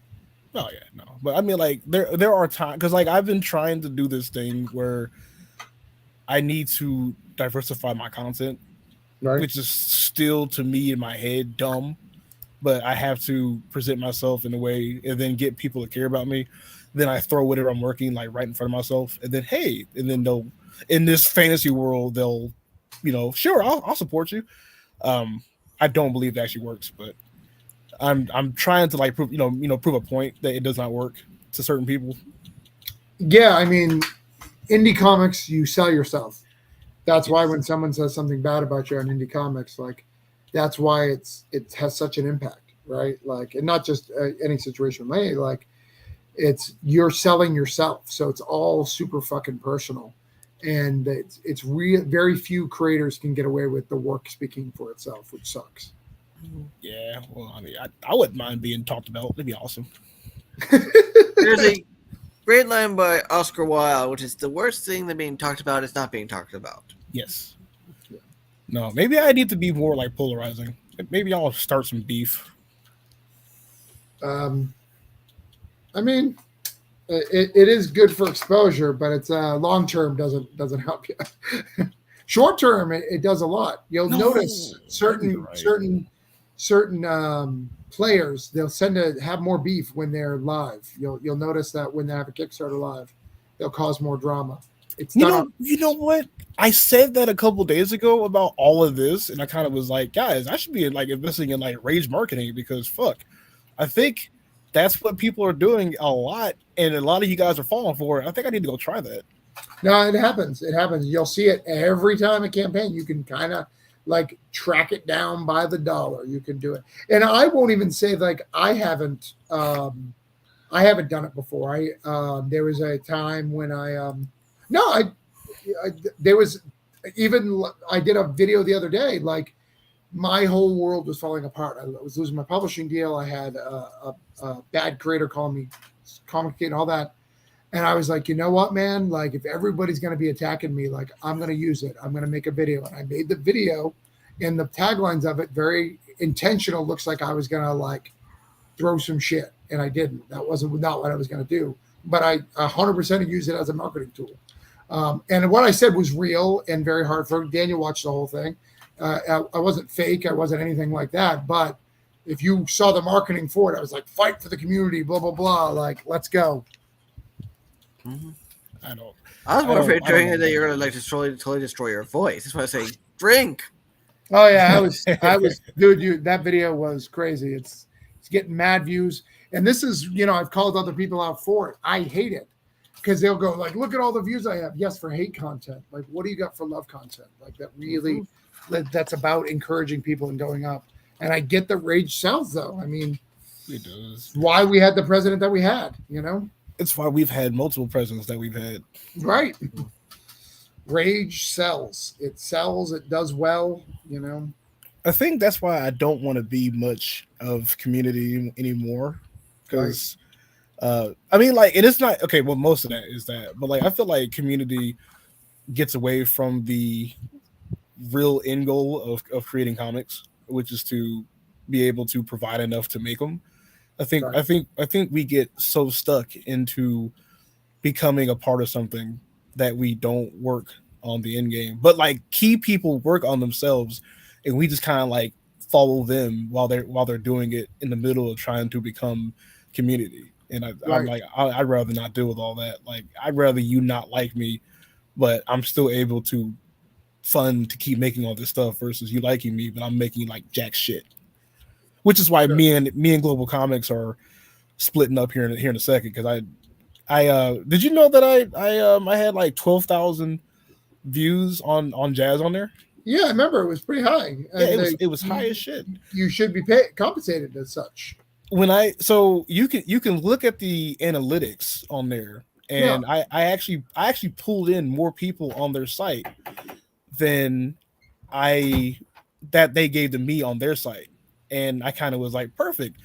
Speaker 3: Oh yeah, no, but I mean, like there are times because like I've been trying to do this thing where I need to diversify my content, right? Which is still to me in my head dumb. But I have to present myself in a way and then get people to care about me. Then I throw whatever I'm working like right in front of myself, and then they'll in this fantasy world they'll, sure, I'll support you. I don't believe it actually works, but I'm trying to like prove prove a point that it does not work to certain people. Yeah,
Speaker 1: I mean, indie comics, you sell yourself. That's why when someone says something bad about you on indie comics, like. That's why it has such an impact, right? Like, and not just any situation with me, like you're selling yourself. So it's all super fucking personal. and it's real. Very few creators can get away with the work speaking for itself, which sucks.
Speaker 3: Yeah, well, I mean, I wouldn't mind being talked about. It'd be awesome.
Speaker 2: There's a great line by Oscar Wilde, which is the worst thing that being talked about is not being talked about.
Speaker 3: Yes. No, maybe I need to be more like polarizing. Maybe I'll start some beef.
Speaker 1: I mean, it is good for exposure, but it's long term doesn't help you. Short term, it does a lot. You'll notice certain players, they'll have more beef when they're live. You'll notice that when they have a Kickstarter live, they'll cause more drama. It's
Speaker 3: you know what? I said that a couple days ago about all of this, and I kind of was like, guys, I should be like investing in like rage marketing because fuck, I think that's what people are doing a lot, and a lot of you guys are falling for it. I think I need to go try that.
Speaker 1: No, it happens. It happens. You'll see it every time a campaign. You can kind of like track it down by the dollar. You can do it, and I won't even say like I haven't done it before. There was a time when there was even I did a video the other day. Like my whole world was falling apart. I was losing my publishing deal. I had a bad creator calling me complicated, all that. And I was like, you know what, man? Like, if everybody's going to be attacking me, like, I'm going to use it. I'm going to make a video. And I made the video, and the taglines of it very intentional. Looks like I was going to like throw some shit, and I didn't. That wasn't not what I was going to do. But I 100% use it as a marketing tool. And what I said was real and very hard for Daniel. Watched the whole thing. I wasn't fake. I wasn't anything like that. But if you saw the marketing for it, I was like, fight for the community, blah, blah, blah. Like, let's go.
Speaker 2: Mm-hmm.
Speaker 3: I
Speaker 2: was more afraid during it that you're gonna like totally destroy your voice. That's why I say drink.
Speaker 1: Oh yeah, I was dude. That video was crazy. It's getting mad views, and this is I've called other people out for it. I hate it because they'll go like, look at all the views I have. Yes, for hate content. Like, what do you got for love content? Like that really, that's about encouraging people and going up. And I get the rage sells though. I mean,
Speaker 3: it does.
Speaker 1: Why we had the president that we had,
Speaker 3: It's why we've had multiple presidents that we've had.
Speaker 1: Right. Rage sells. It sells. It does well,
Speaker 3: I think that's why I don't want to be much of community anymore. Because, I mean, like, and it's not, okay, well, most of that is that. But, like, I feel like community gets away from the real end goal of creating comics, which is to be able to provide enough to make them. I think we get so stuck into becoming a part of something that we don't work on the end game. But like key people work on themselves, and we just kind of like follow them while they're doing it in the middle of trying to become community. And I'm like, I'd rather not deal with all that. Like, I'd rather you not like me, but I'm still able to fund to keep making all this stuff versus you liking me, but I'm making like jack shit. Which is why me and Global Comics are splitting up here in a second, because I did you know that I had like 12,000 views on Jazz on there?
Speaker 1: Yeah, I remember it was pretty high.
Speaker 3: Yeah, it was high as shit.
Speaker 1: You should be compensated as such.
Speaker 3: So you can look at the analytics on there, and I actually pulled in more people on their site than that they gave to me on their site. And I kind of was like, perfect.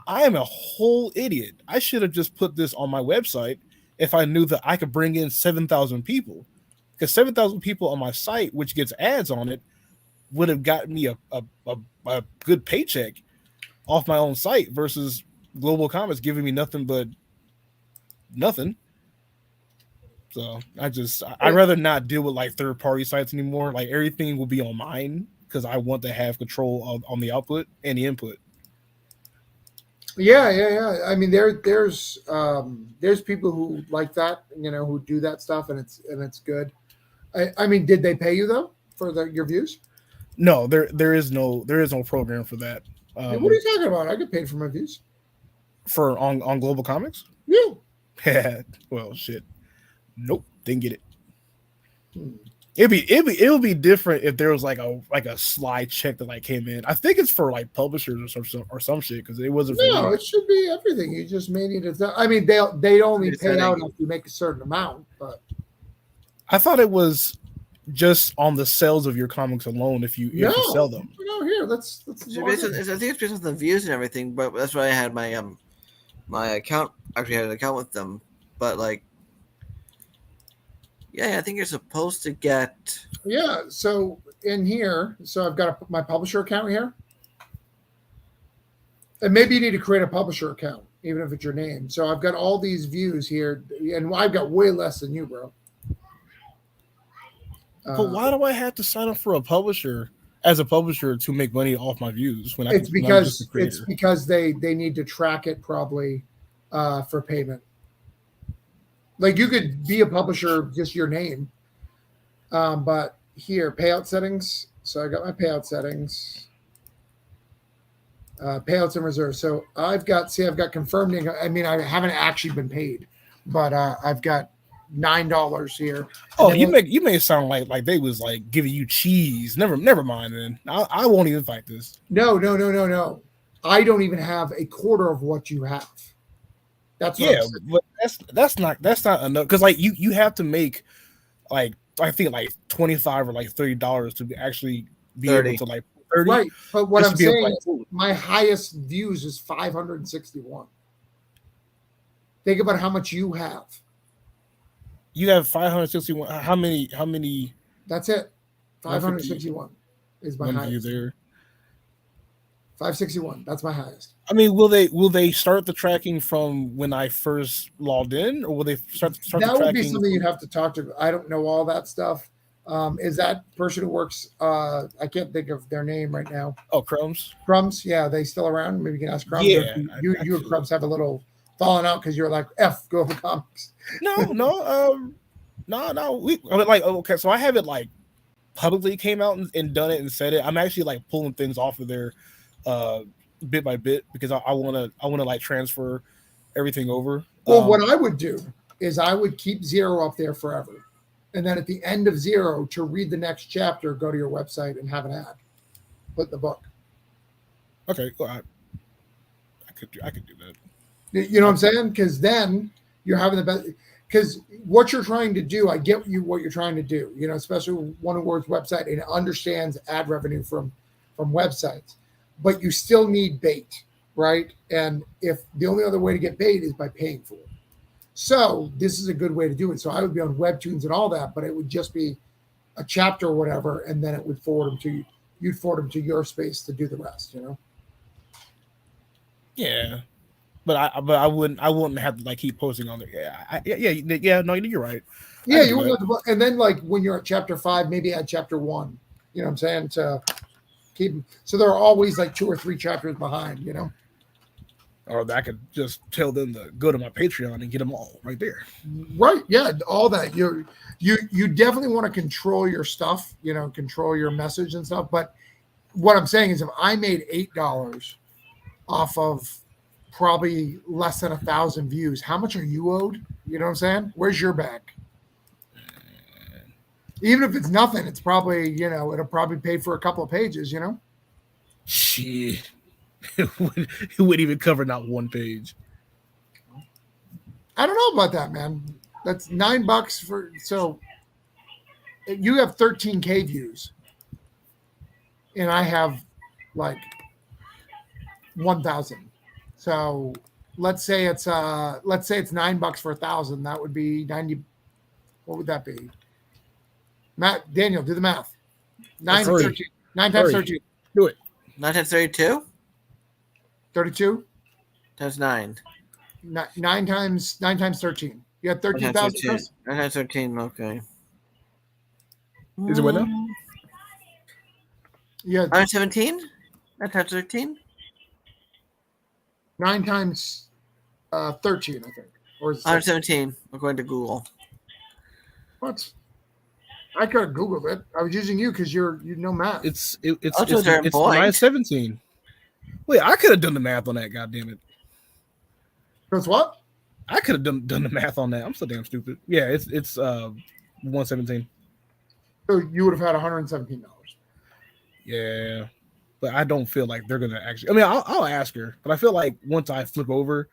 Speaker 3: I am a whole idiot. I should have just put this on my website if I knew that I could bring in 7,000 people. Because 7,000 people on my site, which gets ads on it, would have gotten me a good paycheck off my own site versus Global Comics giving me nothing but nothing. So I'd rather not deal with like third-party sites anymore. Like, everything will be on mine, because I want to have control on the output and the input.
Speaker 1: Yeah. I mean, there's people who like that, who do that stuff, and it's good. I mean, did they pay you though for your views?
Speaker 3: No, there is no program for that.
Speaker 1: What are you talking about? I get paid for my views.
Speaker 3: For on Global Comics?
Speaker 1: Yeah.
Speaker 3: Well, shit. Nope, didn't get it. It would be different if there was like a slide check that like came in. I think it's for like publishers or some shit, because it wasn't.
Speaker 1: No, it should be everything. You just may need to. I mean, they only pay out if you make a certain amount, but
Speaker 3: I thought it was just on the sales of your comics alone if you sell them.
Speaker 1: No, here, let's
Speaker 2: So I think it's based on the views and everything, but that's why I had my my account. Actually, had an account with them, but like, yeah, I think you're supposed to get.
Speaker 1: Yeah, so in here, so I've got my publisher account here. And maybe you need to create a publisher account, even if it's your name. So I've got all these views here, and I've got way less than you, bro.
Speaker 3: But why do I have to sign up for a publisher as a publisher to make money off my views? When
Speaker 1: it's because they need to track it probably for payment. Like you could be a publisher, just your name. But here, payout settings. So I got my payout settings. Payouts and reserves. So I've got confirmed income. I mean, I haven't actually been paid, but I've got $9 here.
Speaker 3: Oh, you make it sound like they was like giving you cheese. Never mind. Then I won't even fight this.
Speaker 1: No. I don't even have a quarter of what you have. That's what
Speaker 3: but that's not enough because like you have to make like I think like $25 or like $30 to actually be
Speaker 2: 30.
Speaker 3: able to like 30.
Speaker 1: Right, but what I'm saying
Speaker 3: like,
Speaker 1: is my highest views is 561. Think about how much you have.
Speaker 3: You have 561. How many?
Speaker 1: That's it. 561 is my highest.
Speaker 3: There.
Speaker 1: 561. That's my highest.
Speaker 3: I mean, will they start the tracking from when I first logged in, or will they start
Speaker 1: that
Speaker 3: the tracking?
Speaker 1: Would be something you'd have to talk to. I don't know all that stuff. Is that person who works? I can't think of their name right now.
Speaker 3: Oh, Crumbs.
Speaker 1: Crumbs, yeah, they still around? Maybe you can ask Crumbs.
Speaker 3: Yeah,
Speaker 1: you and Crumbs have a little falling out because you're like go for comics.
Speaker 3: No. Okay, so I haven't like publicly came out and done it and said it. I'm actually like pulling things off of there, bit by bit because I want to like transfer everything over.
Speaker 1: Well, what I would do is I would keep 0 up there forever. And then at the end of 0, to read the next chapter, go to your website and have an ad. Put the book.
Speaker 3: Okay, well, I could do that.
Speaker 1: You know what I'm saying? Because then you're having the best. Because what you're trying to do, I get what you're trying to do. You know, especially one who works website and understands ad revenue from websites, but you still need bait, right? And if the only other way to get bait is by paying for it. So this is a good way to do it. So I would be on Webtoons and all that, but it would just be a chapter or whatever, and then it would forward them to you. You'd forward them to your space to do the rest, you know?
Speaker 3: Yeah. But I wouldn't have to like keep posting on there. Yeah. No, you're right.
Speaker 1: Yeah, you wouldn't have to, and then like when you're at chapter 5, maybe add chapter 1. You know what I'm saying? To keep so there are always like 2 or 3 chapters behind, you know?
Speaker 3: Or I could just tell them to go to my Patreon and get them all right there.
Speaker 1: Right. Yeah. All that. You definitely want to control your stuff, you know, control your message and stuff. But what I'm saying is if I made $8 off of probably less than 1,000 views, how much are you owed? You know what I'm saying? Where's your bag? Even if it's nothing, it's probably, you know, it'll probably pay for a couple of pages, you know?
Speaker 3: Shit. It wouldn't even cover not one page.
Speaker 1: I don't know about that, man. That's $9 for so you have 13K views, and I have like 1,000. So let's say it's $9 for 1,000. That would be 90. What would that be? Daniel, do the math. 9 times 13.
Speaker 3: Do it.
Speaker 2: 9 times 32?
Speaker 1: 32?
Speaker 2: Times 9.
Speaker 1: 9 times 13. You had 13,000.
Speaker 2: 9 times 13, okay.
Speaker 3: Is it what now?
Speaker 1: Yeah.
Speaker 2: 9 times 17? 9 times 13?
Speaker 1: 9 times 13, I think. Or is it
Speaker 2: 117, according to Google.
Speaker 1: What? I could have Googled it. I was using you because you know math.
Speaker 3: It's
Speaker 2: a certain point.
Speaker 3: 917. Wait, I could have done the math on that. God damn it!
Speaker 1: Because what?
Speaker 3: I could have done the math on that. I'm so damn stupid. Yeah, it's 117.
Speaker 1: So you would have had $117.
Speaker 3: Yeah, but I don't feel like they're gonna actually. I mean, I'll ask her, but I feel like once I flip over,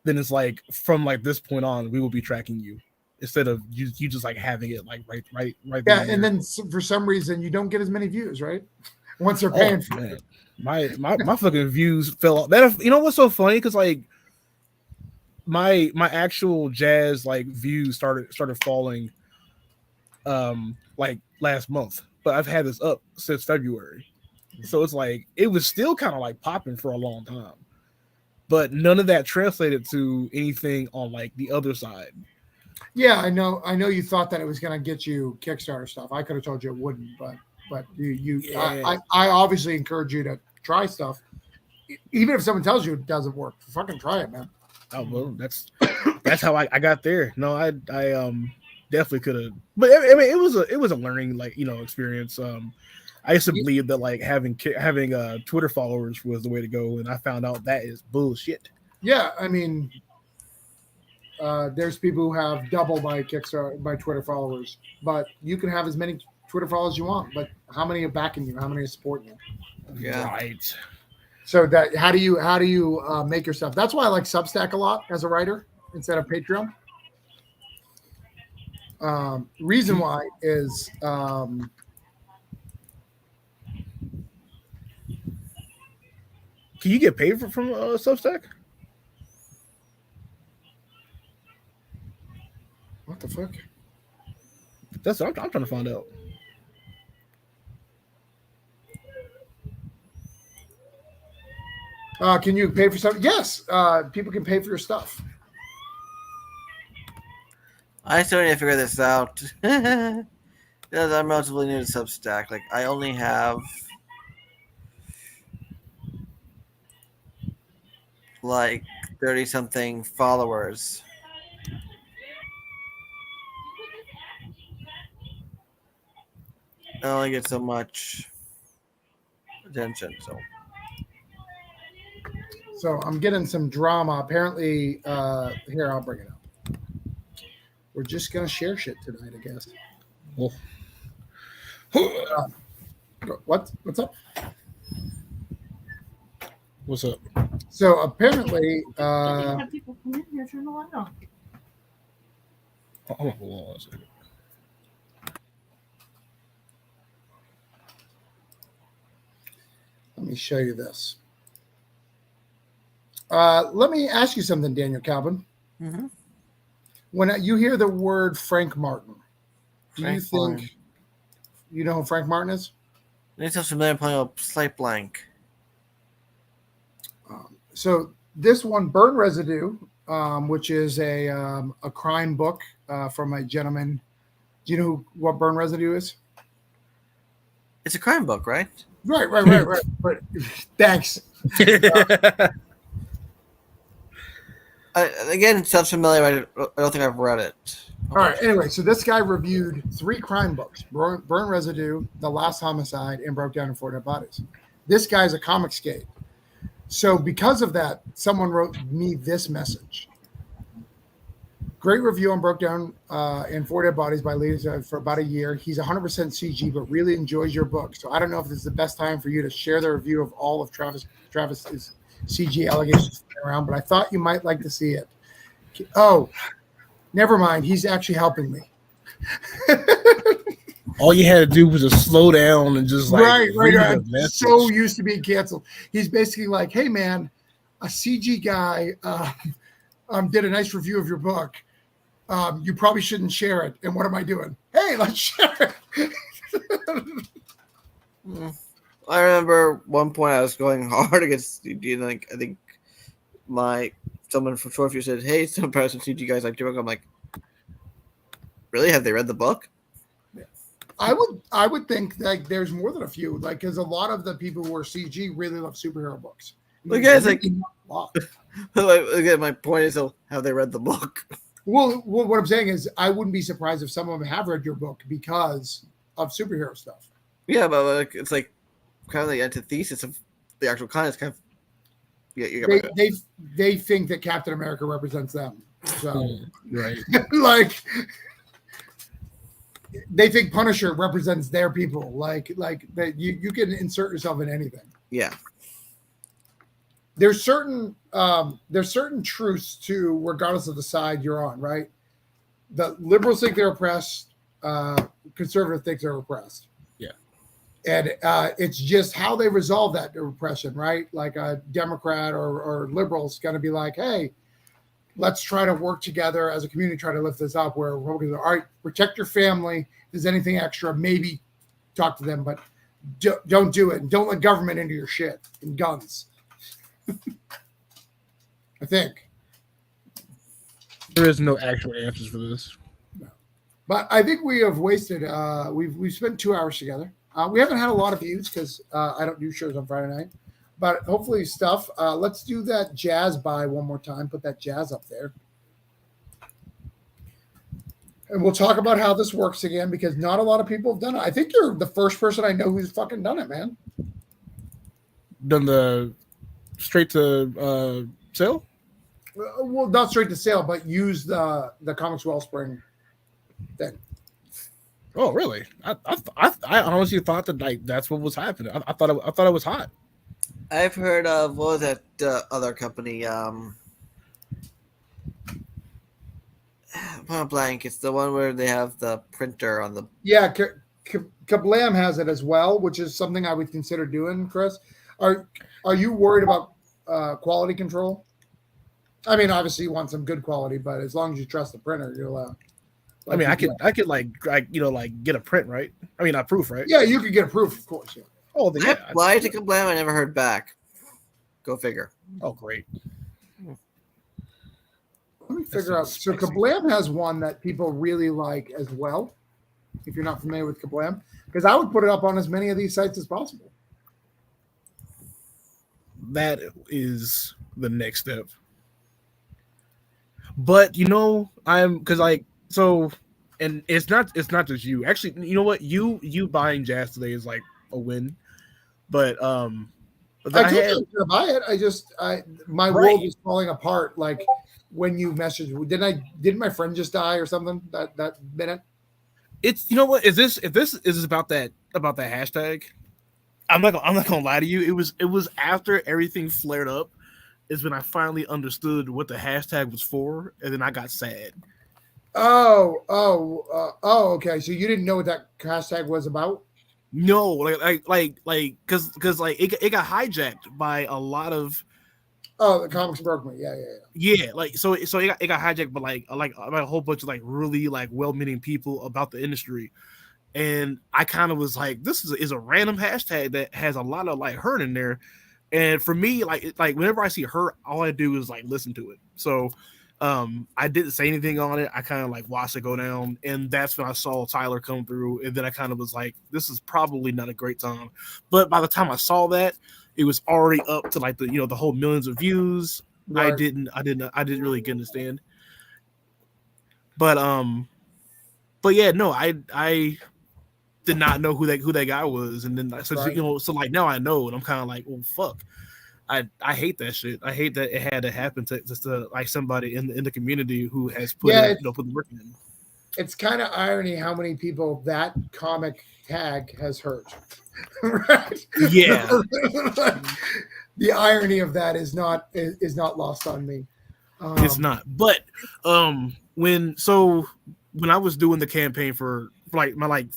Speaker 3: then it's like from like this point on, we will be tracking you. instead of you just like having it like right
Speaker 1: Yeah,
Speaker 3: there.
Speaker 1: and then for some reason you don't get as many views, right? Once they're
Speaker 3: Oh
Speaker 1: paying for
Speaker 3: man,
Speaker 1: it.
Speaker 3: my fucking views fell off. That, you know what's so funny? Because like my actual jazz like views started falling like last month, but I've had this up since February, so it's like it was still kind of like popping for a long time, but none of that translated to anything on like the other side.
Speaker 1: Yeah, I know you thought that it was going to get you Kickstarter stuff. I could have told you it wouldn't, but
Speaker 3: Yeah.
Speaker 1: I obviously encourage you to try stuff, even if someone tells you it doesn't work. Fucking try it, man.
Speaker 3: Oh well, that's how I got there. No, I definitely could have, but I mean it was a learning like experience. I used to believe that like having Twitter followers was the way to go, and I found out that is bullshit.
Speaker 1: Yeah, I mean, there's people who have double by Twitter followers, but you can have as many Twitter followers as you want. But how many are backing you? How many are supporting you?
Speaker 2: Yeah.
Speaker 3: Right.
Speaker 1: So that how do you make yourself? That's why I like Substack a lot as a writer instead of Patreon. Reason why is
Speaker 3: Can you get paid from Substack?
Speaker 1: what the fuck?
Speaker 3: That's what I'm trying to find out.
Speaker 1: Can you pay for something? Yes, people can pay for your stuff.
Speaker 2: I still need to figure this out. Because I'm relatively new to Substack. Like, I only have like 30 something followers. I only get so much attention.
Speaker 1: So I'm getting some drama. Apparently, here I'll bring it up. We're just gonna share shit tonight, I guess.
Speaker 3: Well,
Speaker 1: What's up?
Speaker 3: what's up?
Speaker 1: So apparently,
Speaker 5: Have people come in here, turn the light on.
Speaker 3: Hold on a second.
Speaker 1: let me show you this. Let me ask you something, Daniel Calvin.
Speaker 2: Mm-hmm.
Speaker 1: When you hear the word Frank Martin, do you think
Speaker 2: Martin.
Speaker 1: you know who Frank Martin is?
Speaker 2: It sounds familiar. I'm playing a slight blank.
Speaker 1: So this one, Burn Residue, which is a crime book from a gentleman. Do you know what Burn Residue is?
Speaker 2: It's a crime book, right?
Speaker 1: Right. But thanks.
Speaker 2: Again, it sounds familiar. I don't think I've read it.
Speaker 1: All right. Anyway, so this guy reviewed 3 crime books: Burn Residue, The Last Homicide, and Broke Down in 4 Dead Bodies. This guy's a comic skate. So because of that, someone wrote me this message. Great review on Broke Down in 4 Dead Bodies by Lisa for about a year. He's 100% CG, but really enjoys your book. So I don't know if this is the best time for you to share the review of all of Travis's CG allegations around, but I thought you might like to see it. Oh, never mind. He's actually helping me.
Speaker 3: All you had to do was just slow down and just like
Speaker 1: right.
Speaker 3: read the
Speaker 1: I'm
Speaker 3: message.
Speaker 1: so used to being canceled. He's basically like, hey, man, a CG guy did a nice review of your book. You probably shouldn't share it. And what am I doing? Hey, let's share it.
Speaker 2: I remember one point I was going hard against CG, and like I think someone from Shortview said, "Hey, some person CG guys like your book." I'm like, really? Have they read the book?
Speaker 1: I would think that there's more than a few, like because a lot of the people who are CG really love superhero books.
Speaker 2: Well, guys, like,
Speaker 1: lot.
Speaker 2: again, my point is, have they read the book?
Speaker 1: Well, what I'm saying is, I wouldn't be surprised if some of them have read your book because of superhero stuff.
Speaker 2: Yeah, but like, it's like kind of the antithesis of the actual content. Kind of, yeah, you got
Speaker 1: they think that Captain America represents them. So,
Speaker 3: right,
Speaker 1: like. They think Punisher represents their people. Like that you can insert yourself in anything.
Speaker 2: Yeah.
Speaker 1: There's certain truths to regardless of the side you're on, right? the liberals think they're oppressed, conservative think they're oppressed.
Speaker 3: Yeah.
Speaker 1: And it's just how they resolve that repression, right? Like a Democrat or liberals going to be like, hey, let's try to work together as a community, try to lift this up. Where Republicans are, all right, protect your family. If there's anything extra, maybe talk to them, but don't do it. And don't let government into your shit and guns. I think.
Speaker 3: There is no actual answers for this.
Speaker 1: But I think we have wasted. We've spent 2 hours together. We haven't had a lot of views because I don't do shows on Friday night. But hopefully stuff. Let's do that jazz by one more time. Put that jazz up there. And we'll talk about how this works again because not a lot of people have done it. I think you're the first person I know who's fucking done it, man.
Speaker 3: Done the straight to sale?
Speaker 1: Well, not straight to sale, but use the Comics Wellspring thing.
Speaker 3: Oh, really? I honestly thought that like that's what was happening. I thought it was hot.
Speaker 2: I've heard of what was that other company? I'm blank. It's the one where they have the printer on the.
Speaker 1: Yeah, Kablam has it as well, which is something I would consider doing. Chris, are you worried about quality control? I mean, obviously you want some good quality, but as long as you trust the printer, you're allowed.
Speaker 3: I mean, I could like get a print, right? I mean, not proof, right?
Speaker 1: Yeah, you could get a proof, of course. Yeah.
Speaker 3: Oh, then,
Speaker 2: I
Speaker 3: yeah.
Speaker 2: applied to Kablam. I never heard back. Go figure.
Speaker 3: Oh, great.
Speaker 1: Let me figure out. So Kablam has one that people really like as well. If you're not familiar with Kablam, because I would put it up on as many of these sites as possible.
Speaker 3: That is the next step. But and it's not just you. Actually, you know what? You buying jazz today is like a win. But
Speaker 1: I told you I was gonna buy it. My world is falling apart. Like when you messaged, didn't my friend just die or something that minute?
Speaker 3: It's if this is about that hashtag, I'm not gonna lie to you. It was after everything flared up is when I finally understood what the hashtag was for, and then I got sad.
Speaker 1: Okay. So you didn't know what that hashtag was about?
Speaker 3: No, because it got hijacked by a lot of.
Speaker 1: Oh, the comics broke me. Yeah.
Speaker 3: Yeah, so it got hijacked by a whole bunch of like really like well-meaning people about the industry, and I kind of was like, this is a random hashtag that has a lot of like hurt in there, and for me like whenever I see hurt, all I do is like listen to it. So I didn't say anything on it. I kind of like watched it go down, and that's when I saw Tyler come through, and then I kind of was like, this is probably not a great time. But by the time I saw that, it was already up to like the whole millions of views. Right. I didn't really understand. But yeah, no, I did not know who that guy was, and then so like now I know, and I'm kind of like, oh fuck. I hate that shit. I hate that it had to happen to like somebody in the community who has put put the work in.
Speaker 1: It's kind of irony how many people that comic tag has hurt. Right?
Speaker 3: Yeah.
Speaker 1: The irony of that is not lost on me.
Speaker 3: It's not. But when I was doing the campaign for like my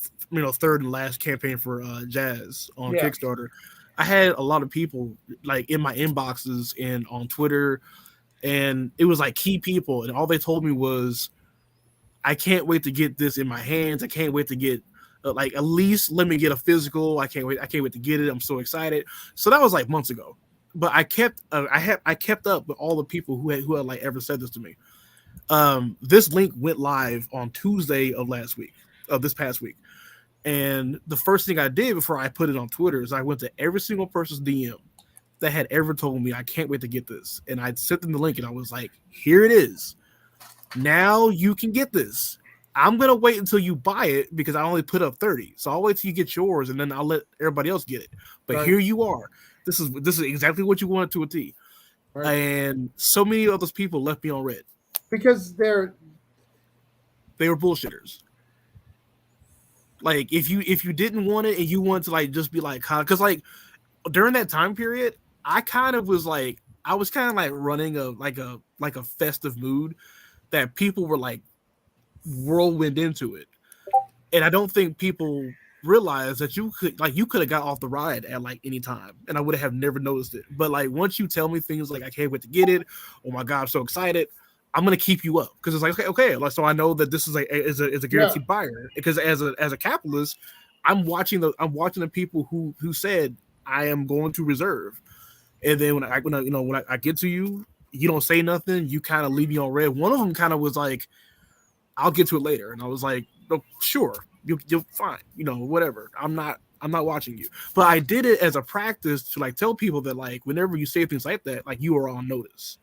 Speaker 3: third and last campaign for Jazz on Kickstarter, I had a lot of people like in my inboxes and on Twitter, and it was like key people, and all they told me was, I can't wait to get this in my hands. I can't wait to get like at least let me get a physical. I can't wait to get it. I'm so excited. So that was like months ago, but I kept up with all the people who had like ever said this to me. This link went live on Tuesday of this past week. And the first thing I did before I put it on Twitter is I went to every single person's DM that had ever told me, I can't wait to get this. And I sent them the link, and I was like, here it is. Now you can get this. I'm going to wait until you buy it because I only put up 30. So I'll wait till you get yours, and then I'll let everybody else get it. But Here you are. This is exactly what you wanted to a T. Right. And so many of those people left me on red.
Speaker 1: Because they were
Speaker 3: bullshitters. Like if you didn't want it and you wanted to like just be like, because like during that time period, I kind of was like, I was kind of like running a festive mood that people were like whirlwind into it, and I don't think people realize that you could have got off the ride at like any time, and I would have never noticed it. But like once you tell me things like I can't wait to get it, oh my god, I'm so excited, I'm gonna keep you up because it's like okay, like so I know that this is a guaranteed buyer because as a capitalist, I'm watching the people who said I am going to reserve, and then when I get to you, you don't say nothing, you kind of leave me on red. One of them kind of was like, I'll get to it later, and I was like, oh, sure. You're fine, whatever. I'm not watching you, but I did it as a practice to like tell people that like whenever you say things like that, like you are on notice.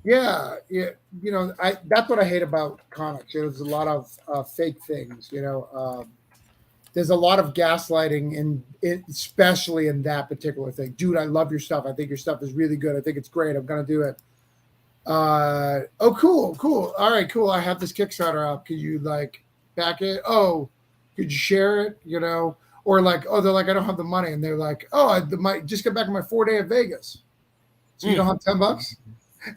Speaker 1: Yeah. That's what I hate about comics. There's a lot of fake things. There's a lot of gaslighting, especially in that particular thing. Dude, I love your stuff. I think your stuff is really good. I think it's great. I'm gonna do it. Oh, cool. All right, cool. I have this Kickstarter up. Could you like back it? Oh, could you share it? Or like, oh, they're like, I don't have the money, and they're like, oh, I might just get back on my 4-day at Vegas. So you don't have $10?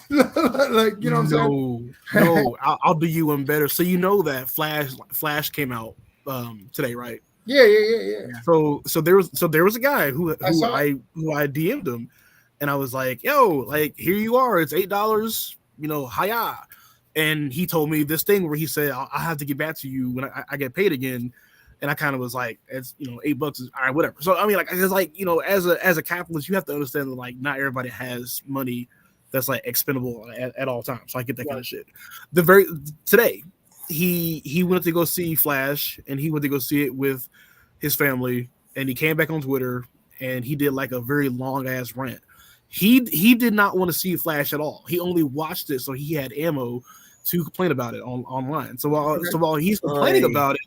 Speaker 1: Like, you know what I'm saying?
Speaker 3: No, I'll do you one better. So you know that Flash came out today, right?
Speaker 1: Yeah.
Speaker 3: So there was a guy who I DM'd him, and I was like, yo, like here you are, it's $8, hiya. And he told me this thing where he said, I'll have to get back to you when I get paid again. And I kind of was like, it's $8 is all right, whatever. So I mean, like it's like, as a capitalist, you have to understand that like not everybody has money that's like expendable at all times. So I get that kind of shit. Today, he went to go see Flash, and he went to go see it with his family, and he came back on Twitter and he did like a very long ass rant. He did not want to see Flash at all. He only watched it so he had ammo to complain about it online. So while he's complaining about it,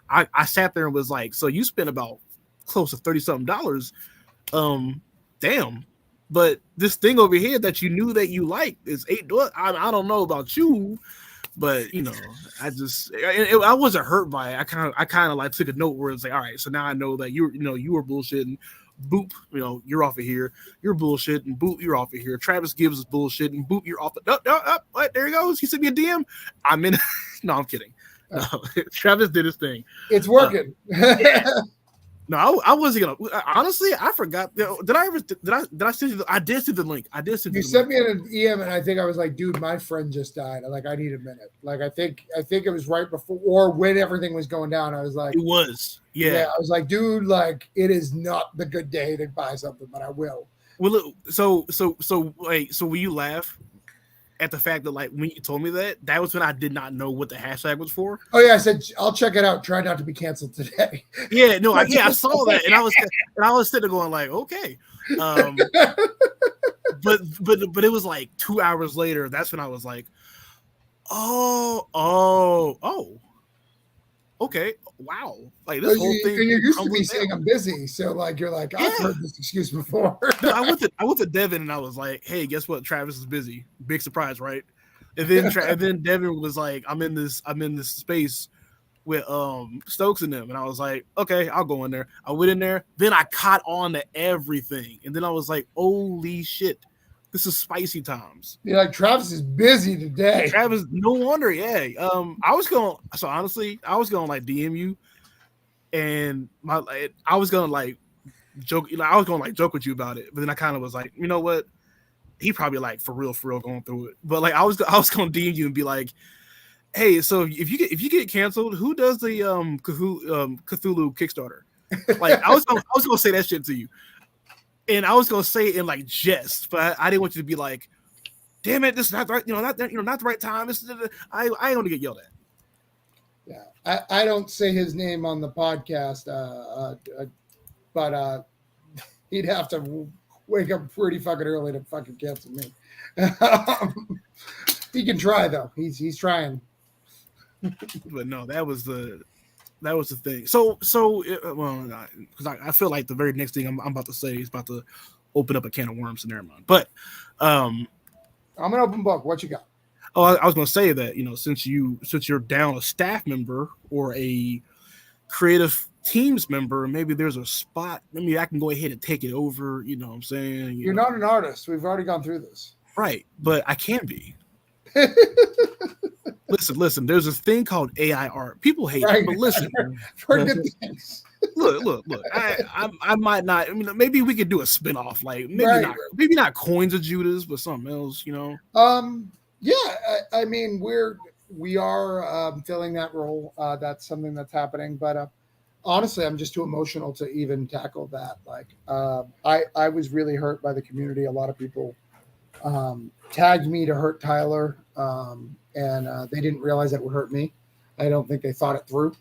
Speaker 3: I sat there and was like, so you spent about close to $30-something. Damn. But this thing over here that you knew that you liked is $8. I don't know about you, but I wasn't hurt by it. I kind of like took a note where it's like, all right, so now I know that you were bullshitting. Boop, you're off of here. You're bullshit, and boop, you're off of here. Travis Gibbs is bullshit, and boop, you're off. What? There he goes. He sent me a DM. I'm in. No, I'm kidding. No, Travis did his thing.
Speaker 1: It's working.
Speaker 3: No, I wasn't gonna. Honestly, I forgot. Did I send you? I did send the link.
Speaker 1: You sent me an EM, and I think I was like, dude, my friend just died. Like, I need a minute. Like, I think it was right before or when everything was going down. I was like,
Speaker 3: it was. Yeah.
Speaker 1: I was like, dude, like, it is not the good day to buy something, but I will.
Speaker 3: Well, so will you laugh at the fact that like when you told me that was when I did not know what the hashtag was for?
Speaker 1: Oh yeah, I said I'll check it out. Try not to be canceled today.
Speaker 3: Yeah, no, I saw that, and I was sitting there going like, okay, but it was like 2 hours later. That's when I was like, oh, okay, wow, like this whole thing.
Speaker 1: And you're used to me saying I'm busy, so like you're like I've heard this excuse before.
Speaker 3: No, I went to Devin and I was like, hey, guess what? Travis is busy. Big surprise, right? And then Devin was like, I'm in this space with Stokes and them, and I was like, okay, I'll go in there. I went in there, then I caught on to everything, and then I was like, holy shit. This is spicy times.
Speaker 1: You're like, Travis is busy today.
Speaker 3: Travis, no wonder, yeah. I was going to like DM you, and I was gonna like joke, I was gonna like joke with you about it, but then I kind of was like, you know what? He probably like for real going through it. But like I was gonna DM you and be like, hey, so if you get canceled, who does the Cthulhu Kickstarter? Like I was gonna say that shit to you. And I was gonna say it in like jest, but I didn't want you to be like, "Damn it, this is not the right, not the right time." I ain't gonna get yelled at.
Speaker 1: Yeah, I don't say his name on the podcast, but he'd have to wake up pretty fucking early to fucking cancel me. He can try though. He's trying.
Speaker 3: But no, that was the thing. So because I feel like the very next thing I'm about to say is about to open up a can of worms, and never mind. But I'm
Speaker 1: an open book. What you got?
Speaker 3: Oh, I was going to say that since you're down a staff member or a creative teams member, maybe there's a spot. Maybe I can go ahead and take it over. You know what I'm saying?
Speaker 1: You're not an artist. We've already gone through this.
Speaker 3: Right, but I can be. Listen. There's this thing called AI art. People hate
Speaker 1: Right.
Speaker 3: it, but listen,
Speaker 1: For good things.
Speaker 3: look. I might not. I mean, maybe we could do a spinoff. Like
Speaker 1: Right.
Speaker 3: maybe not Coins of Judas, but something else. You know.
Speaker 1: Yeah, I mean, we are filling that role. That's something that's happening, but honestly, I'm just too emotional to even tackle that. Like, I was really hurt by the community. A lot of people tagged me to hurt Tyler, and they didn't realize that would hurt me. I don't think they thought it through.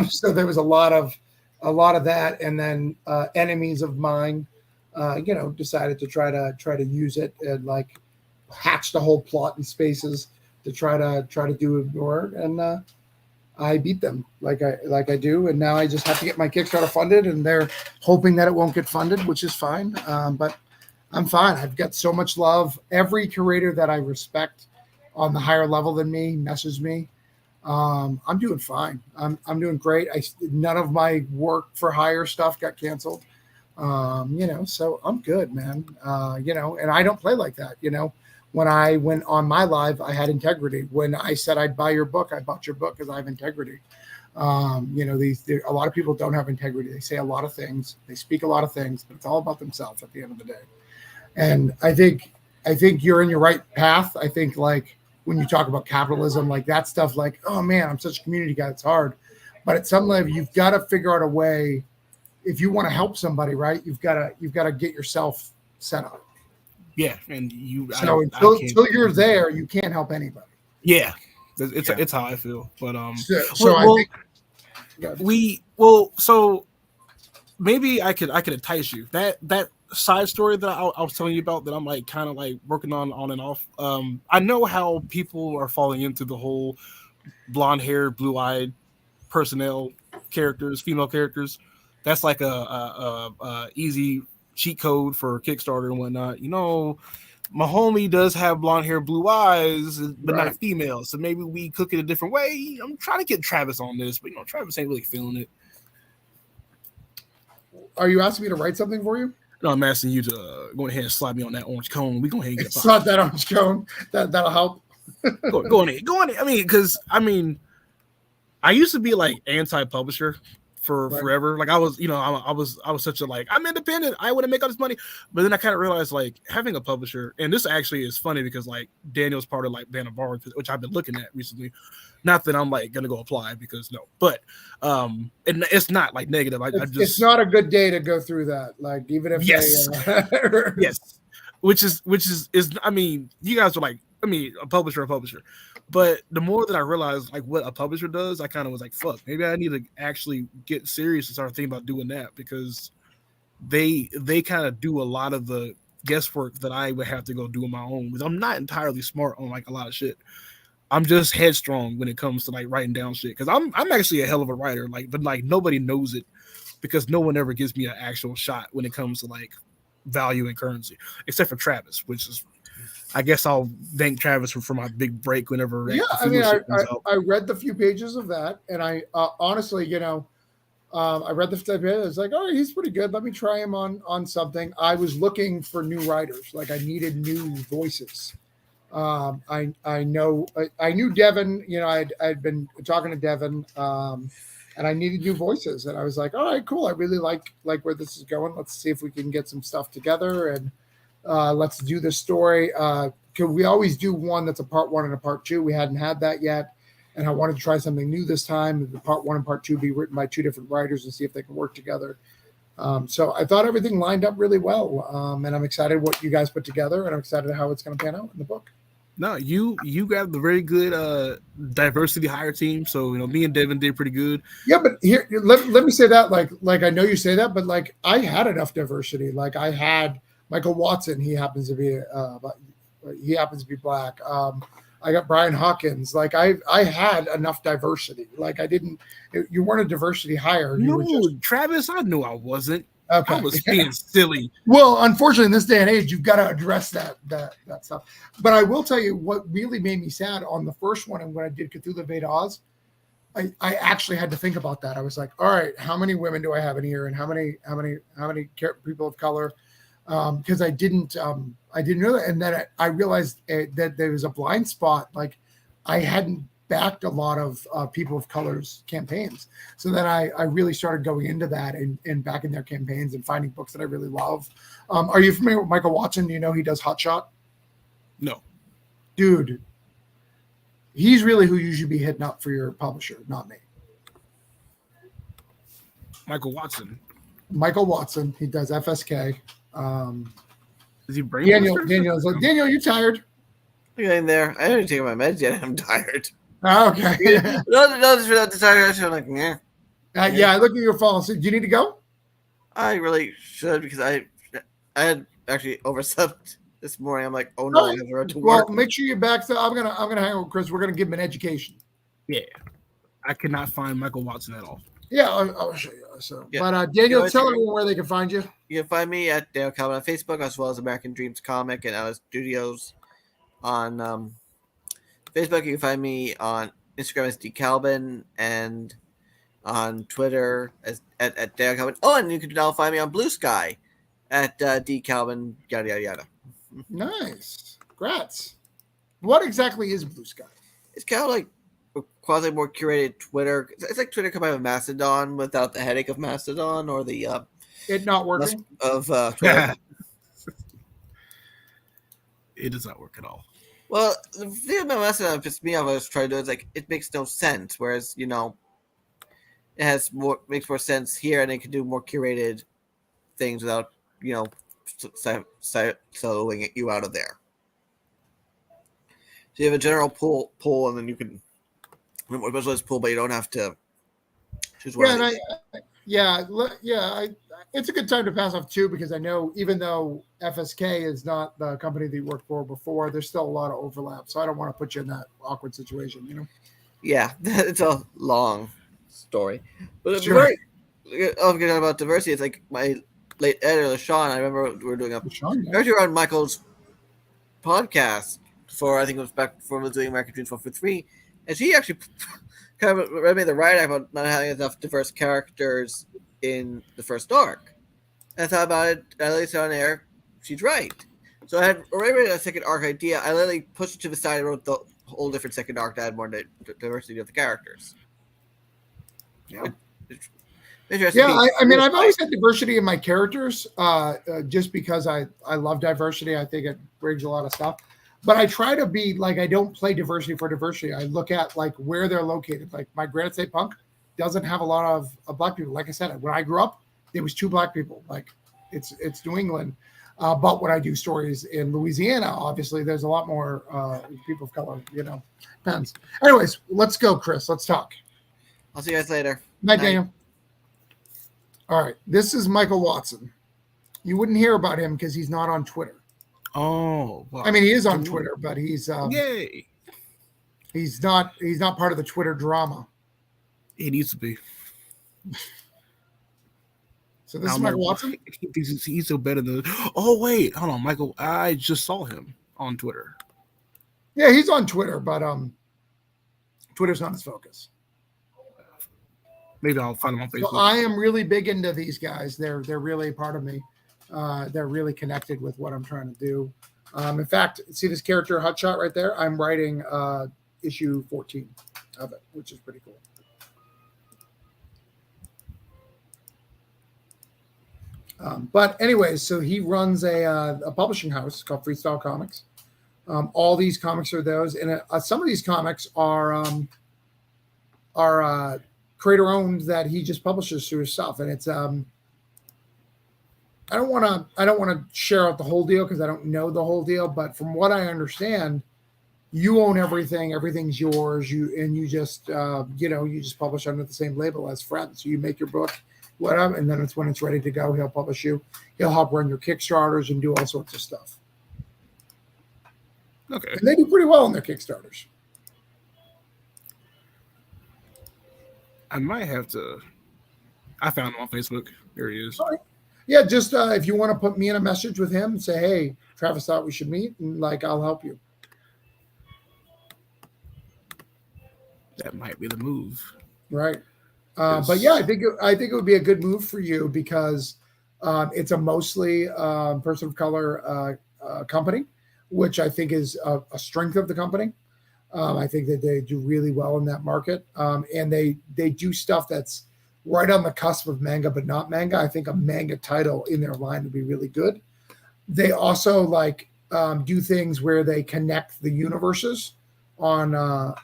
Speaker 1: So there was a lot of that, and then enemies of mine, decided to try to use it and like hatched a whole plot in Spaces to try to do ignore it, and I beat them like I do, and now I just have to get my Kickstarter funded, and they're hoping that it won't get funded, which is fine. But I'm fine. I've got so much love. Every curator that I respect on the higher level than me messages me. I'm doing fine. I'm doing great. None of my work for hire stuff got canceled. So I'm good, man. And I don't play like that. When I went on my live, I had integrity. When I said I'd buy your book, I bought your book because I have integrity. A lot of people don't have integrity. They say a lot of things, they speak a lot of things, but it's all about themselves at the end of the day. And I think you're in your right path. I think like when you talk about capitalism, like that stuff, like, oh man, I'm such a community guy, it's hard. But at some level, you've got to figure out a way. If you want to help somebody, right, you've got to get yourself set up.
Speaker 3: Yeah, and you.
Speaker 1: So until you're there, you can't help anybody.
Speaker 3: Yeah, it's how I feel. But so maybe I could entice you. That side story that I was telling you about that I'm like kind of like working on and off. I know how people are falling into the whole blonde hair, blue eyed personnel characters, female characters. That's like a easy cheat code for Kickstarter and whatnot. My homie does have blonde hair, blue eyes, but
Speaker 1: Right.
Speaker 3: not female. So maybe we cook it a different way. I'm trying to get Travis on this, but Travis ain't really feeling it.
Speaker 1: Are you asking me to write something for you?
Speaker 3: No, I'm asking you to go ahead and slide me on that orange cone. We go ahead and get
Speaker 1: It's not that orange cone. That'll help.
Speaker 3: go on it. I mean, because I used to be like anti-publisher for forever. Like I was, I was such a like, I'm independent, I want to make all this money. But then I kind of realized like having a publisher, and this actually is funny because like Daniel's part of like Band of Bars, which I've been looking at recently. Not that I'm like gonna go apply because no, but and it's not like negative.
Speaker 1: It's not a good day to go through that. Like even if
Speaker 3: yes, yes, which is I mean, you guys are like, a publisher. But the more that I realized like what a publisher does, I kind of was like, fuck, maybe I need to actually get serious and start thinking about doing that because they kind of do a lot of the guesswork that I would have to go do on my own because I'm not entirely smart on like a lot of shit. I'm just headstrong when it comes to like writing down shit because I'm actually a hell of a writer, like, but like nobody knows it because no one ever gives me an actual shot when it comes to like value and currency, except for Travis, which is, I guess I'll thank Travis for my big break whenever.
Speaker 1: Yeah, I mean, I read the few pages of that, and I honestly, I read the few pages. I was like, oh, he's pretty good. Let me try him on something. I was looking for new writers, like I needed new voices. I knew Devin. I'd been talking to Devin, and I needed new voices. And I was like, all right, cool. I really like where this is going. Let's see if we can get some stuff together and. Let's do this story. We always do one that's a part one and a part two. We hadn't had that yet. And I wanted to try something new this time. The part one and part two be written by two different writers and see if they can work together. So I thought everything lined up really well. And I'm excited what you guys put together, and I'm excited how it's going to pan out in the book.
Speaker 3: No, you got the very good diversity hire team. So, me and Devin did pretty good.
Speaker 1: Yeah, but here, let me say that, like I know you say that, but like I had enough diversity. Like I had Michael Watson, he happens to be black. I got Brian Hawkins. Like I had enough diversity. Like you weren't a diversity hire.
Speaker 3: Travis, I knew I wasn't.
Speaker 1: Okay.
Speaker 3: I was being silly.
Speaker 1: Well, unfortunately, in this day and age, you've got to address that stuff. But I will tell you what really made me sad on the first one, and when I did Cthulhu Veda Oz, I actually had to think about that. I was like, all right, how many women do I have in here, and how many people of color? because I didn't know that, and then I realized that there was a blind spot. Like I hadn't backed a lot of people of color's campaigns, so then I really started going into that and backing their campaigns and finding books that I really love. Are you familiar with Michael Watson? Do you know he does Hot Shot?
Speaker 3: No.
Speaker 1: Dude, he's really who you should be hitting up for your publisher, not me.
Speaker 3: Michael Watson.
Speaker 1: Michael Watson, he does FSK.
Speaker 3: Is he brain?
Speaker 1: Daniel's like, Daniel, you tired?
Speaker 2: I'm getting there. I haven't taken my meds yet. I'm tired.
Speaker 1: Oh, okay.
Speaker 2: no, just without the tired. I'm like, yeah.
Speaker 1: Yeah, I look at your phone. So, do you need to go?
Speaker 2: I really should because I had actually overslept this morning. I'm like, oh no, I have to run to work.
Speaker 1: Well, make sure you're back. So I'm gonna hang out with Chris. We're gonna give him an education.
Speaker 3: Yeah, I cannot find Michael Watson at all.
Speaker 1: Yeah, I'll show you. So,
Speaker 2: Yeah.
Speaker 1: but Daniel, tell everyone where they can find you.
Speaker 2: You can find me at Daniel Calvin on Facebook, as well as American Dreams Comic and Alice Studios on Facebook. You can find me on Instagram as D Calvin and on Twitter as at Daniel Calvin. Oh, and you can now find me on Blue Sky at D Calvin. Yada yada yada.
Speaker 1: Nice, congrats. What exactly is Blue Sky?
Speaker 2: It's kind of like a quasi more curated Twitter. It's like Twitter combined with Mastodon without the headache of Mastodon or the
Speaker 1: It not working.
Speaker 2: of Twitter.
Speaker 3: It does not work at all.
Speaker 2: Well, the thing about Mastodon pissed me off. I was trying to do is like it makes no sense. Whereas it makes more sense here, and it can do more curated things without soloing you out of there. So you have a general pool, and then you can specialized pool, but you don't have to choose one.
Speaker 1: It's a good time to pass off too, because I know even though FSK is not the company that you worked for before, there's still a lot of overlap. So I don't want to put you in that awkward situation,
Speaker 2: Yeah, it's a long story. But
Speaker 1: sure.
Speaker 2: About diversity, it's like my late editor, Sean. I remember we were doing actually around Michael's podcast I think it was back before we were doing American Dreams 143, and she actually kind of read me the right about not having enough diverse characters in the first arc. And I thought about it, at least on air, she's right. So I had already written a second arc idea. I literally pushed it to the side and wrote the whole different second arc to add more diversity of the characters.
Speaker 1: Yeah.
Speaker 2: Interesting.
Speaker 1: Yeah, I've always had diversity in my characters, just because I love diversity. I think it brings a lot of stuff. But I try to be like, I don't play diversity for diversity. I look at like where they're located. Like my Granite State Punk doesn't have a lot of black people. Like I said, when I grew up, there was 2 black people. Like it's New England. But when I do stories in Louisiana, obviously there's a lot more people of color. Depends. Anyways, let's go, Chris. Let's talk.
Speaker 2: I'll see you guys later.
Speaker 1: Night, Daniel. All right, this is Michael Watson. You wouldn't hear about him because he's not on Twitter.
Speaker 3: Oh, well,
Speaker 1: he is on Twitter, but he's
Speaker 3: yay.
Speaker 1: He's not part of the Twitter drama.
Speaker 3: He needs to be.
Speaker 1: So this is Michael Watson.
Speaker 3: He's still better than. Oh wait, hold on, Michael. I just saw him on Twitter.
Speaker 1: Yeah, he's on Twitter, but Twitter's not his focus.
Speaker 3: Maybe I'll find him on Facebook.
Speaker 1: So I am really big into these guys. They're really a part of me. They're really connected with what I'm trying to do. In fact, see this character Hotshot right there? I'm writing issue 14 of it, which is pretty cool. But anyways, so he runs a publishing house called Freestyle Comics. All these comics are those, and some of these comics are creator owned that he just publishes through his stuff, and it's I don't want to share out the whole deal because I don't know the whole deal, but from what I understand, you own everything. Everything's yours. You just publish under the same label as friends. So you make your book, whatever, and then it's when it's ready to go, he'll publish you. He'll help run your Kickstarters and do all sorts of stuff.
Speaker 3: Okay.
Speaker 1: And they do pretty well on their Kickstarters.
Speaker 3: I might have to. I found him on Facebook. There he is.
Speaker 1: All right. Yeah, just if you want to put me in a message with him and say, hey, Travis thought we should meet, and I'll help you.
Speaker 3: That might be the move.
Speaker 1: Right. But yeah, I think it would be a good move for you because It's a mostly person of color company, which I think is a strength of the company. I think that they do really well in that market, and they do stuff that's right on the cusp of manga, but not manga. I think a manga title in their line would be really good. They also like do things where they connect the universes on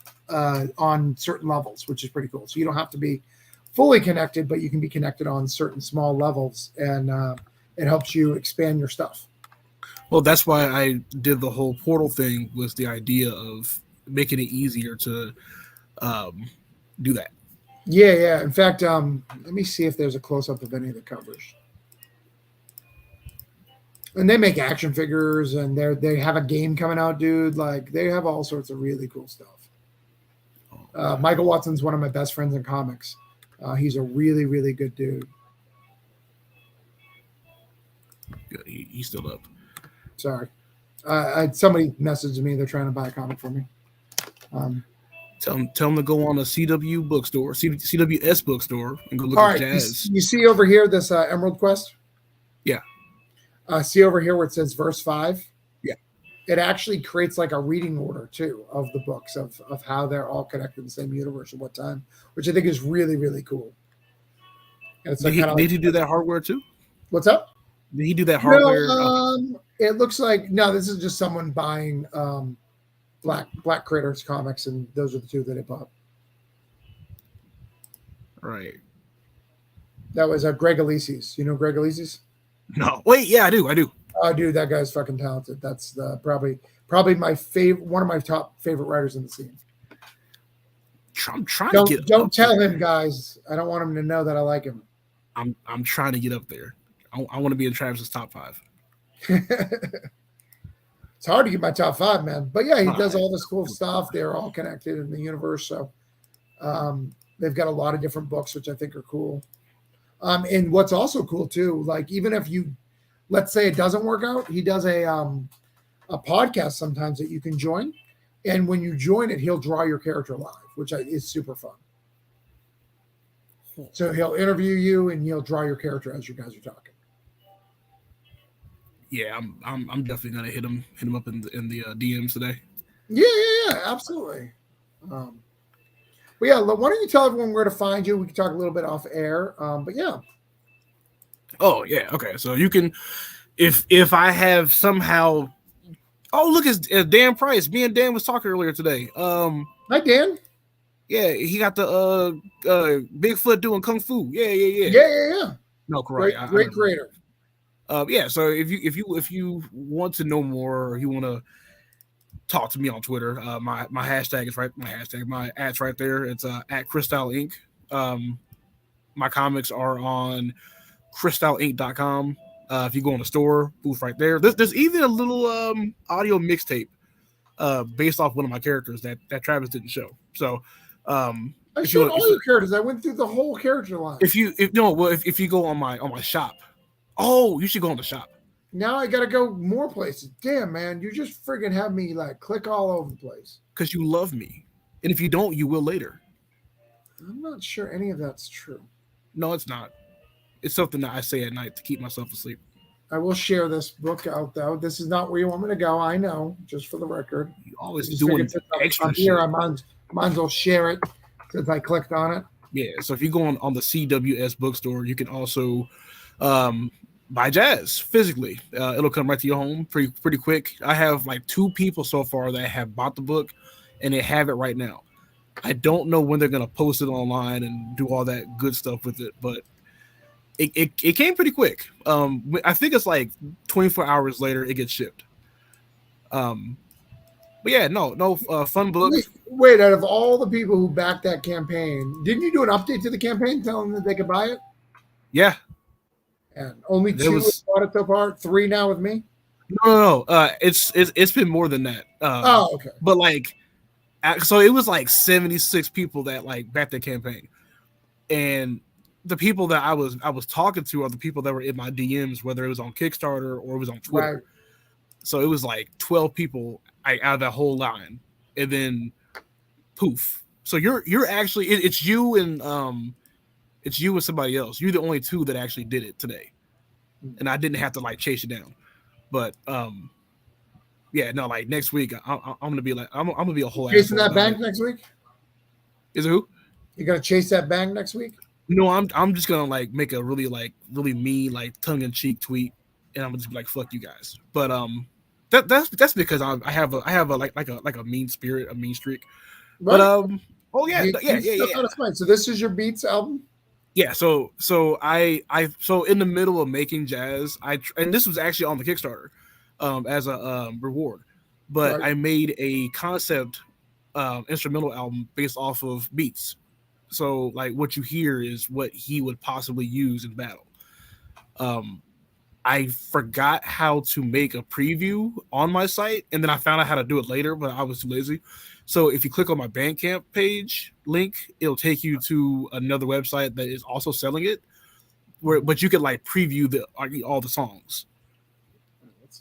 Speaker 1: certain levels, which is pretty cool. So you don't have to be fully connected, but you can be connected on certain small levels, and it helps you expand your stuff.
Speaker 3: Well, that's why I did the whole portal thing, was the idea of making it easier to do that.
Speaker 1: Yeah. In fact, let me see if there's a close up of any of the covers. And they make action figures, and they have a game coming out, dude. Like they have all sorts of really cool stuff. Michael Watson's one of my best friends in comics. He's a really, really good dude.
Speaker 3: Good. He's still up.
Speaker 1: Sorry. Somebody messaged me. They're trying to buy a comic for me.
Speaker 3: Tell them to go on a CW bookstore, CWS bookstore, and go look
Speaker 1: All
Speaker 3: at
Speaker 1: right.
Speaker 3: Jazz.
Speaker 1: You see over here this Emerald Quest?
Speaker 3: Yeah.
Speaker 1: See over here where it says verse 5?
Speaker 3: Yeah.
Speaker 1: It actually creates like a reading order too of the books of how they're all connected in the same universe at what time, which I think is really, really cool. And it's like
Speaker 3: did he do that hardware too?
Speaker 1: What's up?
Speaker 3: Did he do that hardware?
Speaker 1: No, it looks like no. This is just someone buying Black Critters comics, and those are the two that it bought.
Speaker 3: Right.
Speaker 1: That was Greg Elises. You know Greg Elises?
Speaker 3: No. Wait. Yeah, I do.
Speaker 1: Oh, dude, that guy's fucking talented. That's probably my favorite, one of my top favorite writers in the scene.
Speaker 3: I'm trying to get.
Speaker 1: Don't tell him, guys. I don't want him to know that I like him.
Speaker 3: I'm trying to get up there. I want to be in Travis's top 5.
Speaker 1: It's hard to get my top 5, man. But yeah, he does all this cool stuff. They're all connected in the universe. So they've got a lot of different books, which I think are cool. And what's also cool too, like even if you, let's say it doesn't work out, he does a podcast sometimes that you can join. And when you join it, he'll draw your character live, which is super fun. So he'll interview you and he'll draw your character as you guys are talking.
Speaker 3: Yeah, I'm definitely gonna hit him up in the DMs today.
Speaker 1: Yeah, absolutely. But yeah, why don't you tell everyone where to find you? We can talk a little bit off air. But yeah.
Speaker 3: Oh yeah, okay. So you can, if I have somehow, oh look, it's Dan Price. Me and Dan was talking earlier today.
Speaker 1: Hi Dan.
Speaker 3: Yeah, he got the Bigfoot doing kung fu. Yeah.
Speaker 1: Yeah.
Speaker 3: No, correct.
Speaker 1: Great creator.
Speaker 3: Yeah, so if you want to know more, or you want to talk to me on Twitter, my hashtag is right. My ad's right there. It's at Crystal Inc. My comics are on crystalinc.com. If you go on the store, booth right there. There's even a little audio mixtape based off one of my characters that Travis didn't show. So
Speaker 1: I showed all your characters. I went through the whole character line.
Speaker 3: If you go on my shop. Oh, you should go on the shop.
Speaker 1: Now I gotta go more places. Damn, man, you just friggin' have me like click all over the place.
Speaker 3: Because you love me, and if you don't, you will later.
Speaker 1: I'm not sure any of that's true.
Speaker 3: No, it's not. It's something that I say at night to keep myself asleep.
Speaker 1: I will share this book out though. This is not where you want me to go. I know, just for the record.
Speaker 3: You always doing extra
Speaker 1: here.
Speaker 3: shit.
Speaker 1: I might as well share it since I clicked on it.
Speaker 3: Yeah. So if you go on the CWS bookstore, you can also buy Jazz physically. It'll come right to your home pretty quick. I have like 2 people so far that have bought the book, and they have it right now. I don't know when they're gonna post it online and do all that good stuff with it, but it came pretty quick. I think it's like 24 hours later it gets shipped. But yeah, no fun book.
Speaker 1: Wait, out of all the people who backed that campaign, didn't you do an update to the campaign telling them that they could buy it?
Speaker 3: Yeah.
Speaker 1: And only 2 have bought it so far. 3 now with me.
Speaker 3: No. It's been more than that.
Speaker 1: Okay.
Speaker 3: But like, so it was like 76 people that like backed the campaign, and the people that I was talking to are the people that were in my DMs, whether it was on Kickstarter or it was on Twitter. Right. So it was like 12 people out of that whole line, and then poof. So you're actually it's you and somebody else. You're the only 2 that actually did it today. and I didn't have to like chase it down. But yeah, no, like next week I'm gonna be like I'm gonna be a whole
Speaker 1: Chasing
Speaker 3: asshole
Speaker 1: that
Speaker 3: about
Speaker 1: bank
Speaker 3: it.
Speaker 1: next week?
Speaker 3: Is it who?
Speaker 1: You gonna chase that bank next week?
Speaker 3: No, I'm just gonna like make a really mean like tongue in cheek tweet, and I'm gonna just be like fuck you guys. But that's because I have a like a mean spirit, a mean streak.
Speaker 1: Right.
Speaker 3: But oh yeah,
Speaker 1: Out of spite. So this is your Beats album?
Speaker 3: yeah. So so in the middle of making jazz, and this was actually on the Kickstarter, as a reward, but
Speaker 1: Right.
Speaker 3: I made a concept instrumental album based off of beats. So like what you hear is what he would possibly use in battle. I forgot how to make a preview on my site, and then I found out how to do it later, but I was too lazy. So if you click on my Bandcamp page link, it'll take you to another website that is also selling it, but you could like preview all the songs.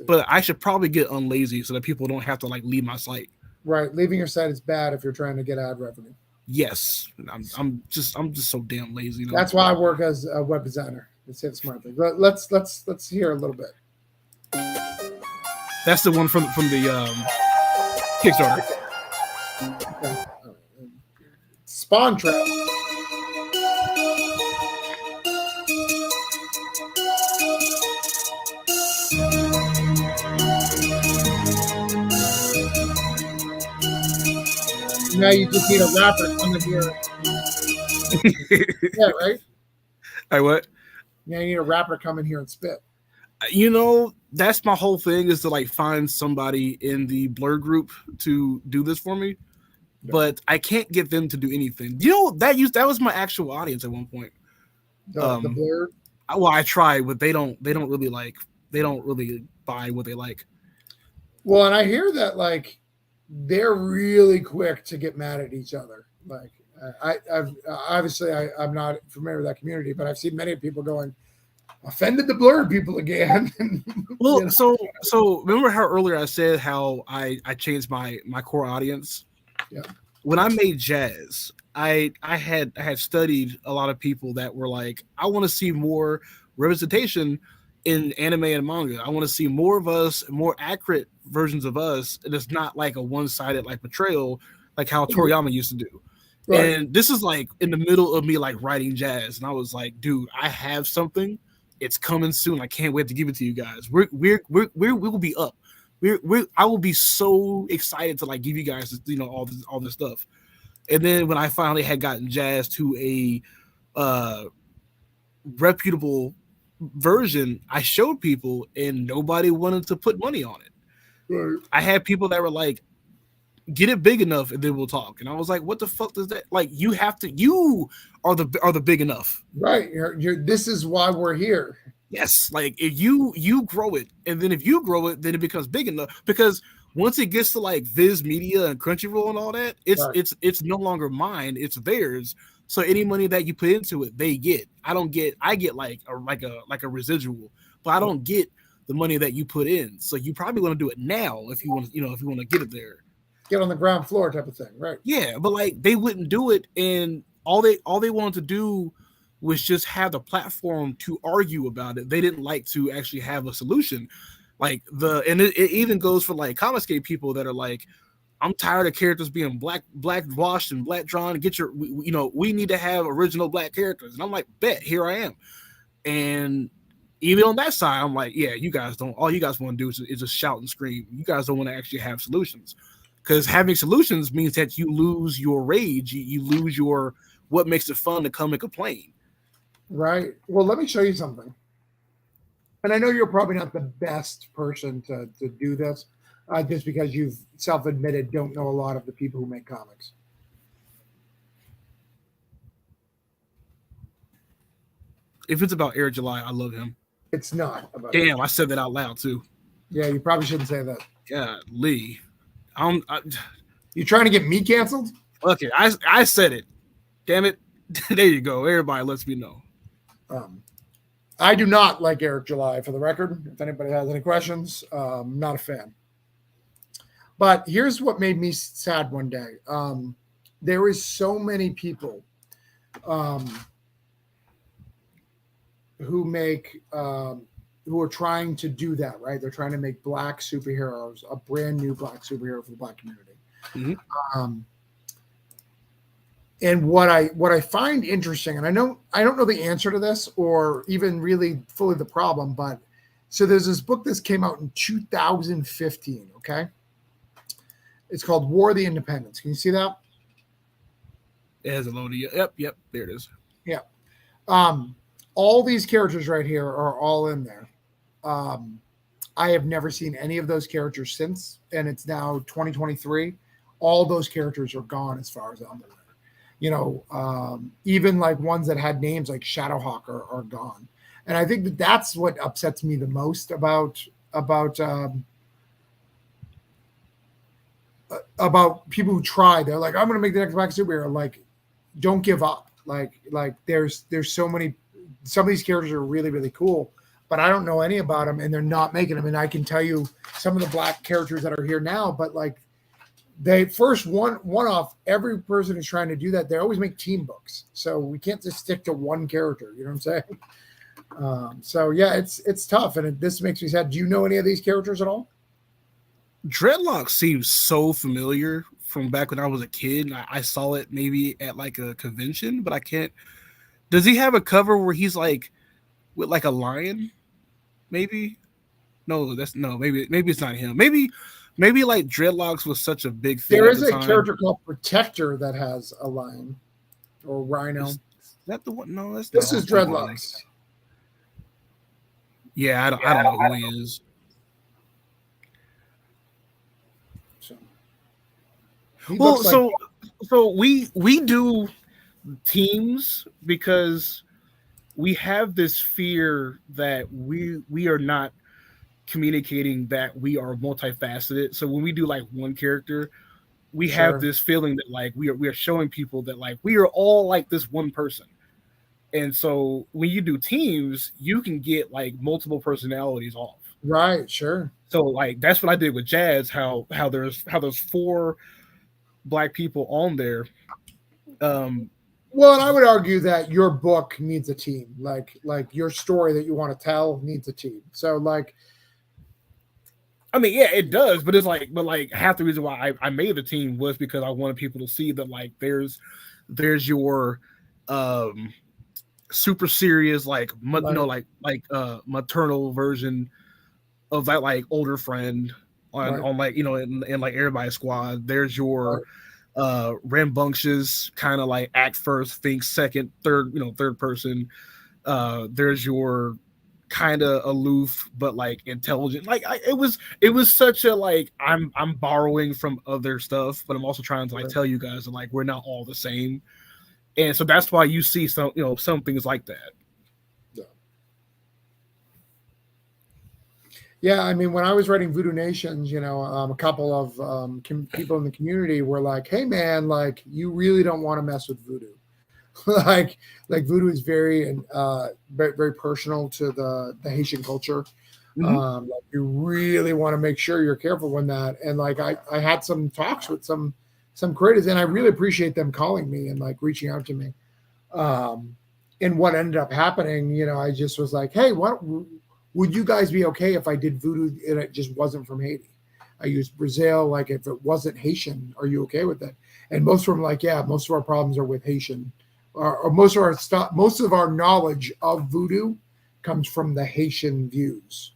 Speaker 3: But I should probably get unlazy so that people don't have to like leave my site.
Speaker 1: Right. Leaving your site is bad if you're trying to get ad revenue.
Speaker 3: Yes, I'm just so damn lazy.
Speaker 1: That's why I work as a web designer. Let's say the smart thing. Let's hear a little bit.
Speaker 3: That's the one from the Kickstarter.
Speaker 1: Okay. Spawn Trap. Now you just need a rapper coming here. Yeah, right?
Speaker 3: I what?
Speaker 1: Now you need a rapper come in here and spit.
Speaker 3: You know, that's my whole thing is to like find somebody in the Blur group to do this for me, but I can't get them to do anything. You know, that was my actual audience at one point.
Speaker 1: The Blur.
Speaker 3: Well, I tried, but they don't really buy what they like.
Speaker 1: Well, and I hear that like they're really quick to get mad at each other. Like I've obviously I'm not familiar with that community, but I've seen many people going, offended the Blur people again.
Speaker 3: Well,
Speaker 1: You know?
Speaker 3: so remember how earlier I said how I changed my core audience?
Speaker 1: Yeah.
Speaker 3: When I made jazz, I had studied a lot of people that were like, I want to see more representation in anime and manga. I want to see more of us, more accurate versions of us, and it's not like a one-sided like portrayal like how Toriyama used to do.
Speaker 1: Right.
Speaker 3: And this is like in the middle of me like writing jazz, and I was like, dude, I have something. It's coming soon. I can't wait to give it to you guys. We will be up. I will be so excited to like give you guys, you know, all this stuff. And then when I finally had gotten jazz to a reputable version, I showed people, and nobody wanted to put money on it.
Speaker 1: Right.
Speaker 3: I had people that were like, get it big enough and then we'll talk. And I was like, what the fuck does that like? You are the big enough.
Speaker 1: Right. This is why we're here.
Speaker 3: Yes. Like if you grow it, and then if you grow it, then it becomes big enough, because once it gets to like Viz Media and Crunchyroll and all that, it's no longer mine, it's theirs. So any money that you put into it, they get. I get like a residual, but I don't get the money that you put in. So you probably want to do it now if you want to get it there.
Speaker 1: Get on the ground floor type of thing, right?
Speaker 3: Yeah, but like they wouldn't do it, and all they wanted to do was just have the platform to argue about it. They didn't like to actually have a solution. Like it even goes for like Comicscape people that are like, I'm tired of characters being black washed and black drawn. We need to have original black characters. And I'm like, bet, here I am. And even on that side, I'm like, yeah, you guys don't. All you guys want to do is just shout and scream. You guys don't want to actually have solutions. Because having solutions means that you lose your rage, you lose your what makes it fun to come and complain.
Speaker 1: Right. Well, let me show you something. And I know you're probably not the best person to do this, just because you've self-admitted don't know a lot of the people who make comics.
Speaker 3: If it's about Eric July, I love him.
Speaker 1: It's not about.
Speaker 3: Damn, I said that out loud too.
Speaker 1: Yeah, you probably shouldn't say that.
Speaker 3: God, Lee.
Speaker 1: You trying to get me canceled?
Speaker 3: Okay, I said it. Damn it. There you go. Everybody lets me know.
Speaker 1: I do not like Eric July, for the record. If anybody has any questions, I'm not a fan. But here's what made me sad one day. There is so many people who make who are trying to do that, right? They're trying to make black superheroes, a brand new black superhero for the black community.
Speaker 3: Mhm.
Speaker 1: And what I find interesting, and I don't know the answer to this or even really fully the problem, but so there's this book that came out in 2015. Okay, it's called War of the Independents. Can you see that?
Speaker 3: It has a load of yep, there it is.
Speaker 1: Yeah. All these characters right here are all in there. I have never seen any of those characters since, and it's now 2023. All those characters are gone as far as I'm aware. Even like ones that had names like Shadowhawk are gone. And I think that's what upsets me the most about people who try. They're like, I'm going to make the next black superhero. Like, don't give up. Like there's so many. Some of these characters are really, really cool, but I don't know any about them, and they're not making them. And I can tell you some of the black characters that are here now, but like they first one off. Every person who's trying to do that, they always make team books, so we can't just stick to one character. You know what I'm saying? So yeah, it's tough, and this makes me sad. Do you know any of these characters at all?
Speaker 3: Dreadlock seems so familiar from back when I was a kid. I saw it maybe at like a convention, but I can't. Does he have a cover where he's like with like a lion? Maybe. No, maybe it's not him. Maybe like Dreadlocks was such a big thing.
Speaker 1: There is a character called Protector that has a lion or rhino.
Speaker 3: Is that the one? No,
Speaker 1: this is Dreadlocks.
Speaker 3: Yeah, I don't know who he is. Well, so we do teams because we have this fear that we are not communicating that we are multifaceted. So when we do like one character, we have this feeling that like we are showing people that like we are all like this one person. And so when you do teams, you can get like multiple personalities off.
Speaker 1: Right, sure.
Speaker 3: So like that's what I did with Jazz, how there's 4 black people on there.
Speaker 1: Well, and I would argue that your book needs a team. Like your story that you want to tell needs a team. So like
Speaker 3: I mean, yeah, it does, but half the reason why I made the team was because I wanted people to see that like there's your super serious maternal version of that like older friend on like in like everybody's squad. There's your rambunctious kind of like act first, think second, third person. There's your kind of aloof but like intelligent. Like it was such a like I'm borrowing from other stuff, but I'm also trying to like tell you guys that like we're not all the same. And so that's why you see some things like that.
Speaker 1: Yeah, I mean, when I was writing Voodoo Nations, a couple of people in the community were like, "Hey, man, like you really don't want to mess with voodoo. like Voodoo is very, very, very personal to the Haitian culture.
Speaker 3: Mm-hmm.
Speaker 1: Like you really want to make sure you're careful when that." And like I had some talks with some creators, and I really appreciate them calling me and like reaching out to me. And what ended up happening, I just was like, "Hey, would you guys be okay if I did voodoo and it just wasn't from Haiti? I used Brazil. Like if it wasn't Haitian, are you okay with that?" And most of them like, "Yeah, most of our problems are with Haitian, or most of our stuff, most of our knowledge of voodoo comes from the Haitian views."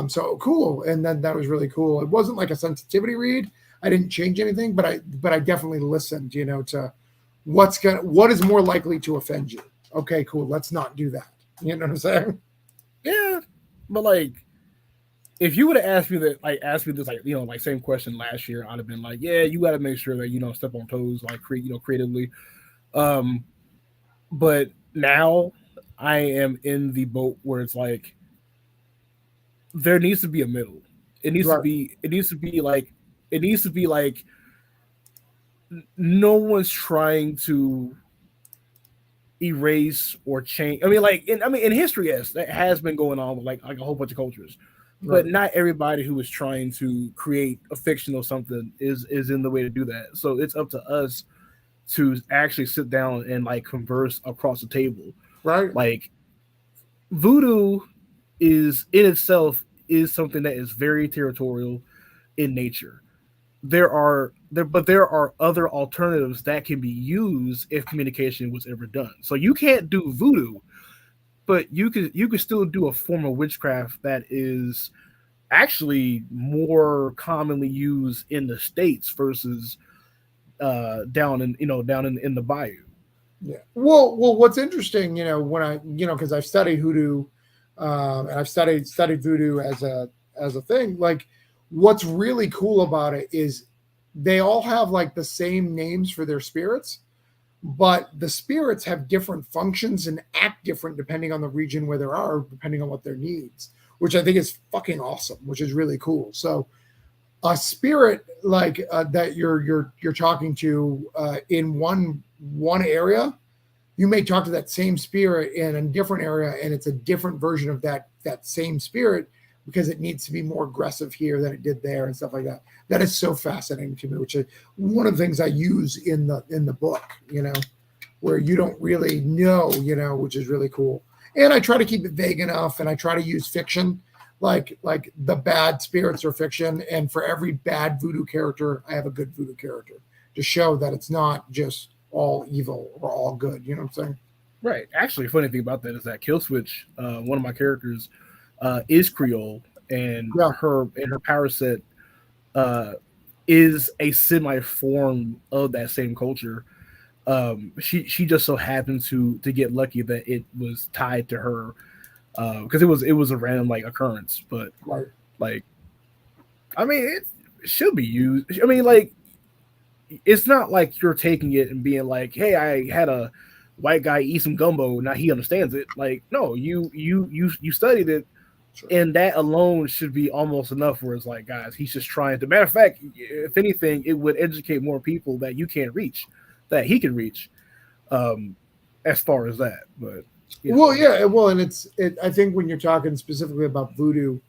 Speaker 1: So cool. And then that was really cool. It wasn't like a sensitivity read. I didn't change anything, but I definitely listened, to what is more likely to offend you. Okay, cool. Let's not do that. You know what I'm saying?
Speaker 3: Yeah. But like, if you would have asked me this, same question last year, I'd have been like, yeah, you got to make sure that step on toes, like creatively. But now I am in the boat where it's like there needs to be a middle. It needs to be like no one's trying to erase or change. I mean, in history, yes, that has been going on with like a whole bunch of cultures, but not everybody who is trying to create a fiction or something is in the way to do that. So it's up to us to actually sit down and like converse across the table.
Speaker 1: Right.
Speaker 3: Like voodoo is in itself is something that is very territorial in nature. There are other alternatives that can be used if communication was ever done. So you can't do voodoo, but you could still do a form of witchcraft that is actually more commonly used in the states versus down in the bayou.
Speaker 1: Yeah. Well, what's interesting, when because I've studied hoodoo, and I've studied voodoo as a thing. Like, what's really cool about it is they all have like the same names for their spirits, but the spirits have different functions and act different depending on the region where they are, depending on what their needs, which I think is fucking awesome, which is really cool. So a spirit like that you're talking to in one area, you may talk to that same spirit in a different area, and it's a different version of that same spirit because it needs to be more aggressive here than it did there and stuff like that. That is so fascinating to me, which is one of the things I use in the book, where you don't really know, which is really cool. And I try to keep it vague enough, and I try to use fiction, like the bad spirits are fiction, and for every bad voodoo character, I have a good voodoo character to show that it's not just all evil or all good. You know what I'm saying?
Speaker 3: Right. Actually, funny thing about that is that Killswitch, one of my characters, is Creole, and
Speaker 1: Yeah.
Speaker 3: her power set is a semi form of that same culture. She just so happened to get lucky that it was tied to her, because it was a random like occurrence. But
Speaker 1: Right.
Speaker 3: like, I mean, it should be used. I mean, like, it's not like you're taking it and being like, hey, I had a white guy eat some gumbo, now he understands it. Like, no, you studied it.
Speaker 1: Sure.
Speaker 3: And that alone should be almost enough where it's like, guys, he's just trying to. Matter of fact, if anything, it would educate more people that you can't reach, that he can reach, as far as that. But
Speaker 1: yeah, and I think when you're talking specifically about voodoo,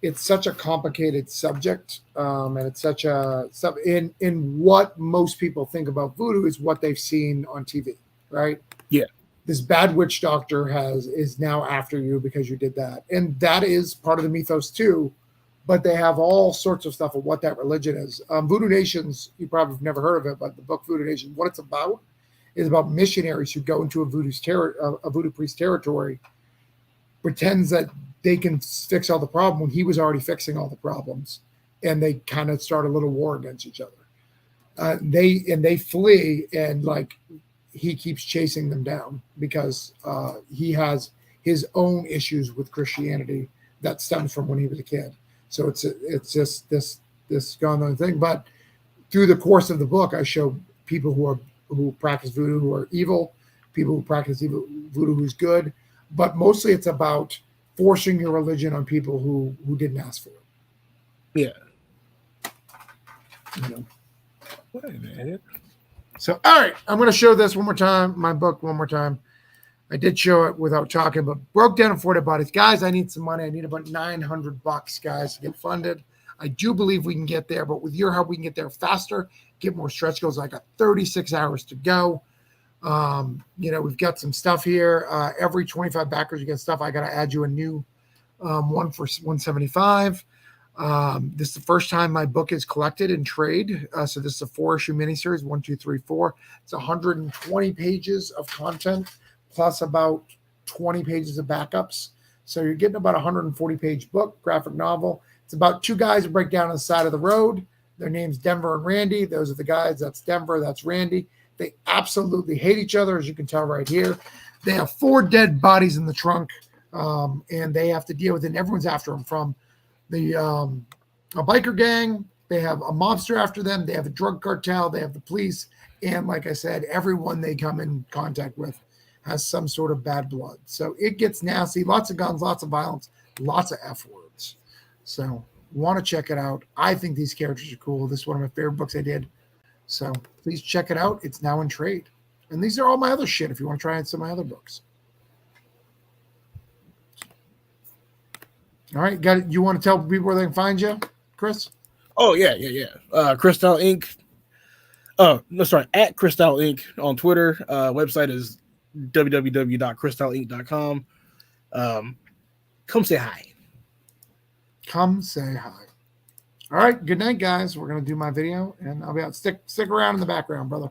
Speaker 1: it's such a complicated subject, and it's such a stuff in what most people think about voodoo is what they've seen on TV, right?
Speaker 3: Yeah.
Speaker 1: This bad witch doctor is now after you because you did that, and that is part of the mythos too. But they have all sorts of stuff of what that religion is. Voodoo Nations, you probably have never heard of it, but the book Voodoo Nation, what it's about is about missionaries who go into a voodoo priest territory, pretends that they can fix all the problem when he was already fixing all the problems, and they kind of start a little war against each other. They flee, and like he keeps chasing them down because he has his own issues with Christianity that stems from when he was a kid. So it's just this gone on thing. But through the course of the book, I show people who practice voodoo who are evil, people who practice evil voodoo who's good, but mostly it's about forcing your religion on people who didn't ask for it.
Speaker 3: Yeah.
Speaker 1: What a minute. So, all right, I'm going to show this one more time, my book one more time. I did show it without talking, but broke down and 4 bodies. Guys, I need some money. I need about $900, guys, to get funded. I do believe we can get there, but with your help, we can get there faster, get more stretch goals. I got 36 hours to go. We've got some stuff here. Every 25 backers, you get stuff. I got to add you a new one for 175. This is the first time my book is collected in trade. So this is a 4-issue miniseries, 1, 2, 3, 4. It's 120 pages of content plus about 20 pages of backups. So you're getting about a 140-page book, graphic novel. It's about 2 guys who break down on the side of the road. Their names Denver and Randy. Those are the guys. That's Denver. That's Randy. They absolutely hate each other, as you can tell right here. They have 4 dead bodies in the trunk, and they have to deal with it. And everyone's after them, from a biker gang. They have a mobster after them. They have a drug cartel. They have the police. And like I said, everyone they come in contact with has some sort of bad blood. So it gets nasty. Lots of guns, lots of violence, lots of F words. So want to check it out. I think these characters are cool. This is one of my favorite books I did. So please check it out. It's now in trade. And these are all my other shit if you want to try out some of my other books. All right. Got it. You want to tell people where they can find you, Chris?
Speaker 3: Oh, yeah. Crystal Inc. Oh, no, sorry. At Crystal Inc. on Twitter. Website is www.crystalinc.com. Come say hi.
Speaker 1: Come say hi. All right. Good night, guys. We're going to do my video, and I'll be out. Stick around in the background, brother.